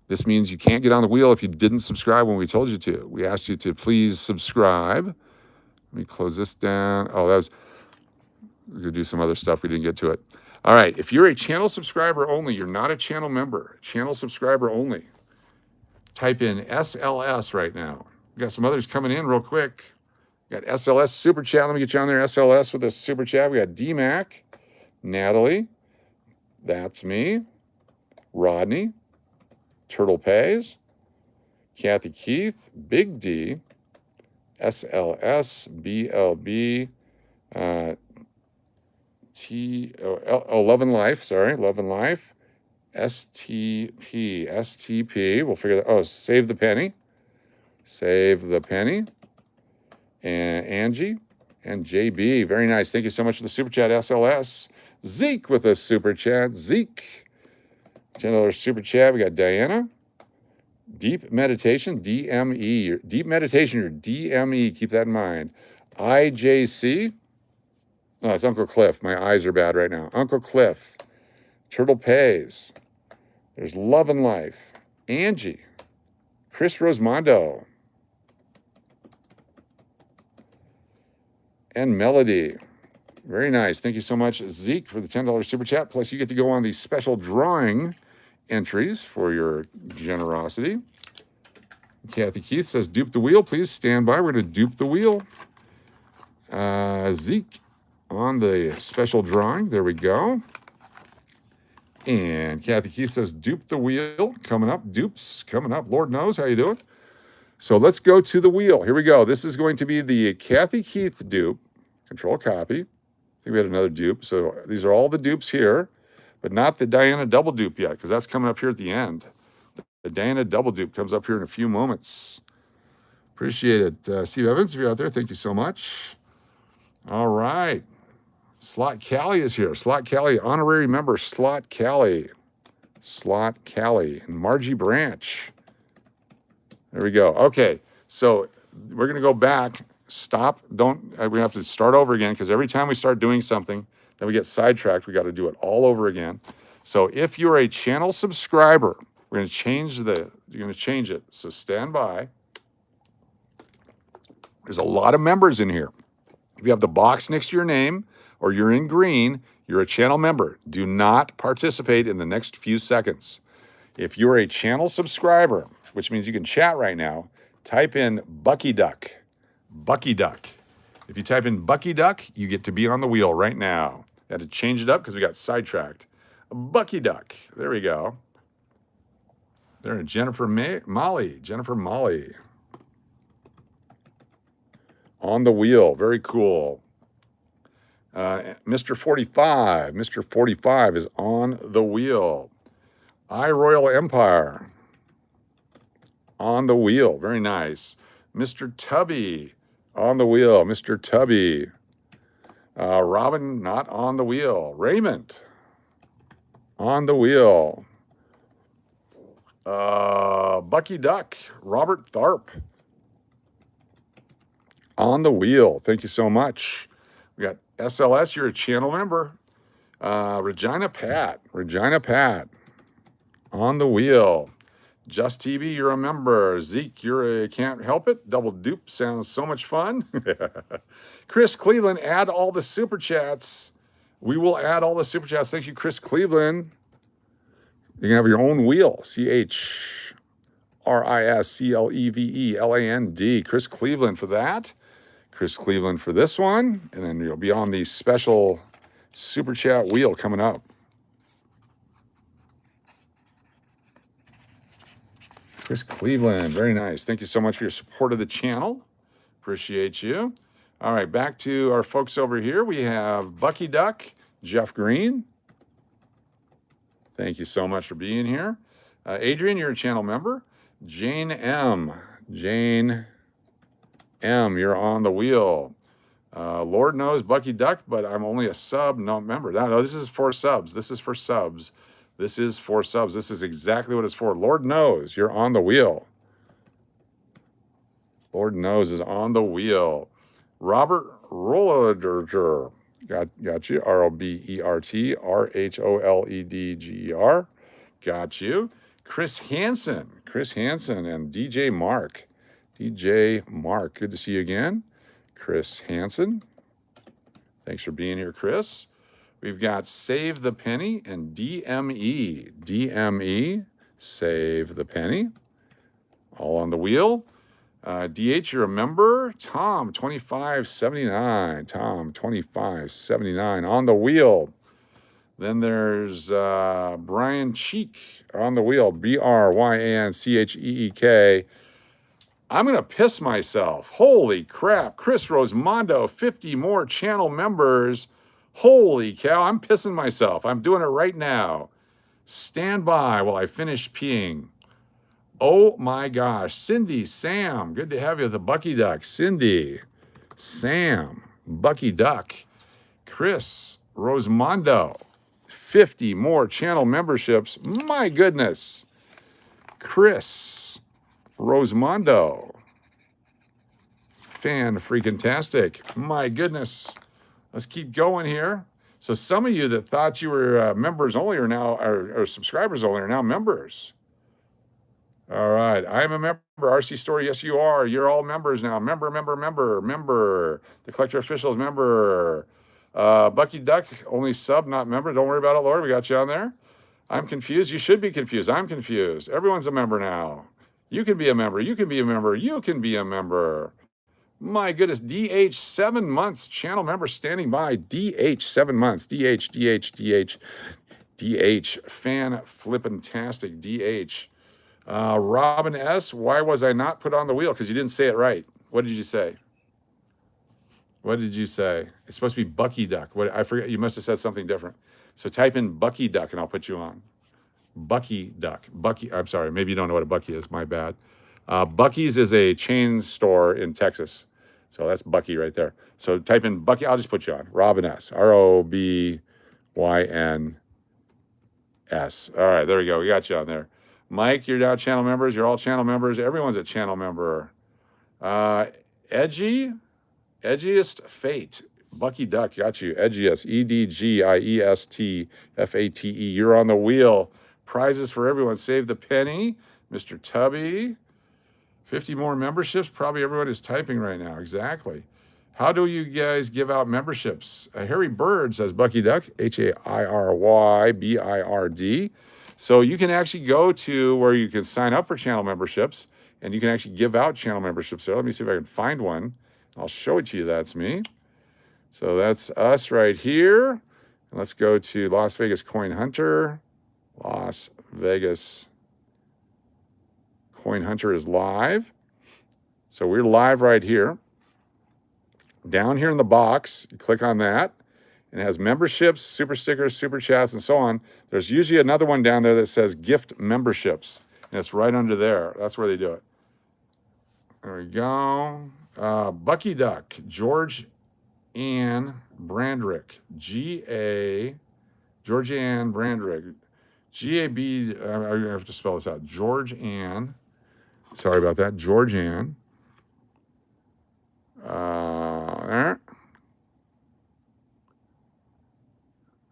This means you can't get on the wheel if you didn't subscribe when we told you to. We asked you to please subscribe. Let me close this down. Oh, we're going to do some other stuff. We didn't get to it. All right. If you're a channel subscriber only, you're not a channel member. Channel subscriber only. Type in SLS right now. We got some others coming in real quick. We got SLS Super Chat. Let me get you on there. SLS with a Super Chat. We got DMAC, Natalie. That's me. Rodney. Turtle Pays. Kathy Keith. Big D. SLS. BLB. Love and Life. Sorry. Love and Life. STP. We'll figure that. Oh, save the penny. Save the penny. And Angie and JB. Very nice. Thank you so much for the super chat, SLS. Zeke with a super chat. Zeke. $10 super chat. We got Diana. Deep meditation, DME. Deep meditation, your DME. Keep that in mind. IJC. Oh, it's Uncle Cliff. My eyes are bad right now. Uncle Cliff. Turtle Pays. There's Love and Life. Angie. Chris Rosmondo. And Melody. Very nice. Thank you so much, Zeke, for the $10 super chat. Plus, you get to go on these special drawing entries for your generosity. Kathy Keith says, dupe the wheel. Please stand by. We're going to dupe the wheel. Zeke on the special drawing. There we go. And Kathy Keith says, dupe the wheel. Coming up. Dupes coming up. Lord knows. How you doing? So let's go to the wheel. Here we go. This is going to be the Kathy Keith dupe. Control copy. I think we had another dupe. So these are all the dupes here, but not the Diana double dupe yet, because that's coming up here at the end. The Diana double dupe comes up here in a few moments. Appreciate it. Steve Evans, if you're out there, thank you so much. All right. Slot Callie is here. Slot Callie, honorary member, Slot Callie. Slot Callie. And Margie Branch. There we go. Okay. So we're going to go back. Stop. Don't. We have to start over again, because every time we start doing something, then we get sidetracked. We got to do it all over again. So if you're a channel subscriber, we're going to change you're going to change it. So stand by. There's a lot of members in here. If you have the box next to your name or you're in green, you're a channel member. Do not participate in the next few seconds. If you're a channel subscriber, which means you can chat right now, type in Bucky Duck. Bucky Duck. If you type in Bucky Duck, you get to be on the wheel right now. I had to change it up because we got sidetracked. Bucky Duck. There we go. There, Jennifer Molly. Jennifer Molly. On the wheel. Very cool. Mr. 45. Mr. 45 is on the wheel. Royal Empire. On the wheel. Very nice. Mr. Tubby. On the wheel. Mr. Tubby. Robin, not on the wheel. Raymond. On the wheel. Bucky Duck. Robert Tharp. On the wheel. Thank you so much. We got SLS, you're a channel member. Regina Pat. Regina Pat. On the wheel. Just TV, you're a member. Zeke, you're a can't help it. Double dupe sounds so much fun. Chris Cleveland, add all the super chats. We will add all the super chats. Thank you, Chris Cleveland. You can have your own wheel. CHRISCLEVELAND. Chris Cleveland for that. Chris Cleveland for this one. And then you'll be on the special super chat wheel coming up. Chris Cleveland, very nice. Thank you so much for your support of the channel. Appreciate you. All right, back to our folks over here. We have Bucky Duck, Jeff Green. Thank you so much for being here. Adrian, you're a channel member. Jane M. Jane M, you're on the wheel. Lord knows Bucky Duck, but I'm only a sub, no member. No, this is for subs. This is for subs. This is for subs. This is exactly what it's for. Lord knows you're on the wheel. Lord knows is on the wheel. Robert Roledger. Got you. ROBERT, RHOLEDGER. Got you. Chris Hansen. Chris Hansen and DJ Mark. DJ Mark. Good to see you again. Chris Hansen. Thanks for being here, Chris. We've got Save the Penny and DME. DME, Save the Penny. All on the wheel. DH, you're a member. Tom, 2579. Tom, 2579. On the wheel. Then there's Brian Cheek on the wheel. BRYANCHEEK. I'm going to piss myself. Holy crap. Chris Rosmondo, 50 more channel members. Holy cow, I'm pissing myself. I'm doing it right now. Stand by while I finish peeing. Oh my gosh. Cindy, Sam, good to have you. The Bucky Duck. Cindy, Sam, Bucky Duck, Chris, Rosmondo. 50 more channel memberships. My goodness. Chris, Rosmondo. Fan-freaking-tastic. My goodness. Let's keep going here. So some of you that thought you were members only are now, or subscribers only are now members. All right. I'm a member. RC Story, yes, you are. You're all members now. Member. The Collector Officials member. Bucky Duck, only sub, not member. Don't worry about it, Lord. We got you on there. I'm confused. You should be confused. I'm confused. Everyone's a member now. You can be a member. You can be a member. You can be a member. My goodness, DH 7 months, channel member standing by. DH 7 months. DH, fan flippin-tastic. DH. Robin S., why was I not put on the wheel? Because you didn't say it right. What did you say? What did you say? It's supposed to be Bucky Duck. What, I forget. You must have said something different. So type in Bucky Duck and I'll put you on. Bucky Duck. Bucky, I'm sorry. Maybe you don't know what a Bucky is. My bad. Bucky's is a chain store in Texas. So that's Bucky right there. So type in Bucky. I'll just put you on. Robin S. ROBYNS. All right. There we go. We got you on there. Mike, you're now channel members. You're all channel members. Everyone's a channel member. Edgiest Fate. Bucky Duck, got you. Edgiest, EDGIESTFATE. You're on the wheel. Prizes for everyone. Save the penny. Mr. Tubby. 50 more memberships. Probably everyone is typing right now. Exactly. How do you guys give out memberships? Harry Bird says Bucky Duck. HAIRYBIRD. So you can actually go to where you can sign up for channel memberships, and you can actually give out channel memberships there. Let me see if I can find one. I'll show it to you. That's me. So that's us right here. And let's go to Las Vegas Coin Hunter. Las Vegas Coin Hunter is live. So we're live right here. Down here in the box, you click on that. And it has memberships, super stickers, super chats, and so on. There's usually another one down there that says gift memberships. And it's right under there. That's where they do it. There we go. Bucky Duck, George Ann Brandrick, George Ann Brandrick, G-A-B, I have to spell this out, George Ann, sorry about that, George Ann, there.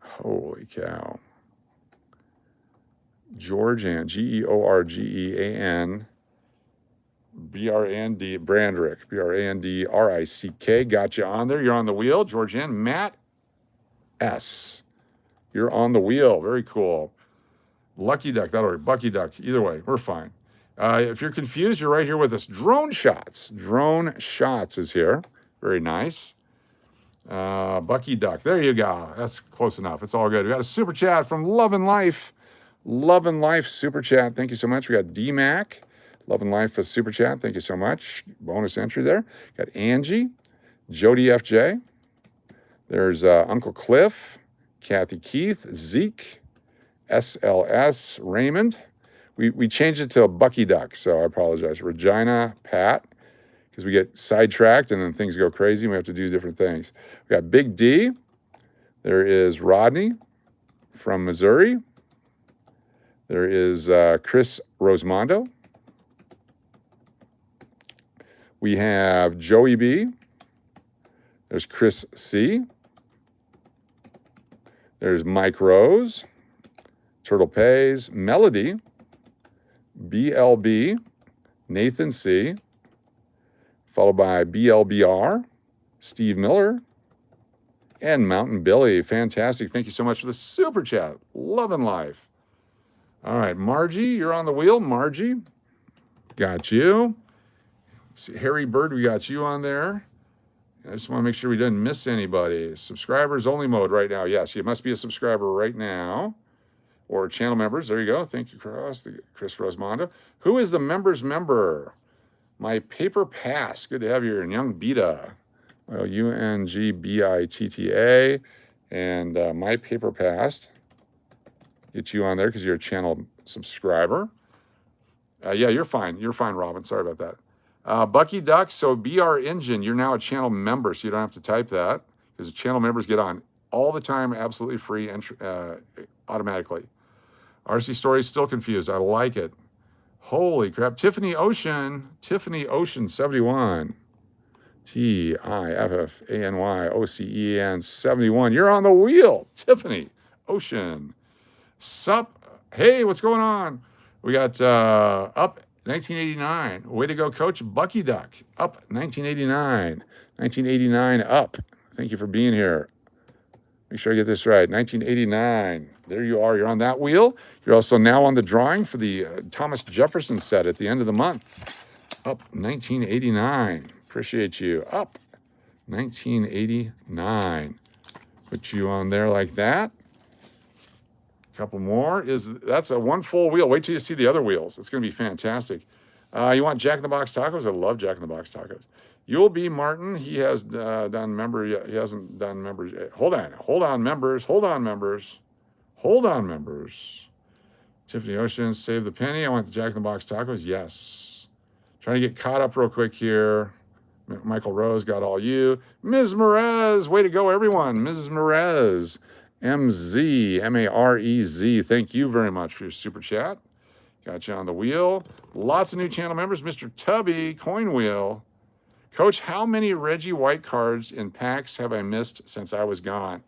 Holy cow. George Ann, Georgean, B-R-A-N-D, Brandrick, B-R-A-N-D-R-I-C-K. Got you on there. You're on the wheel. George Ann. Matt S. You're on the wheel. Very cool. Lucky Duck. That'll work. Bucky Duck. Either way, we're fine. If you're confused, you're right here with us. Drone Shots. Drone Shots is here. Very nice. Bucky Duck. There you go. That's close enough. It's all good. We got a super chat from Love and Life. Love and Life super chat. Thank you so much. We got D-Mac. Love and Life for super chat. Thank you so much. Bonus entry there. Got Angie, Jody FJ. There's Uncle Cliff, Kathy Keith, Zeke, SLS, Raymond. We changed it to Bucky Duck, so I apologize. Regina, Pat, because we get sidetracked and then things go crazy and we have to do different things. We got Big D. There is Rodney from Missouri. There is Chris Rosmondo. We have Joey B. There's Chris C. There's Mike Rose. Turtle Pays. Melody. BLB. Nathan C. Followed by BLBR. Steve Miller. And Mountain Billy. Fantastic. Thank you so much for the super chat. Love and Life. All right, Margie, you're on the wheel. Margie. Got you. Harry Bird, we got you on there. I just want to make sure we didn't miss anybody. Subscribers only mode right now. Yes, you must be a subscriber right now. Or channel members. There you go. Thank you, Chris Rosmondo. Who is the members member? My Paper Pass. Good to have you here. And Young Beta. Well, UNGBITTA. And My Paper Pass. Get you on there because you're a channel subscriber. Yeah, you're fine. You're fine, Robin. Sorry about that. Bucky Duck, so BR Engine, you're now a channel member, so you don't have to type that because the channel members get on all the time, absolutely free, and automatically. RC Story is still confused. I like it. Holy crap. Tiffany Ocean 71. TIFFANYOCEN 71. You're on the wheel, Tiffany Ocean. Sup? Hey, what's going on? We got up 1989. Way to go, Coach Bucky Duck. Up 1989. 1989 up. Thank you for being here. Make sure I get this right. 1989. There you are. You're on that wheel. You're also now on the drawing for the Thomas Jefferson set at the end of the month. Up 1989. Appreciate you. Up 1989. Put you on there like that. Couple more. That's a one full wheel. Wait till you see the other wheels. It's going to be fantastic. You want Jack in the Box tacos? I love Jack in the Box tacos. You'll be Martin. He has done member yet. He hasn't done members yet. Hold on, members. Tiffany Ocean, save the penny. I want the Jack in the Box tacos. Yes. Trying to get caught up real quick here. Michael Rose got all you. Ms. Merez, way to go, everyone. Mrs. Merez. MZ, M-A-R-E-Z. Thank you very much for your super chat. Got you on the wheel. Lots of new channel members. Mr. Tubby, Coin Wheel. Coach, how many Reggie White cards in packs have I missed since I was gone?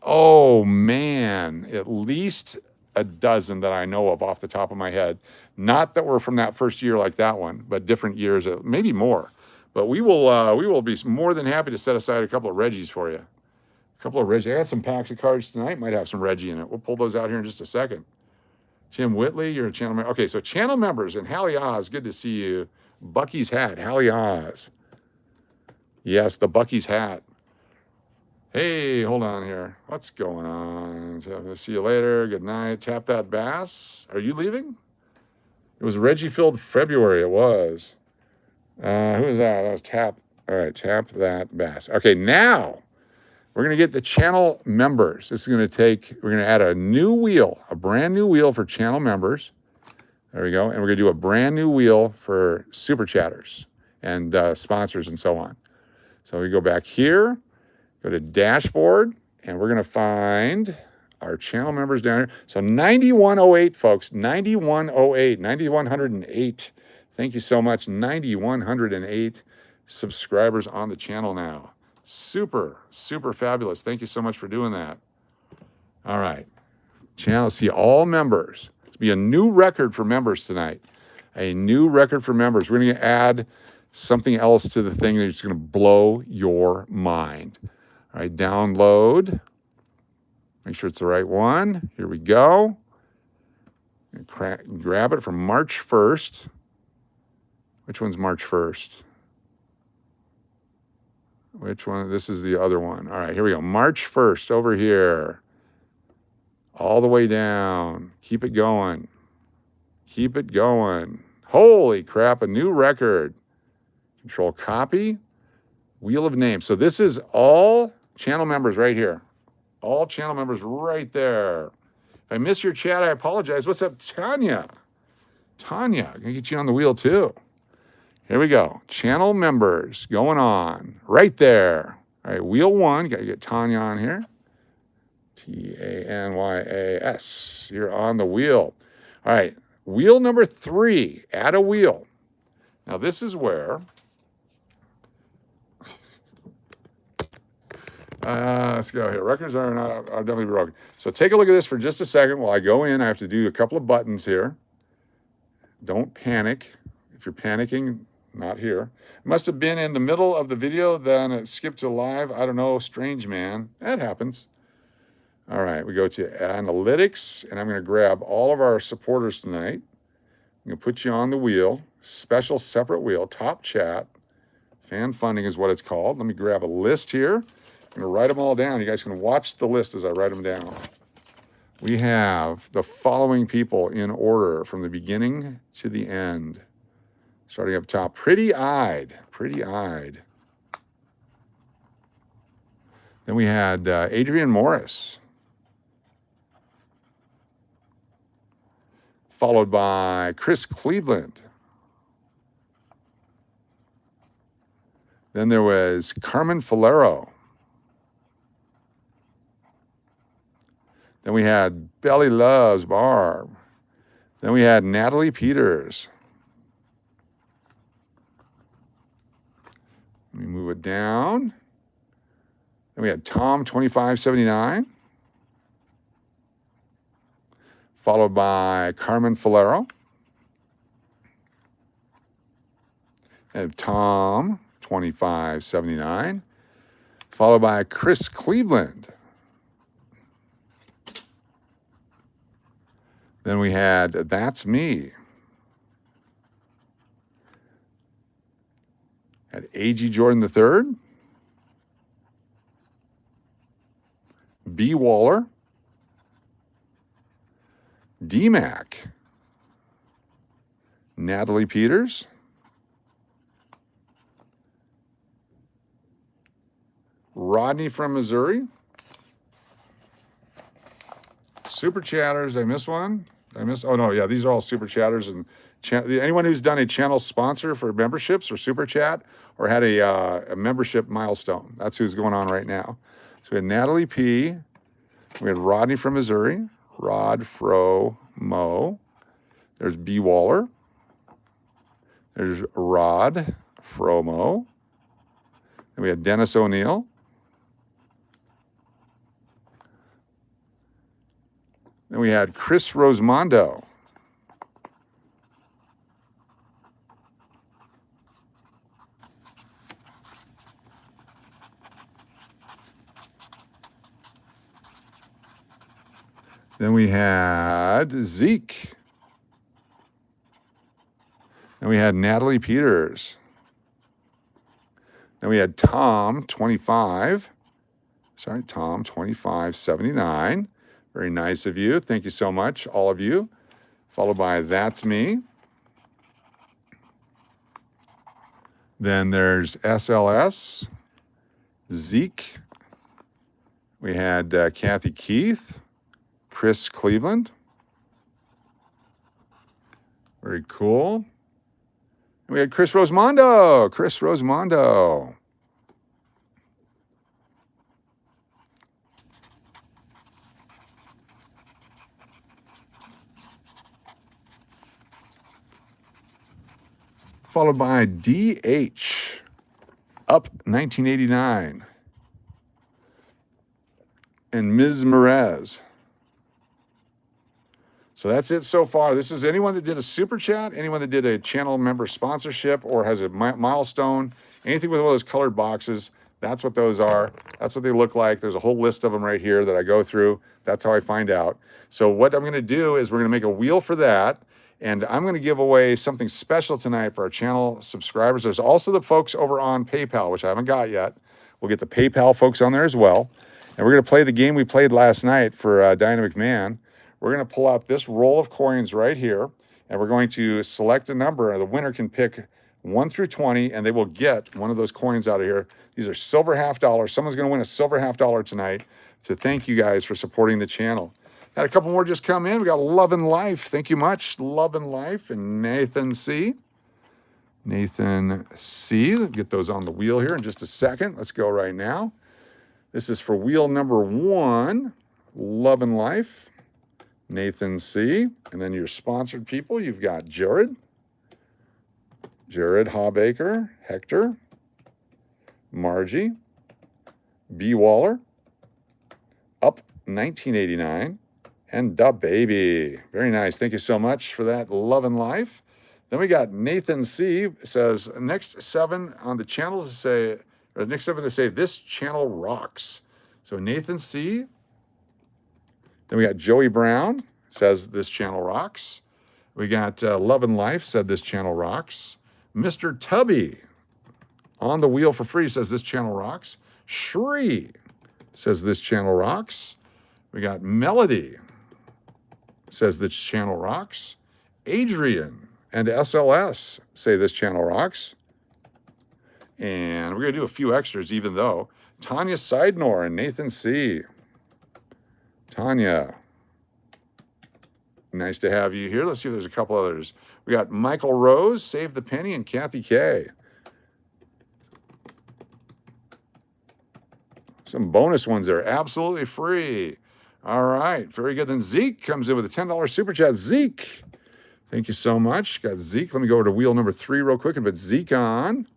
Oh, man. At least a dozen that I know of off the top of my head. Not that we're from that first year like that one, but different years, maybe more. But we will be more than happy to set aside a couple of Reggies for you. A couple of Reggie. I got some packs of cards tonight. Might have some Reggie in it. We'll pull those out here in just a second. Tim Whitley, you're a channel member. Okay, so channel members and Hallie Oz, good to see you. Bucky's hat, Hallie Oz. Yes, the Bucky's hat. Hey, hold on here. What's going on? So I'm going to see you later. Good night. Tap that bass. Are you leaving? It was Reggie-filled February. It was. Who was that? That was Tap. All right, Tap that bass. Okay, now we're going to get the channel members. This is going to we're going to add a new wheel, a brand new wheel for channel members. There we go. And we're going to do a brand new wheel for super chatters and sponsors and so on. So we go back here, go to dashboard, and we're going to find our channel members down here. So 9108, folks, 9108, 9108. Thank you so much. 9108 subscribers on the channel now. Super, super fabulous. Thank you so much for doing that. All right. Channel, see all members. It'll be a new record for members tonight. A new record for members. We're going to add something else to the thing that's going to blow your mind. All right, download. Make sure it's the right one. Here we go. Grab it from March 1st. Which one's March 1st? Which one? This is the other one. All right, here we go. March 1st over here. All the way down. Keep it going. Keep it going. Holy crap, a new record. Control copy. Wheel of names. So this is all channel members right here. All channel members right there. If I miss your chat, I apologize. What's up, Tanya? Tanya, I'm going to get you on the wheel too. Here we go. Channel members going on right there. All right, wheel one. Got to get Tanya on here. Tanyas. You're on the wheel. All right, wheel number 3. Add a wheel. Now this is where. Let's go here. Records are definitely broken. So take a look at this for just a second while I go in. I have to do a couple of buttons here. Don't panic. If you're panicking, not here. It must have been in the middle of the video, then it skipped to live. I don't know, strange man. That happens. All right, we go to analytics, and I'm going to grab all of our supporters tonight. I'm going to put you on the wheel, special separate wheel, top chat. Fan funding is what it's called. Let me grab a list here. I'm going to write them all down. You guys can watch the list as I write them down. We have the following people in order from the beginning to the end. Starting up top, Pretty Eyed. Then we had Adrian Morris. followed by Chris Cleveland. Then there was Carmen Falero. Then we had Belly Loves Barb. Then we had Natalie Peters. Let me move it down. Then we had Tom 2579. Followed by Carmen Falero. And Tom 2579. Followed by Chris Cleveland. Then we had That's Me. Had A.G. Jordan III. B. Waller. D-Mac. Natalie Peters. Rodney from Missouri. Super chatters. Did I miss one? Did I miss? Oh, no. Yeah, these are all super chatters. And anyone who's done a channel sponsor for memberships or super chat or had a membership milestone, that's who's going on right now. So we had Natalie P. We had Rodney from Missouri. Rod, Fro, Mo. There's B. Waller. There's Rod, Fro, Mo. And we had Dennis O'Neill. Then we had Chris Rosmondo. Then we had Zeke. Then we had Natalie Peters. Then we had Tom 2579. Very nice of you. Thank you so much, all of you. Followed by That's Me. Then there's SLS, Zeke. We had Kathy Keith, Chris Cleveland. Very cool. And we had Chris Rosmondo. Followed by DH, up 1989. And Ms. Merez. So that's it so far. This is anyone that did a super chat, anyone that did a channel member sponsorship or has a milestone, anything with one of those colored boxes. That's what those are. That's what they look like. There's a whole list of them right here that I go through. That's how I find out. So what I'm going to do is we're going to make a wheel for that. And I'm going to give away something special tonight for our channel subscribers. There's also the folks over on PayPal, which I haven't got yet. We'll get the PayPal folks on there as well. And we're going to play the game we played last night for Dynamic Man. We're going to pull out this roll of coins right here, and we're going to select a number, and the winner can pick 1 through 20, and they will get one of those coins out of here. These are silver half dollars. Someone's going to win a silver half dollar tonight. So thank you guys for supporting the channel. Had a couple more just come in. We got Love and Life. Thank you much. Love and Life and Nathan C. Get those on the wheel here in just a second. Let's go right now. This is for wheel number 1, Love and Life. Nathan C. And then your sponsored people, you've got Jared Hawbaker, Hector, Margie, B. Waller, Up 1989, and Da Baby. Very nice. Thank you so much for that. Love and Life. Then we got Nathan C. says, next 7 on the channel to say, or next 7 to say, this channel rocks. So Nathan C. Then we got Joey Brown, says this channel rocks. We got Love and Life, said this channel rocks. Mr. Tubby, on the wheel for free, says this channel rocks. Shree says this channel rocks. We got Melody, says this channel rocks. Adrian and SLS say this channel rocks. And we're going to do a few extras, even though. Tanya Seidnor and Nathan C. Tanya, Nice to have you here. Let's see if there's a couple others. We got Michael Rose, Save the Penny, and Kathy K. Some bonus ones there, absolutely free. All right, very good. Then Zeke comes in with a $10 super chat. Zeke, thank you so much. Got Zeke. Let me go over to wheel number 3 real quick and put Zeke on.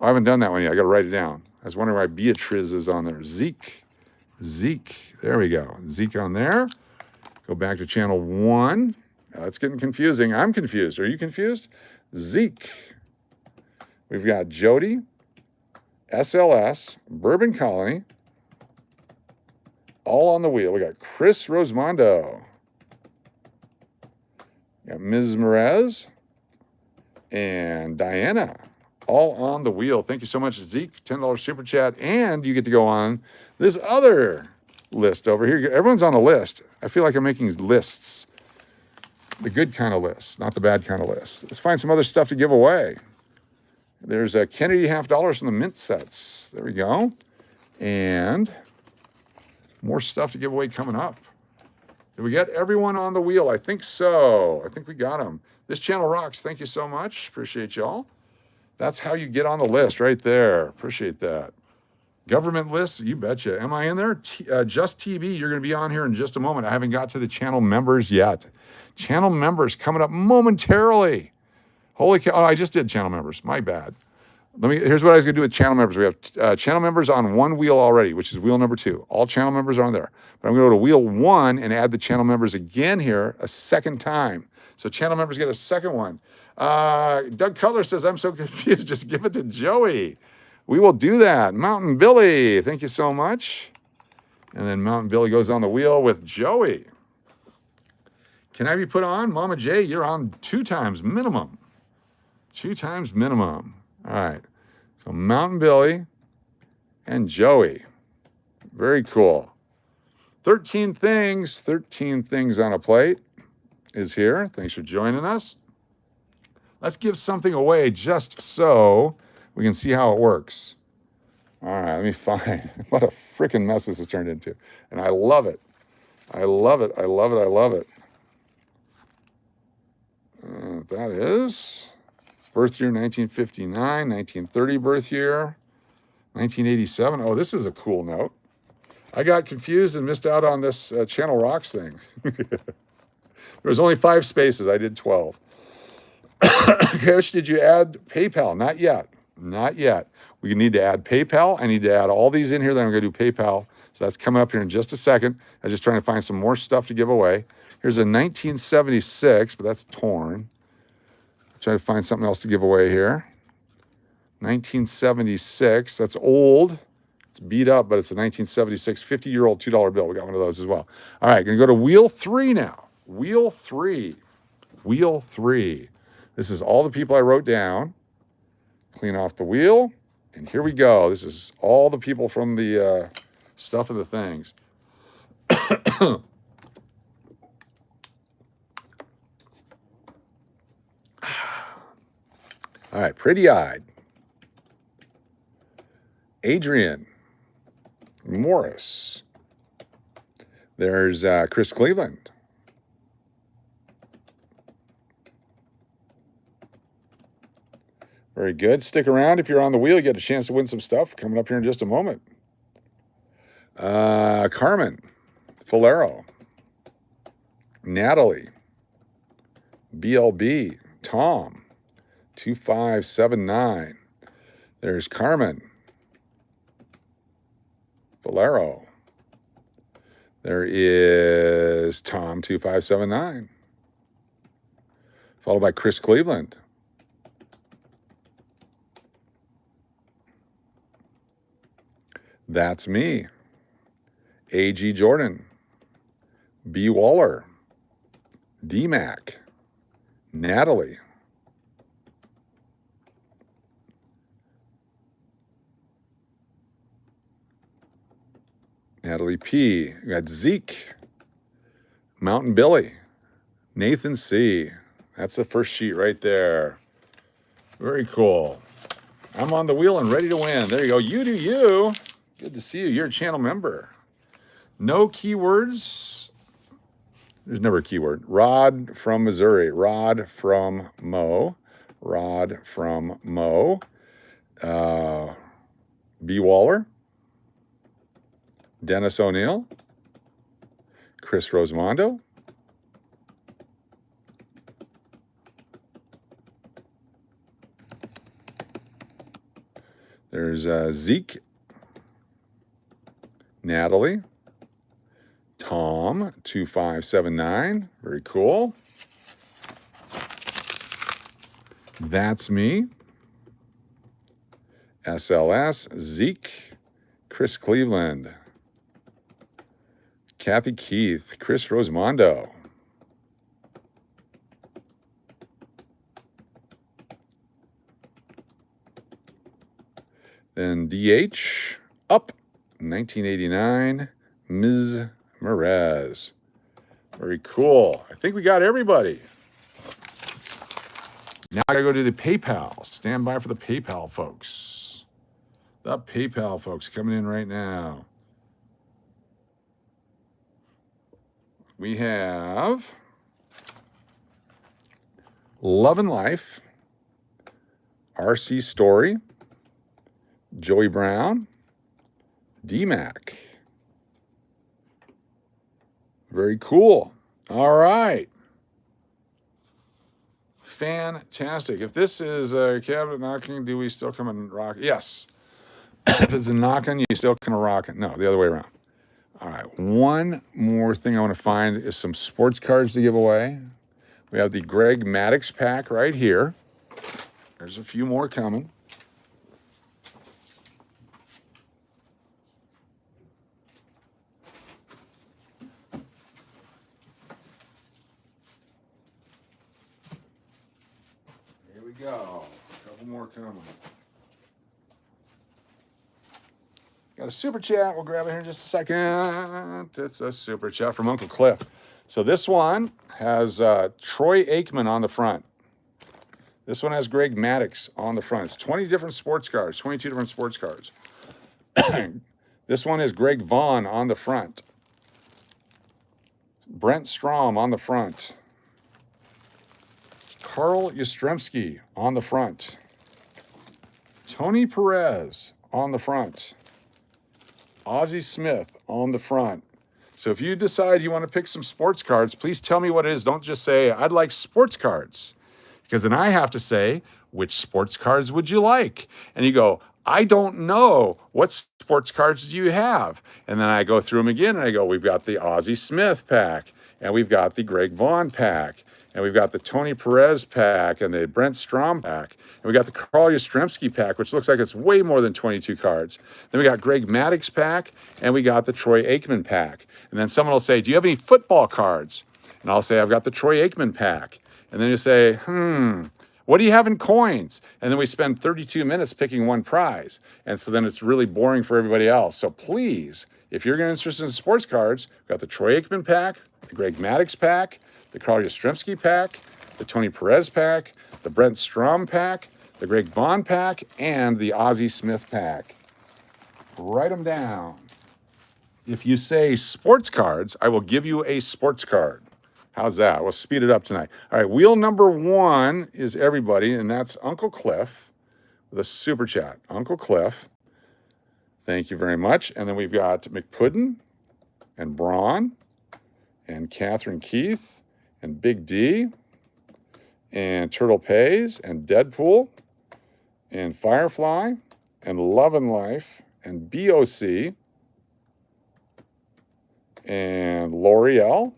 I haven't done that one yet. I got to write it down. I was wondering why Beatriz is on there. Zeke. There we go. Zeke on there. Go back to channel 1. Now, that's getting confusing. I'm confused. Are you confused? Zeke. We've got Jody, SLS, Bourbon Colony, all on the wheel. We got Chris Rosmondo. We got Ms. Merez and Diana, all on the wheel. Thank you so much, Zeke. $10 super chat. And you get to go on this other list over here. Everyone's on a list. I feel like I'm making lists. The good kind of lists, not the bad kind of lists. Let's find some other stuff to give away. There's a Kennedy $50 from the mint sets. There we go. And more stuff to give away coming up. Did we get everyone on the wheel? I think so. I think we got them. This channel rocks. Thank you so much. Appreciate y'all. That's how you get on the list right there. Appreciate that. Government list, you betcha. Am I in there? Just TB, you're going to be on here in just a moment. I haven't got to the channel members yet. Channel members coming up momentarily. Holy cow. Oh, I just did channel members. My bad. Here's what I was going to do with channel members. We have channel members on one wheel already, which is wheel number 2. All channel members are on there. But I'm going to go to wheel 1 and add the channel members again here a second time. So channel members get a second one. Doug Cutler says, I'm so confused. Just give it to Joey. We will do that. Mountain Billy, thank you so much. And then Mountain Billy goes on the wheel with Joey. Can I be put on? Mama J, you're on 2 times minimum. 2 times minimum. All right. So Mountain Billy and Joey. Very cool. 13 things on a plate is here. Thanks for joining us. Let's give something away just so we can see how it works. All right, let me find what a freaking mess this has turned into. And I love it. I love it. I love it. I love it. That is birth year 1959, 1930 birth year, 1987. Oh, this is a cool note. I got confused and missed out on this Channel Rocks thing. There was only 5 spaces. I did 12. Coach, did you add PayPal? Not yet. Not yet. We need to add PayPal. I need to add all these in here. Then I'm going to do PayPal. So that's coming up here in just a second. I'm just trying to find some more stuff to give away. Here's a 1976, but that's torn. Try to find something else to give away here. 1976. That's old. It's beat up, but it's a 1976 50-year-old $2 bill. We got one of those as well. All right, going to go to wheel 3 now. Wheel 3. Wheel 3. This is all the people I wrote down. Clean off the wheel. And here we go. This is all the people from the stuff and the things. All right, pretty-eyed. Adrian Morris. There's Chris Cleveland. Very good. Stick around. If you're on the wheel, you get a chance to win some stuff coming up here in just a moment. Carmen Falero. Natalie. BLB. Tom. 2579. There's Carmen Falero. There is Tom 2579. Followed by Chris Cleveland. That's me. A.G. Jordan. B. Waller. D-Mac. Natalie. Natalie P. We got Zeke. Mountain Billy. Nathan C. That's the first sheet right there. Very cool. I'm on the wheel and ready to win. There you go. You do you. Good to see you. You're a channel member. No keywords There's never a keyword. Rod from Missouri. Rod from Mo. Rod from Mo. B. Waller. Dennis O'Neill. Chris Rosemondo. There's Zeke. Natalie. Tom, 2579. Very cool. That's me. SLS. Zeke. Chris Cleveland. Kathy Keith. Chris Rosemondo. Then DH. Up. 1989. Ms. Merez. Very cool. I think we got everybody. Now I gotta go to the PayPal. Stand by for the PayPal folks. The PayPal folks coming in right now. We have Love and Life, RC Story, Joey Brown, DMAC. Very cool. All right. Fantastic. If this is a cabinet knocking, do we still come and rock? Yes. If it's a knocking, you still come and rock it. No, the other way around. All right. One more thing I want to find is some sports cards to give away. We have the Greg Maddux pack right here. There's a few more coming. Here we go. A couple more coming. Got a super chat. We'll grab it here in just a second. It's a super chat from Uncle Cliff. So this one has Troy Aikman on the front. This one has Greg Maddux on the front. It's 20 different sports cards, 22 different sports cards. This one is Greg Vaughn on the front. Brent Strom on the front. Carl Yastrzemski on the front. Tony Perez on the front. Ozzie Smith on the front. So if you decide you want to pick some sports cards, please tell me what it is. Don't just say, I'd like sports cards. Because then I have to say, which sports cards would you like? And you go, I don't know. What sports cards do you have? And then I go through them again and I go, we've got the Ozzie Smith pack, and we've got the Greg Vaughn pack, and we've got the Tony Perez pack and the Brent Strom pack, and we got the Carl Yastrzemski pack, which looks like it's way more than 22 cards. Then we got Greg Maddux pack, and we got the Troy Aikman pack. And then someone will say, do you have any football cards? And I'll say, I've got the Troy Aikman pack. And then you say, what do you have in coins? And then we spend 32 minutes picking one prize. And so then it's really boring for everybody else. So please, if you're interested in sports cards, we've got the Troy Aikman pack, the Greg Maddux pack, the Carl Yastrzemski pack, the Tony Perez pack, the Brent Strom pack, the Greg Vaughn pack, and the Ozzie Smith pack. Write them down. If you say sports cards, I will give you a sports card. How's that? We'll speed it up tonight. All right, wheel number 1 is everybody, and that's Uncle Cliff with a super chat. Uncle Cliff, thank you very much. And then we've got McPuddin and Braun and Catherine Keith and Big D and Turtle Pays and Deadpool and Firefly and Love and Life and BOC and L'Oreal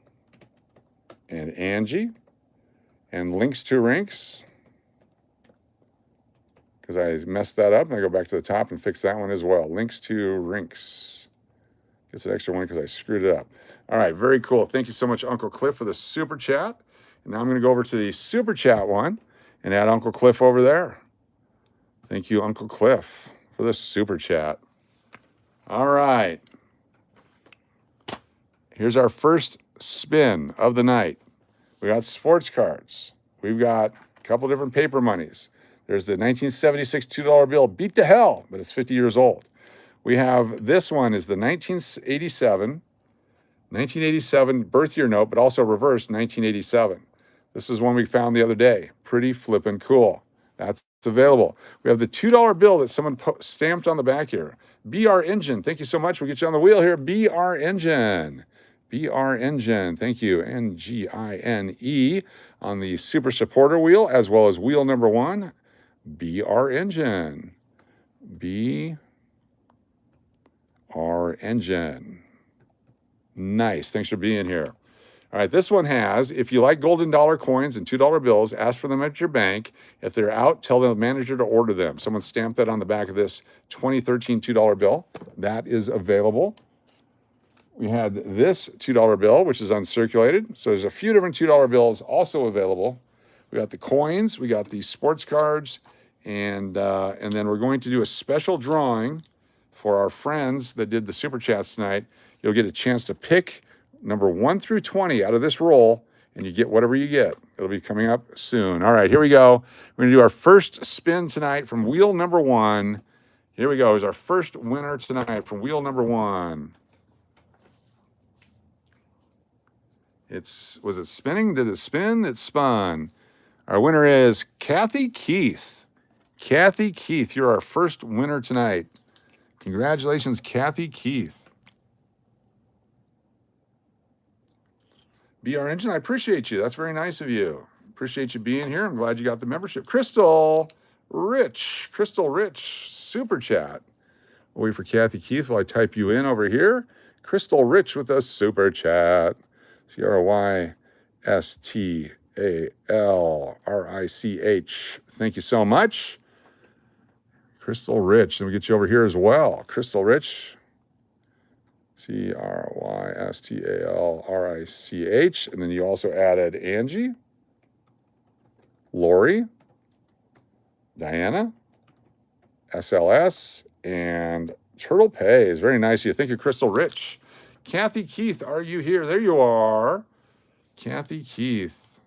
and Angie and Links to Rinks, because I messed that up and I go back to the top and fix that one as well. Links to Rinks. Gets an extra one because I screwed it up. All right, very cool. Thank you so much, Uncle Cliff, for the super chat. And now I'm going to go over to the super chat one and add Uncle Cliff over there. Thank you, Uncle Cliff, for the super chat. All right. Here's our first spin of the night. We got sports cards. We've got a couple different paper monies. There's the 1976 $2 bill, beat to hell, but it's 50 years old. We have this one is the 1987 1987 birth year note, but also reverse 1987. This is one we found the other day. Pretty flippin' cool. That's available. We have the $2 bill that someone stamped on the back here. BR Engine. Thank you so much. We'll get you on the wheel here. BR Engine. BR Engine. Thank you. N-G-I-N-E on the Super Supporter wheel, as well as wheel number 1. BR Engine. BR Engine. Nice. Thanks for being here. All right, this one has, if you like golden dollar coins and $2 bills, ask for them at your bank. If they're out, tell the manager to order them. Someone stamped that on the back of this 2013 $2 bill. That is available. We had this $2 bill, which is uncirculated. So there's a few different $2 bills also available. We got the coins, we got the sports cards, and then we're going to do a special drawing for our friends that did the Super Chats tonight. You'll get a chance to pick number 1 through 20 out of this roll, and you get whatever you get. It'll be coming up soon. All right, here we go. We're going to do our first spin tonight from wheel number 1. Here we go. Here's our first winner tonight from wheel number 1. Was it spinning? Did it spin? It spun. Our winner is Kathy Keith. Kathy Keith, you're our first winner tonight. Congratulations, Kathy Keith. BR Engine, I appreciate you. That's very nice of you. Appreciate you being here. I'm glad you got the membership. Crystal Rich, Super Chat. I'll wait for Kathy Keith while I type you in over here. Crystal Rich with a Super Chat. CRYSTALRICH. Thank you so much. Crystal Rich. Let me get you over here as well. Crystal Rich. CRYSTALRICH. And then you also added Angie, Lori, Diana, SLS, and Turtle Pays. Very nice of you. Thank you, Crystal Rich. Kathy Keith, are you here? There you are. Kathy Keith.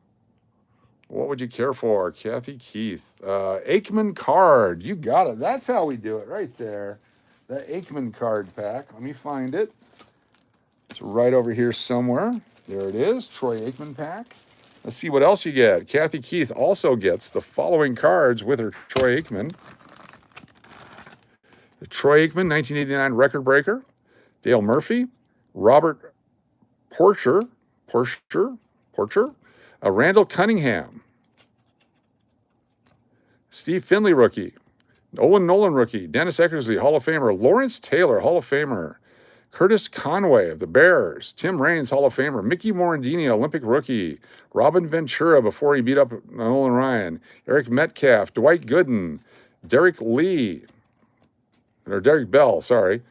What would you care for? Kathy Keith. Aikman card. You got it. That's how we do it right there. The Aikman card pack. Let me find it. It's right over here somewhere. There it is. Troy Aikman pack. Let's see what else you get. Kathy Keith also gets the following cards with her Troy Aikman. The Troy Aikman 1989 record breaker. Dale Murphy. Robert Porcher. Randall Cunningham. Steve Finley rookie. Owen Nolan rookie. Dennis Eckersley, Hall of Famer. Lawrence Taylor, Hall of Famer. Curtis Conway of the Bears. Tim Raines, Hall of Famer. Mickey Morandini, Olympic rookie. Robin Ventura before he beat up Nolan Ryan. Eric Metcalf. Dwight Gooden. Derek Bell, sorry.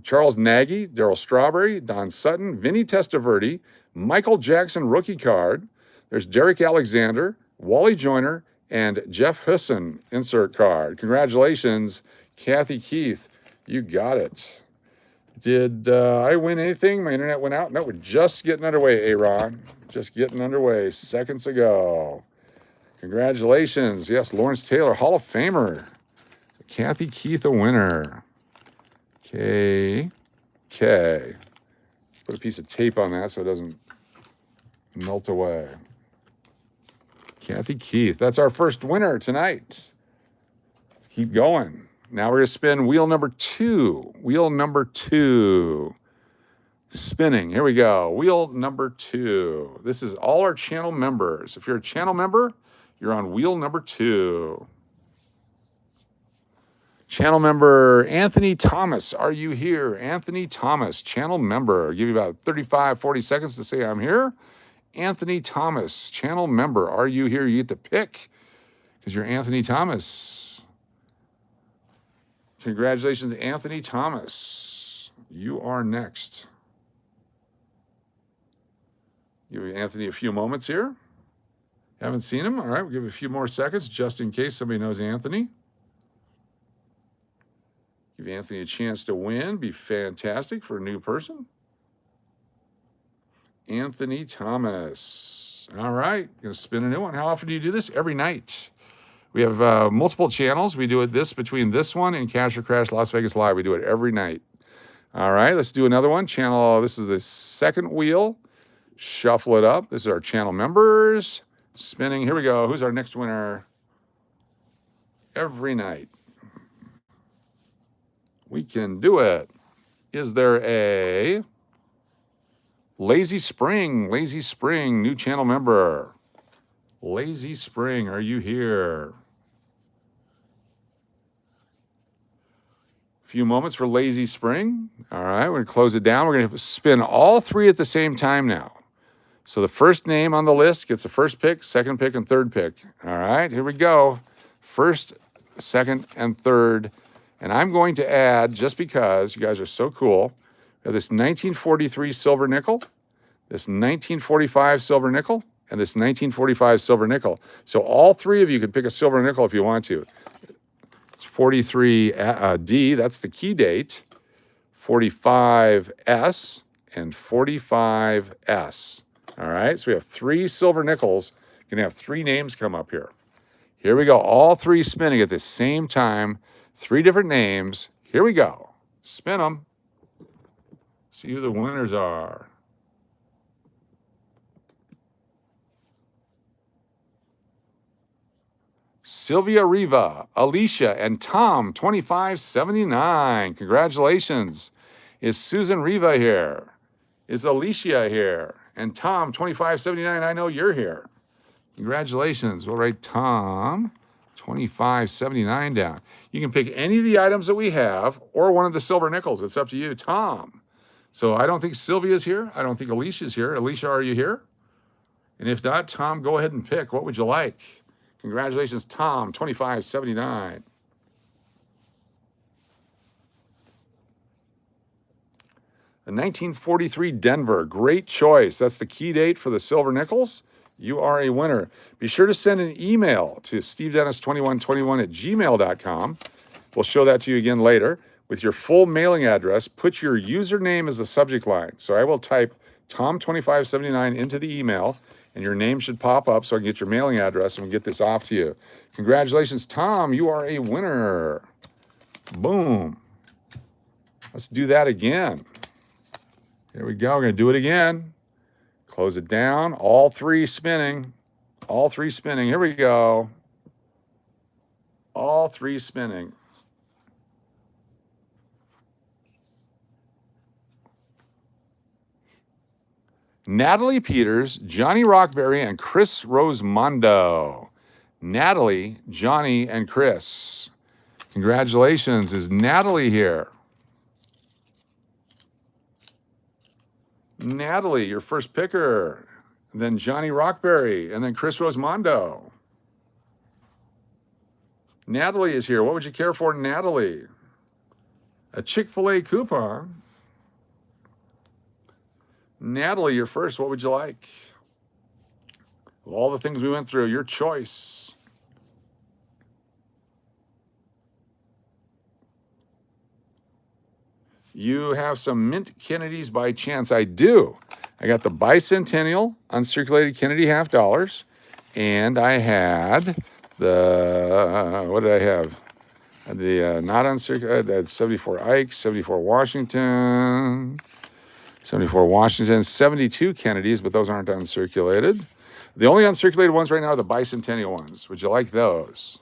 Charles Nagy, Darryl Strawberry, Don Sutton, Vinny Testaverde, Michael Jackson rookie card. There's Derek Alexander, Wally Joyner, and Jeff Husson insert card. Congratulations, Kathy Keith. You got it. Did I win anything? My internet went out? No, we're just getting underway, Aaron. Just getting underway seconds ago. Congratulations. Yes, Lawrence Taylor, Hall of Famer. Kathy Keith, a winner. K. Put a piece of tape on that so it doesn't melt away. Kathy Keith. That's our first winner tonight. Let's keep going. Now we're going to spin wheel number 2. Wheel number 2. Spinning. Here we go. Wheel number 2. This is all our channel members. If you're a channel member, you're on wheel number 2. Channel member Anthony Thomas, are you here? Anthony Thomas, channel member. I'll give you about 35, 40 seconds to say I'm here. Anthony Thomas, channel member, are you here? You get to pick because you're Anthony Thomas. Congratulations, Anthony Thomas. You are next. Give Anthony a few moments here. Haven't seen him? All right, we'll give a few more seconds just in case somebody knows Anthony. Give Anthony a chance to win. Be fantastic for a new person. Anthony Thomas. All right, going to spin a new one. How often do you do this? Every night. We have multiple channels. We do this between this one and Cash or Crash Las Vegas Live. We do it every night. All right, let's do another one. Channel, this is the second wheel. Shuffle it up. This is our channel members. Spinning. Here we go. Who's our next winner? Every night. We can do it. Is there a Lazy Spring? Lazy Spring, new channel member. Lazy Spring, are you here? Few moments for Lazy Spring. All right, we're going to close it down. We're going to spin all three at the same time now. So the first name on the list gets the first pick, second pick, and third pick. All right, here we go. First, second, and third. And I'm going to add, just because you guys are so cool, we have this 1943 silver nickel, this 1945 silver nickel, and this 1945 silver nickel. So all three of you could pick a silver nickel if you want to. It's 43D, that's the key date, 45S, and 45S. All right, so we have three silver nickels. Going to have three names come up here. Here we go, all three spinning at the same time. Three different names. Here we go. Spin them. See who the winners are. Sylvia Riva, Alicia, and Tom, 2579. Congratulations. Is Susan Riva here? Is Alicia here? And Tom, 2579, I know you're here. Congratulations. We'll write Tom, 2579 down. You can pick any of the items that we have or one of the silver nickels. It's up to you, Tom. So I don't think Sylvia's here. I don't think Alicia's here. Alicia, are you here? And if not, Tom, go ahead and pick. What would you like? Congratulations, Tom, 2579. The 1943 Denver, great choice. That's the key date for the silver nickels. You are a winner. Be sure to send an email to stevedennis2121@gmail.com. We'll show that to you again later. With your full mailing address, put your username as the subject line. So I will type Tom2579 into the email, and your name should pop up so I can get your mailing address and we'll get this off to you. Congratulations, Tom. You are a winner. Boom. Let's do that again. Here we go. We're going to do it again. Close it down. All three spinning. All three spinning. Here we go. All three spinning. Natalie Peters, Johnny Rockberry, and Chris Rosemondo. Natalie, Johnny, and Chris. Congratulations. Is Natalie here? Natalie, your first picker. And then Johnny Rockberry, and then Chris Rosemondo. Natalie is here. What would you care for, Natalie? A Chick-fil-A coupon. Natalie, you're first. What would you like? Of all the things we went through, your choice. You have some mint Kennedys by chance. I do. I got the bicentennial uncirculated Kennedy half dollars, and I had the, what did I have? The not uncirculated, I had 74 Ike, 74 Washington, 74 Washington, 72 Kennedys, but those aren't uncirculated. The only uncirculated ones right now are the bicentennial ones. Would you like those?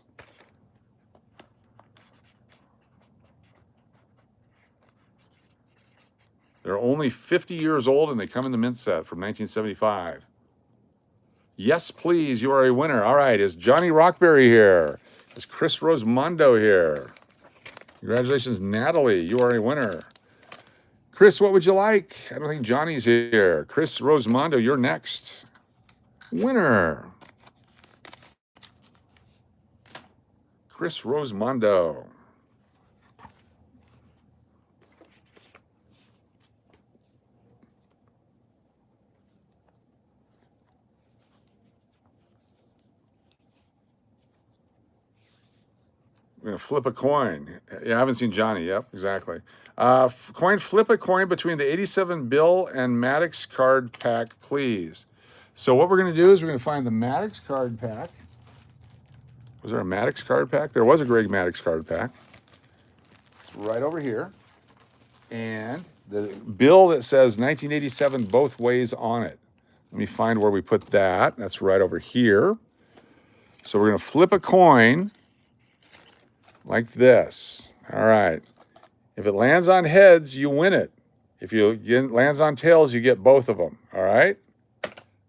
They're only 50 years old and they come in the mint set from 1975. Yes, please, you are a winner. All right, is Johnny Rockberry here? Is Chris Rosemondo here? Congratulations, Natalie, you are a winner. Chris, what would you like? I don't think Johnny's here. Chris Rosemondo, you're next. Winner. Chris Rosemondo. We're going to flip a coin. Yeah, I haven't seen Johnny. Yep, exactly. Flip a coin between the 87 bill and Maddox card pack, please. So what we're going to do is we're going to find the Maddox card pack. Was there a Maddox card pack? There was a Greg Maddox card pack. It's right over here. and the bill that says 1987 both ways on it. Let me find where we put that. That's right over here. So we're going to flip a coin like this. All right. If it lands on heads, you win it. If it lands on tails, you get both of them. All right.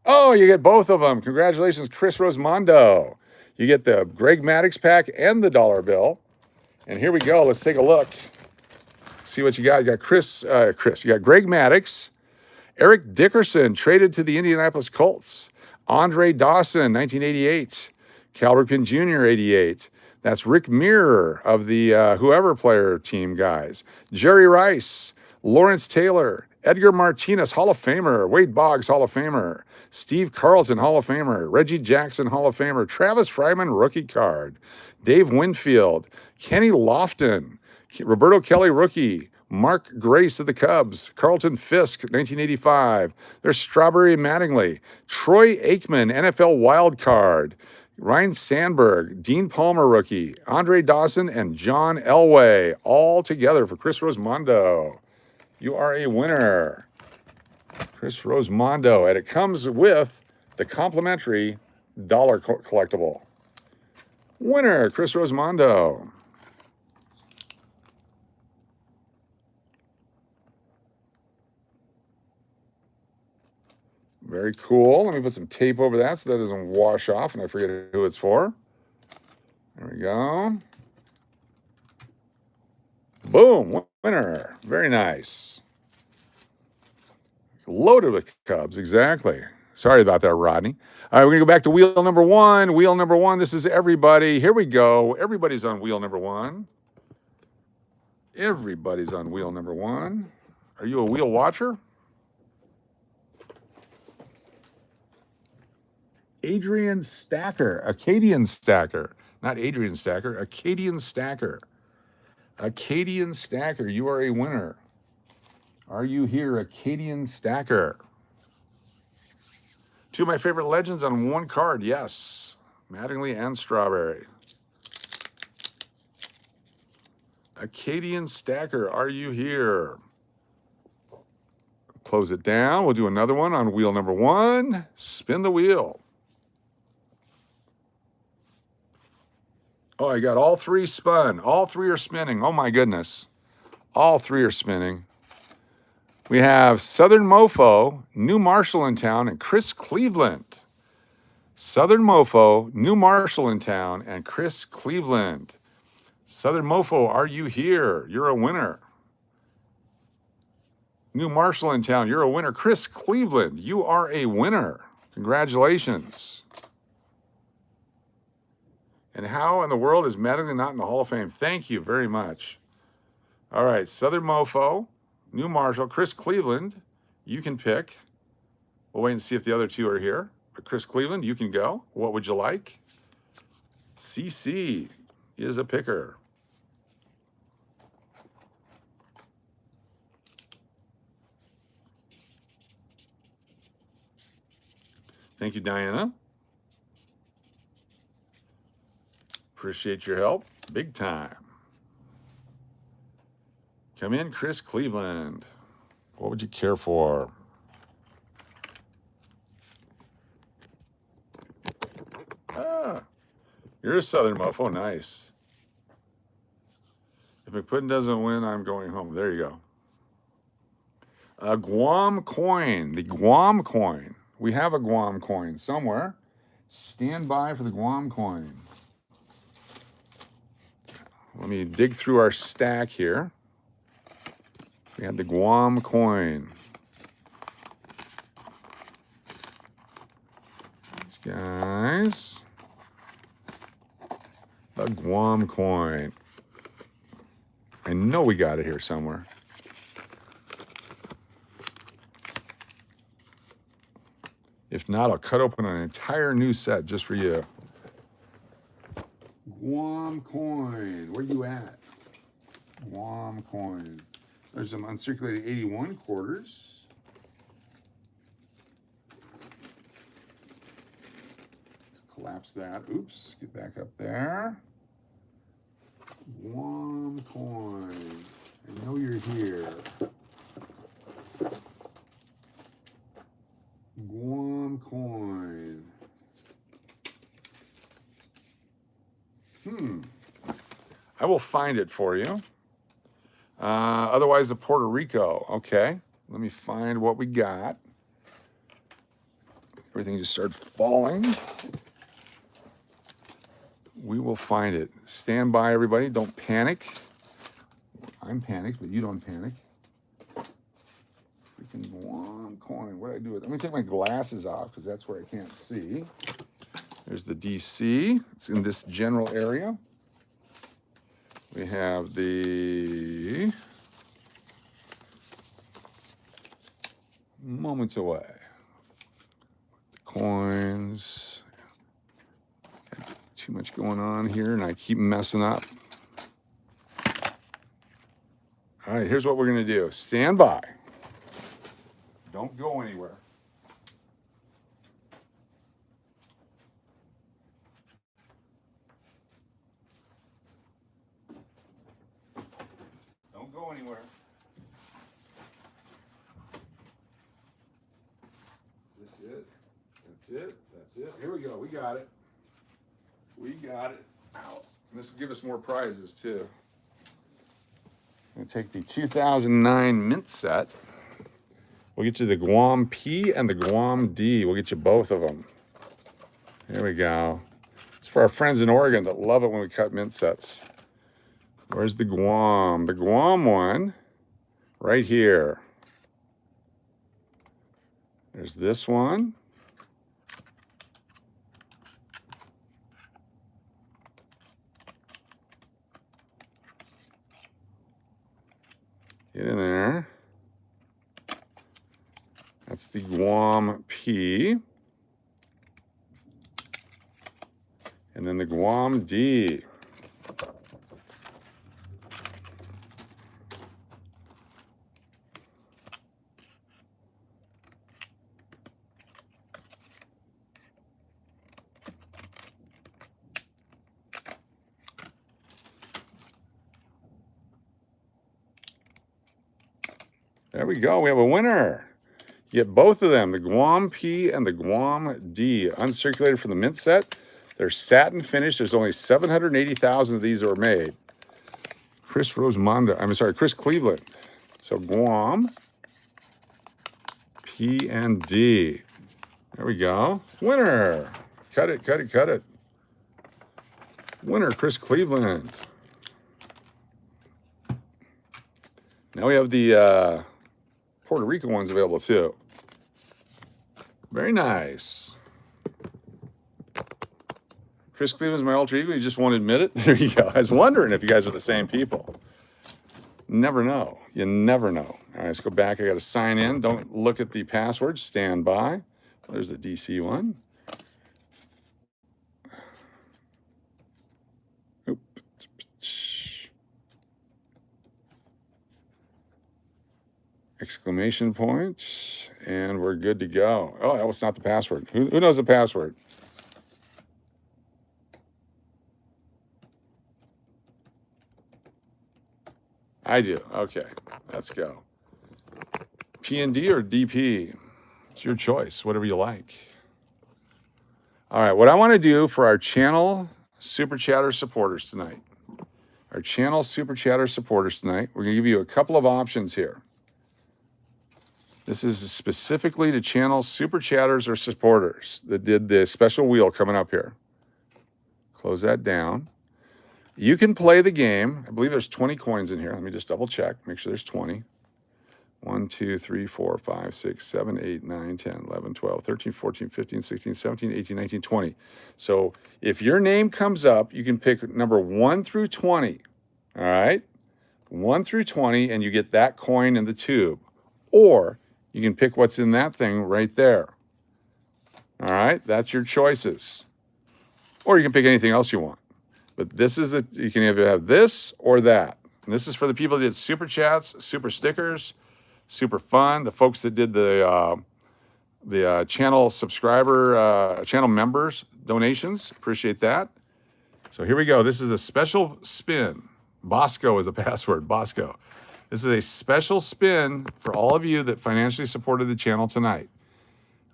Oh, you get both of them. Congratulations, Chris Rosmondo. You get the Greg Maddux pack and the dollar bill. And here we go. Let's take a look. See what you got. You got You got Greg Maddux, Eric Dickerson, traded to the Indianapolis Colts. Andre Dawson, 1988. Cal Ripken Jr., 88. That's Rick Mirror of the whoever player team guys. Jerry Rice, Lawrence Taylor, Edgar Martinez, Hall of Famer. Wade Boggs, Hall of Famer. Steve Carlton, Hall of Famer. Reggie Jackson, Hall of Famer. Travis Fryman, rookie card. Dave Winfield, Kenny Lofton, Roberto Kelly, rookie. Mark Grace of the Cubs. Carlton Fisk, 1985. There's Strawberry Mattingly. Troy Aikman, NFL wild card. Ryan Sandberg, Dean Palmer, rookie. Andre Dawson, and John Elway, all together for Chris Rosmondo. You are a winner. Chris Rosmondo. And it comes with the complimentary dollar collectible. Winner, Chris Rosmondo. Very cool. Let me put some tape over that so that doesn't wash off and I forget who it's for. There we go. Boom, winner. Very nice. Loaded with Cubs, exactly. Sorry about that, Rodney. All right, we're going to go back to wheel number one. Wheel number one, this is everybody. Here we go. Everybody's on wheel number one. Everybody's on wheel number one. Are you a wheel watcher? Adrian Stacker, Acadian Stacker. Not Adrian Stacker, Acadian Stacker. Acadian Stacker, you are a winner. Are you here, Acadian Stacker? Two of my favorite legends on one card, yes. Mattingly and Strawberry. Acadian Stacker, are you here? Close it down. We'll do another one on wheel number one. Spin the wheel. Oh, I got all three spun. All three are spinning. Oh, my goodness. All three are spinning. We have Southern Mofo, New Marshall in town, and Chris Cleveland. Southern Mofo, New Marshall in town, and Chris Cleveland. Southern Mofo, are you here? You're a winner. New Marshall in town, you're a winner. Chris Cleveland, you are a winner. Congratulations. And how in the world is Mattingly not in the Hall of Fame? Thank you very much. All right, Southern Mofo, New Marshall, Chris Cleveland, you can pick. We'll wait and see if the other two are here. But Chris Cleveland, you can go. What would you like? CC is a picker. Thank you, Diana. Appreciate your help. Big time. Come in, Chris Cleveland. What would you care for? Ah, you're a Southern Mofo. Nice. If McPuddin doesn't win, I'm going home. There you go. A Guam coin. The Guam coin. We have a Guam coin somewhere. Stand by for the Guam coin. Let me dig through our stack here. We had the Guam coin. These guys. The Guam coin. I know we got it here somewhere. If not, I'll cut open an entire new set just for you. Guam coin. Where you at? Guam coin. There's some uncirculated 81 quarters. Collapse that. Oops. Get back up there. Guam coin. I know you're here. Guam coin. I will find it for you. Otherwise, the Puerto Rico. Okay, let me find what we got. Everything just started falling. We will find it. Stand by, everybody. Don't panic. I'm panicked, but you don't panic. Freaking one coin. What do I do with it? I'm going to take my glasses off because that's where I can't see. There's the DC. It's in this general area. We have the moments away. The coins. Too much going on here, and I keep messing up. All right, here's what we're going to do. Stand by. Don't go anywhere. Don't go anywhere. Is this it? That's it. That's it. Here we go. We got it. We got it. Ow. And this will give us more prizes, too. I'm going to take the 2009 mint set. We'll get you the Guam P and the Guam D. We'll get you both of them. There we go. It's for our friends in Oregon that love it when we cut mint sets. Where's the Guam? The Guam one, right here. There's this one. Get in there. That's the Guam P. And then the Guam D. There we go. We have a winner. You get both of them, the Guam P and the Guam D, uncirculated from the mint set. They're satin finished. There's only 780,000 of these that were made. Chris Cleveland. So Guam P and D. There we go. Winner. Cut it, cut it, cut it. Winner, Chris Cleveland. Now we have the Puerto Rico ones available too. Very nice. Chris Cleveland's my alter ego. You just won't admit it. There you go. I was wondering if you guys are the same people. Never know. You never know. All right, let's go back. I got to sign in. Don't look at the password. Stand by. There's the DC one. Oop. Exclamation point. And we're good to go. Oh, that was not the password. Who knows the password? I do. Okay, let's go. P&D or DP? It's your choice, whatever you like. All right, what I want to do for our channel Super Chatter supporters tonight, we're going to give you a couple of options here. This is specifically to channel Super Chatters or supporters that did the special wheel coming up here. Close that down. You can play the game. I believe there's 20 coins in here. Let me just double check. Make sure there's 20. 1, 2, 3, 4, 5, 6, 7, 8, 9, 10, 11, 12, 13, 14, 15, 16, 17, 18, 19, 20. So if your name comes up, you can pick number 1 through 20. All right? 1 through 20, and you get that coin in the tube. Or you can pick what's in that thing right there. All right? That's your choices. Or you can pick anything else you want. But this is you can either have this or that. And this is for the people that did super chats, super stickers, super fun. The folks that did the channel subscriber, channel members donations. Appreciate that. So here we go. This is a special spin. Bosco is a password. Bosco. This is a special spin for all of you that financially supported the channel tonight.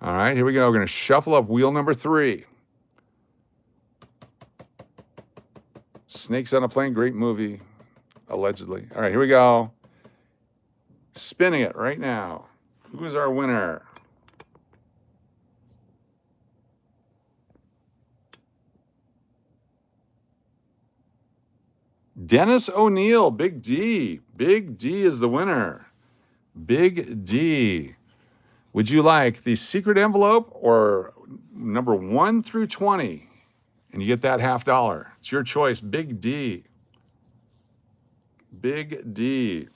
All right, here we go. We're going to shuffle up wheel number 3. Snakes on a Plane, great movie, allegedly. All right, here we go. Spinning it right now. Who is our winner? Dennis O'Neill, Big D. Big D is the winner. Big D. Would you like the secret envelope or number 1 through 20? And you get that $50. It's your choice, Big D. Big D.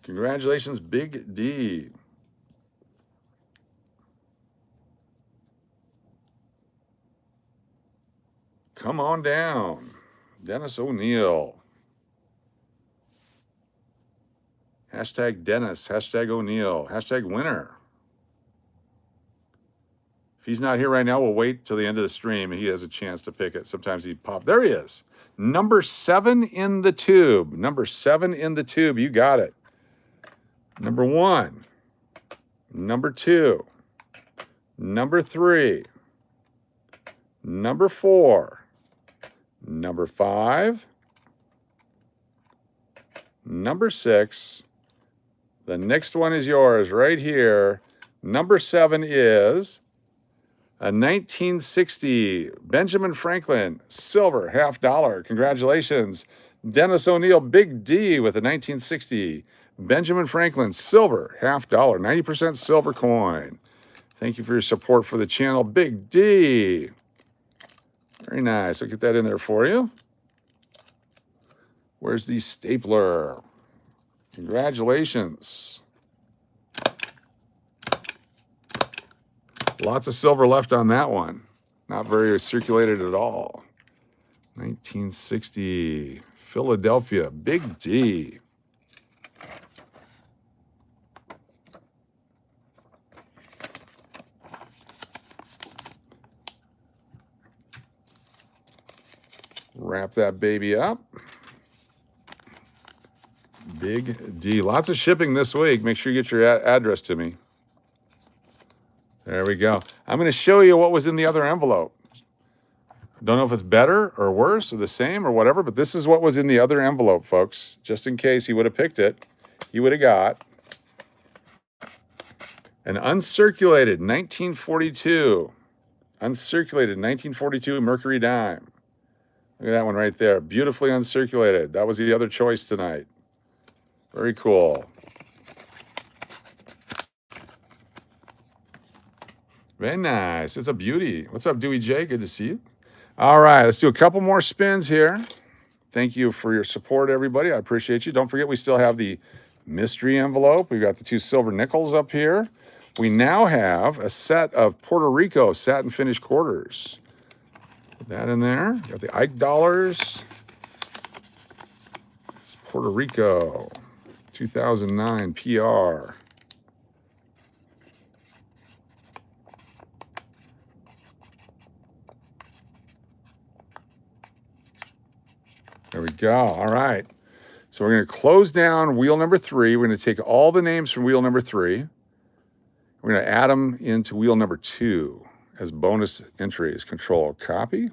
Congratulations, Big D. Come on down. Dennis O'Neill. Hashtag Dennis, hashtag O'Neill, hashtag winner. If he's not here right now, we'll wait till the end of the stream and he has a chance to pick it. Sometimes he pop. There he is. Number 7 in the tube. Number 7 in the tube. You got it. Number 1. Number 2. Number 3. Number 4. Number 5. Number 6. The next one is yours right here. Number 7 is a 1960 Benjamin Franklin silver $50. Congratulations. Dennis O'Neill, Big D with a 1960 Benjamin Franklin silver $50, 90% silver coin. Thank you for your support for the channel, Big D. Very nice. I'll get that in there for you. Where's the stapler? Congratulations. Lots of silver left on that one. Not very circulated at all. 1960, Philadelphia, Big D. Wrap that baby up. Big D. Lots of shipping this week. Make sure you get your address to me. There we go. I'm going to show you what was in the other envelope. I don't know if it's better or worse or the same or whatever, but this is what was in the other envelope, folks. Just in case he would have picked it, he would have got an uncirculated 1942. Uncirculated 1942 Mercury dime. Look at that one right there. Beautifully uncirculated. That was the other choice tonight. Very cool. Very nice. It's a beauty. What's up, Dewey J? Good to see you. All right, let's do a couple more spins here. Thank you for your support, everybody. I appreciate you. Don't forget, we still have the mystery envelope. We've got the 2 silver nickels up here. We now have a set of Puerto Rico satin finish quarters. Put that in there. Got the Ike dollars. It's Puerto Rico, 2009 PR. There we go. All right. So we're going to close down wheel number 3. We're going to take all the names from wheel number 3. We're going to add them into wheel number 2 as bonus entries. Control copy.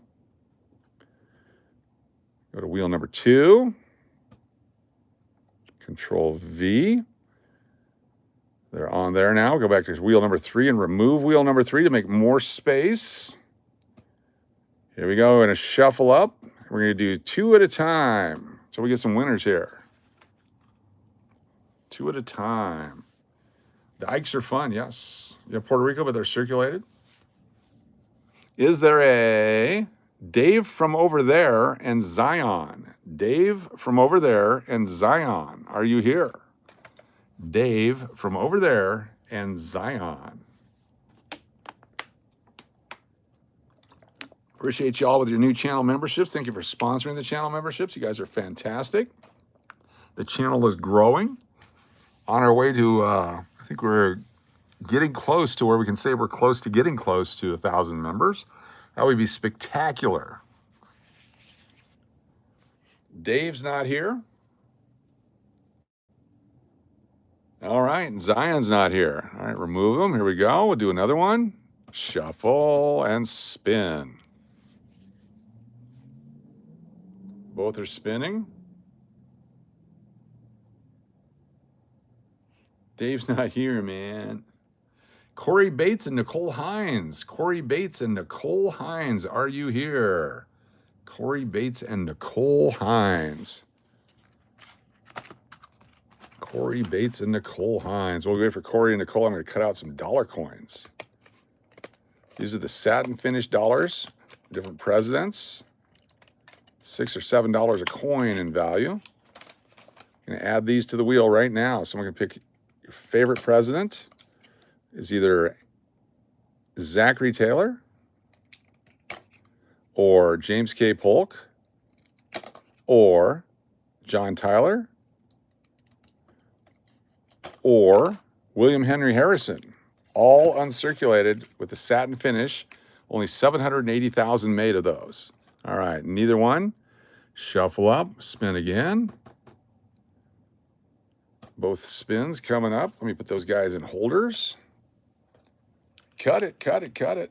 Go to wheel number 2. Control V. They're on there now. Go back to wheel number 3 and remove wheel number 3 to make more space. Here we go. We're going to shuffle up. We're going to do 2 at a time. So we get some winners here. 2 at a time. The Ikes are fun, yes. You have Puerto Rico, but they're circulated. Is there a Dave from over there and Zion? Dave from over there and Zion. Are you here? Dave from over there and Zion. Appreciate you all with your new channel memberships. Thank you for sponsoring the channel memberships. You guys are fantastic. The channel is growing. On our way to, I think we're getting close to where we can say we're close to getting close to 1,000 members. That would be spectacular. Dave's not here. All right, and Zion's not here. All right, remove them. Here we go. We'll do another one. Shuffle and spin. Both are spinning. Dave's not here, man. Corey Bates and Nicole Hines. Corey Bates and Nicole Hines, are you here? Corey Bates and Nicole Hines. Corey Bates and Nicole Hines. We'll wait for Corey and Nicole. I'm going to cut out some dollar coins. These are the satin finish dollars, different presidents. $6 or $7 a coin in value. I'm going to add these to the wheel right now. Someone can pick your favorite president. Is either Zachary Taylor or James K. Polk or John Tyler or William Henry Harrison, all uncirculated with a satin finish. Only 780,000 made of those. All right, neither one. Shuffle up, spin again. Both spins coming up. Let me put those guys in holders. Cut it, cut it, cut it.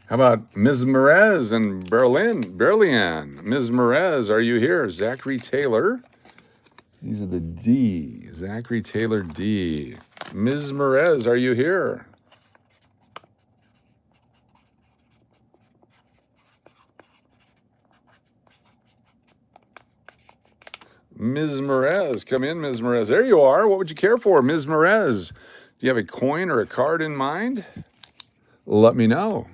How about Ms. Merez and Berlian? Ms. Merez, are you here? Zachary Taylor. These are the D. Zachary Taylor D. Ms. Merez, are you here? Ms. Merez, come in, Ms. Merez. There you are. What would you care for, Ms. Merez? Do you have a coin or a card in mind? Let me know.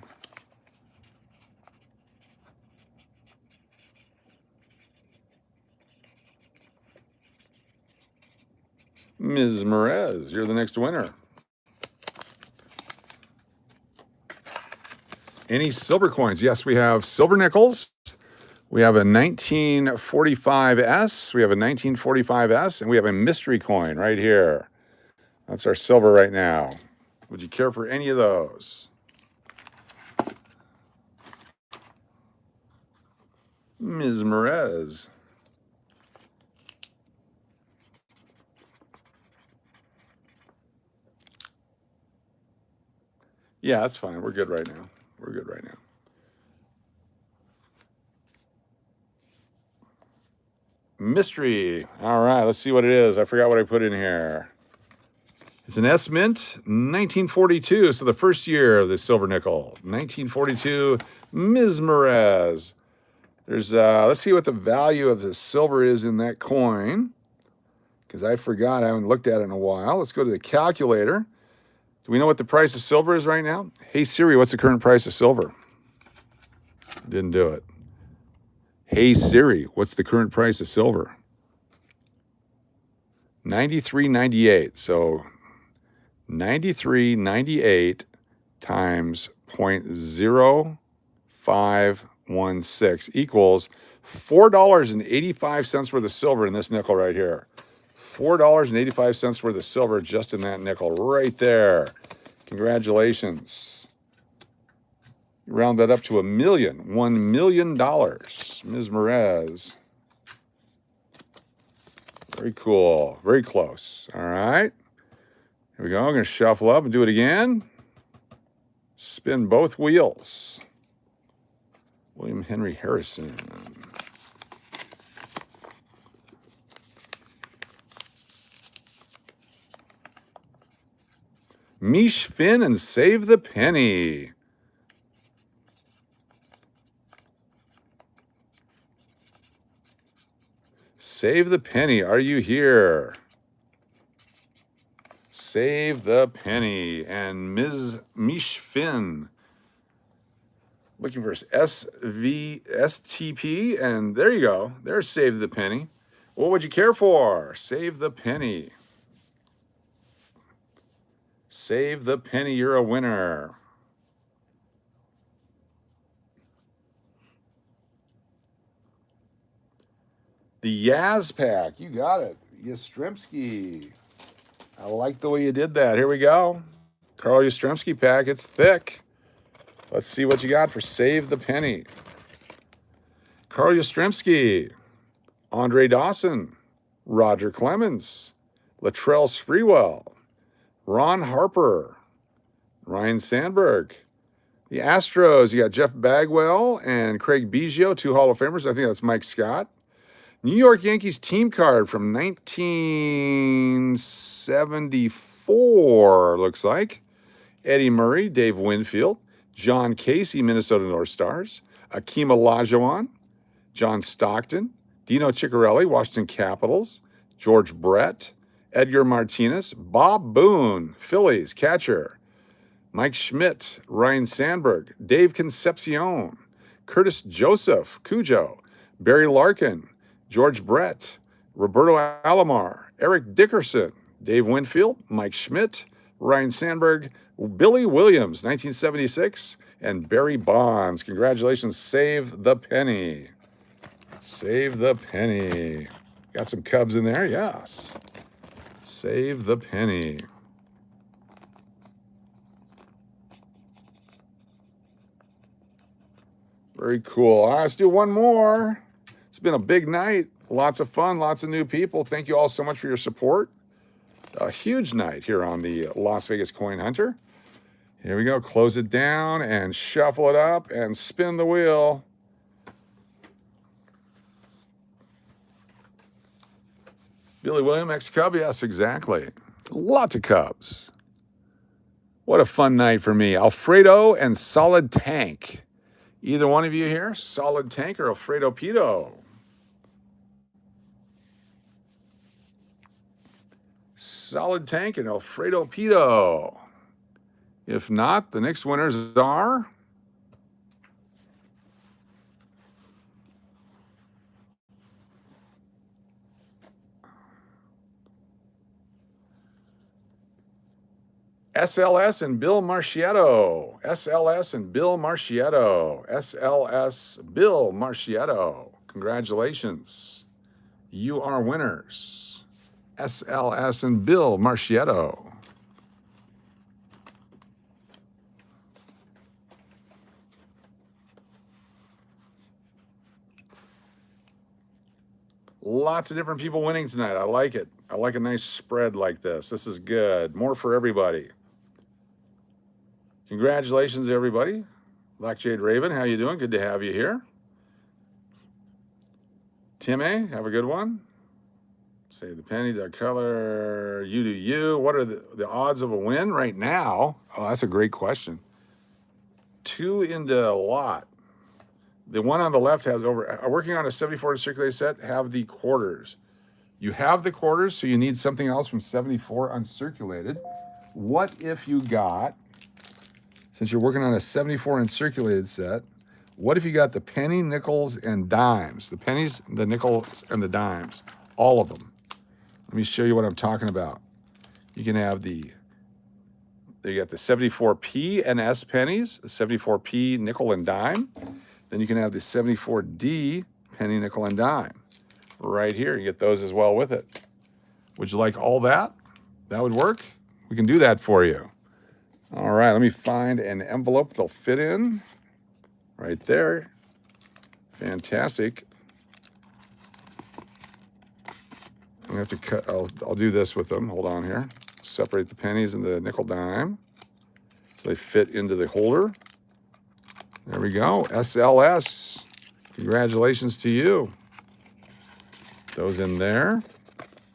Ms. Merez, you're the next winner. Any silver coins? Yes, we have silver nickels. We have a 1945S. We have a 1945S, and we have a mystery coin right here. That's our silver right now. Would you care for any of those? Ms. Merez. Yeah, that's fine. We're good right now. We're good right now. Mystery. All right, let's see what it is. I forgot what I put in here. It's an S Mint 1942, so the first year of the silver nickel. 1942, Ms. Merez. There's, let's see what the value of the silver is in that coin, because I forgot. I haven't looked at it in a while. Let's go to the calculator. Do we know what the price of silver is right now? Hey, Siri, what's the current price of silver? Didn't do it. Hey, Siri, what's the current price of silver? $93.98. So 93.98 times 0.0516 equals $4.85 worth of silver in this nickel right here. $4.85 worth of silver just in that nickel right there. Congratulations. Round that up to $1 million. Ms. Merez. Very cool. Very close. All right. Here we go. I'm going to shuffle up and do it again. Spin both wheels. William Henry Harrison. Mish Finn and Save the Penny. Save the Penny, are you here? Save the Penny and Ms. Mish Finn. Looking for STP, and there you go. There's Save the Penny. What would you care for? Save the Penny. Save the Penny, you're a winner. The Yaz pack, you got it. Yastrzemski. I like the way you did that. Here we go. Carl Yastrzemski pack, it's thick. Let's see what you got for Save the Penny. Carl Yastrzemski, Andre Dawson, Roger Clemens, Latrell Sprewell, Ron Harper, Ryan Sandberg. The Astros, you got Jeff Bagwell and Craig Biggio, 2 Hall of Famers. I think that's Mike Scott. New York Yankees team card from 1974, looks like. Eddie Murray, Dave Winfield, John Casey, Minnesota North Stars, Akeem Olajuwon, John Stockton, Dino Ciccarelli, Washington Capitals, George Brett, Edgar Martinez, Bob Boone, Phillies catcher, Mike Schmidt, Ryan Sandberg, Dave Concepcion, Curtis Joseph, Cujo, Barry Larkin, George Brett, Roberto Alomar, Eric Dickerson, Dave Winfield, Mike Schmidt, Ryan Sandberg, Billy Williams, 1976, and Barry Bonds. Congratulations, Save the Penny. Save the Penny. Got some Cubs in there? Yes. Save the Penny. Very cool. All right, let's do one more. It's been a big night. Lots of fun, lots of new people. Thank you all so much for your support. A huge night here on the Las Vegas Coin Hunter. Here we go. Close it down and shuffle it up and spin the wheel. Billy Williams, ex-Cub? Yes, exactly. Lots of Cubs. What a fun night for me. Alfredo and Solid Tank. Either one of you here, Solid Tank or Alfredo Pito? Solid Tank and Alfredo Pito. If not, the next winners are SLS and Bill Marchietto. SLS and Bill Marchietto. SLS Bill Marchietto. Congratulations. You are winners. SLS and Bill Marchietto. Lots of different people winning tonight. I like it. I like a nice spread like this. This is good. More for everybody. Congratulations, everybody. Black Jade Raven, how you doing? Good to have you here. Tim A, have a good one. Save the Penny, Doug Color, you do you. What are the odds of a win right now? Oh, that's a great question. 2 into a lot. The one on the left has over, working on a 74 uncirculated set, have the quarters. You have the quarters, so you need something else from 74 uncirculated. What if you got, since you're working on a 74 uncirculated set, what if you got the penny, nickels, and dimes? The pennies, the nickels, and the dimes. All of them. Let me show you what I'm talking about. You can have you got the 74p and S pennies, the 74p nickel and dime. Then you can have the 74D penny, nickel, and dime. Right here, you get those as well with it. Would you like all that? That would work? We can do that for you. All right, let me find an envelope they'll fit in. Right there. Fantastic. I'm gonna have to cut, I'll do this with them. Hold on here. Separate the pennies and the nickel dime so they fit into the holder. There we go. SLS. Congratulations to you. Those in there.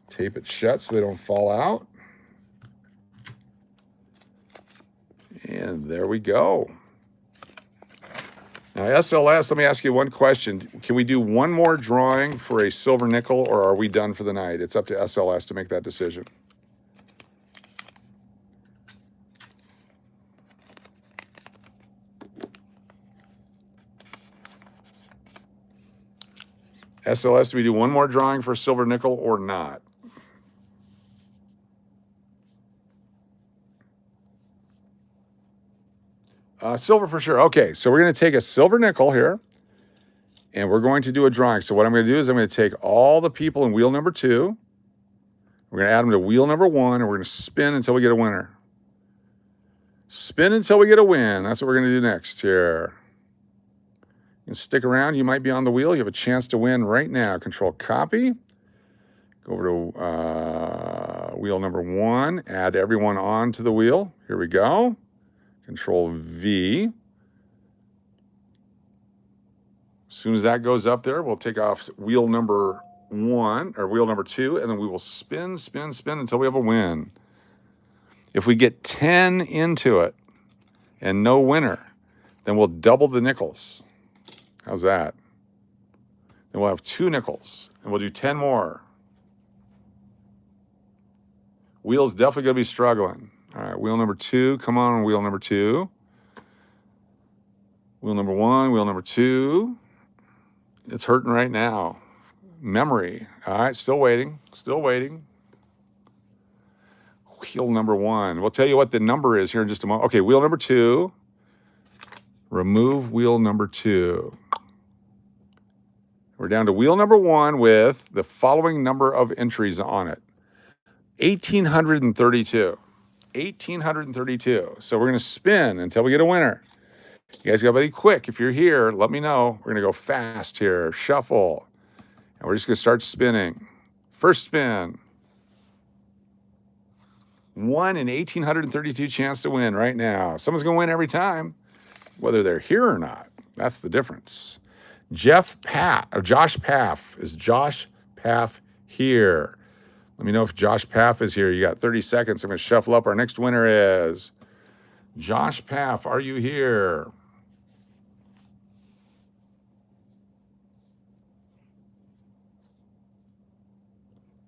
Tape it shut so they don't fall out. And there we go. Now, SLS, let me ask you one question. Can we do one more drawing for a silver nickel, or are we done for the night? It's up to SLS to make that decision. SLS, do we do one more drawing for a silver nickel or not? Silver for sure. Okay, so we're going to take a silver nickel here, and we're going to do a drawing. So what I'm going to do is I'm going to take all the people in wheel number 2. We're going to add them to wheel number 1, and we're going to spin until we get a winner. Spin until we get a win. That's what we're going to do next here. You can stick around. You might be on the wheel. You have a chance to win right now. Control copy. Go over to wheel number 1. Add everyone on to the wheel. Here we go. Control V. As soon as that goes up there, we'll take off wheel number 1 or wheel number 2, and then we will spin, spin, spin until we have a win. If we get 10 into it and no winner, then we'll double the nickels. How's that? Then we'll have 2 nickels, and we'll do 10 more. Wheel's definitely going to be struggling. All right, wheel number 2. Come on, wheel number 2. Wheel number 1, wheel number 2. It's hurting right now. Memory. All right, still waiting. Still waiting. Wheel number 1. We'll tell you what the number is here in just a moment. Okay, wheel number 2. Remove wheel number 2. We're down to wheel number 1 with the following number of entries on it. 1,832. 1,832. So we're going to spin until we get a winner. You guys got to be quick. If you're here, let me know. We're going to go fast here. Shuffle. And we're just going to start spinning. First spin. 1 in 1,832 chance to win right now. Someone's going to win every time, whether they're here or not. That's the difference. Josh Paff. Is Josh Paff here? Let me know if Josh Paff is here. You got 30 seconds. I'm going to shuffle up. Our next winner is Josh Paff. Are you here?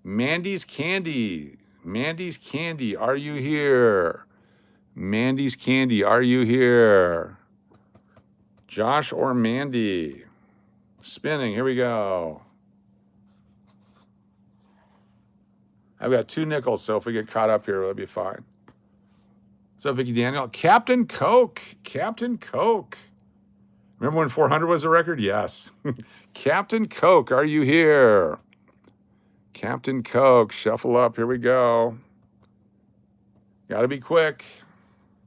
Mandy's Candy. Mandy's Candy. Are you here? Mandy's Candy. Are you here? Josh or Mandy? Spinning. Here we go. I've got 2 nickels, so if we get caught up here, it'll be fine. What's up, Vicky Daniel? Captain Coke. Captain Coke. Remember when 400 was a record? Yes. Captain Coke, are you here? Captain Coke, shuffle up. Here we go. Got to be quick.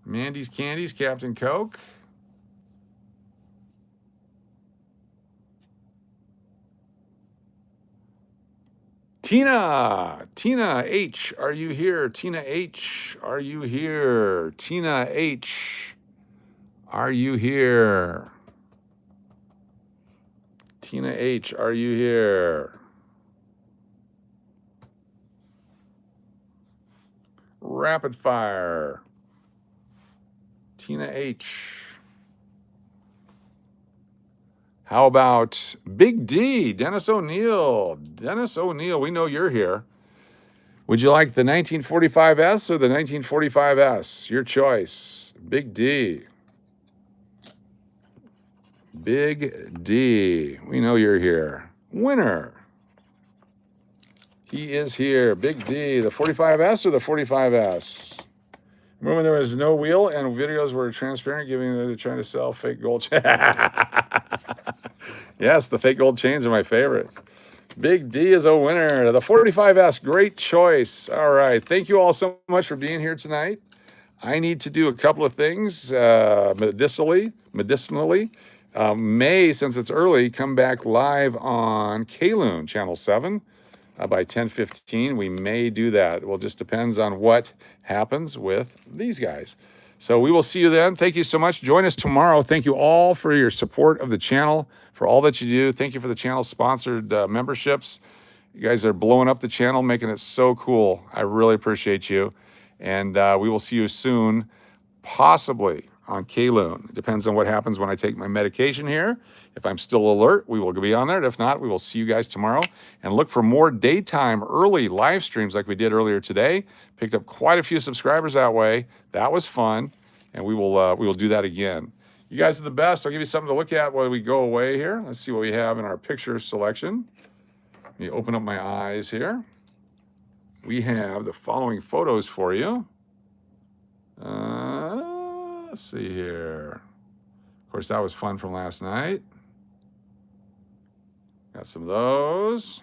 Mandy's Candies, Captain Coke. Tina H, are you here? Tina H, are you here? Tina H, are you here? Tina H, are you here? Rapid fire. Tina H. How about Big D, Dennis O'Neill? Dennis O'Neill, we know you're here. Would you like the 1945S or the 1945S? Your choice. Big D. Big D, we know you're here. Winner. He is here. Big D, the 45S or the 45S? Remember when there was no wheel and videos were transparent, giving they're trying to sell fake gold? Yes, the fake gold chains are my favorite. Big D is a winner. The 45S, great choice. All right. Thank you all so much for being here tonight. I need to do a couple of things medicinally. May, since it's early, come back live on Kaloon, Channel 7. By 10:15, we may do that. Well, just depends on what happens with these guys. So we will see you then. Thank you so much. Join us tomorrow. Thank you all for your support of the channel, for all that you do. Thank you for the channel-sponsored memberships. You guys are blowing up the channel, making it so cool. I really appreciate you. And we will see you soon, possibly on Kaloon. It depends on what happens when I take my medication here. If I'm still alert, we will be on there. If not, we will see you guys tomorrow. And look for more daytime early live streams like we did earlier today. Picked up quite a few subscribers that way. That was fun. And we will do that again. You guys are the best. I'll give you something to look at while we go away here. Let's see what we have in our picture selection. Let me open up my eyes here. We have the following photos for you. Let's see here. Of course, that was fun from last night. Got some of those.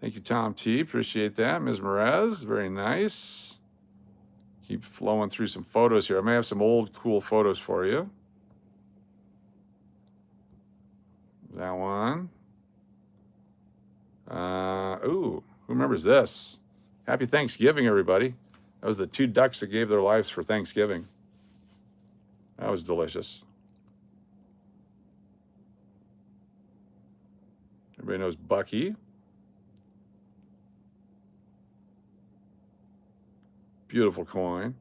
Thank you, Tom T. Appreciate that. Ms. Merez, very nice. Keep flowing through some photos here. I may have some old cool photos for you. That one. Ooh, who remembers this? Happy Thanksgiving, everybody. That was the 2 ducks that gave their lives for Thanksgiving. That was delicious. Everybody knows Bucky. Beautiful coin.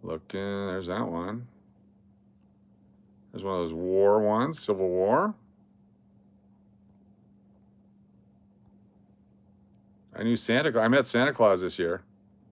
Looking, there's that one. There's one of those war ones, Civil War. I met Santa Claus this year.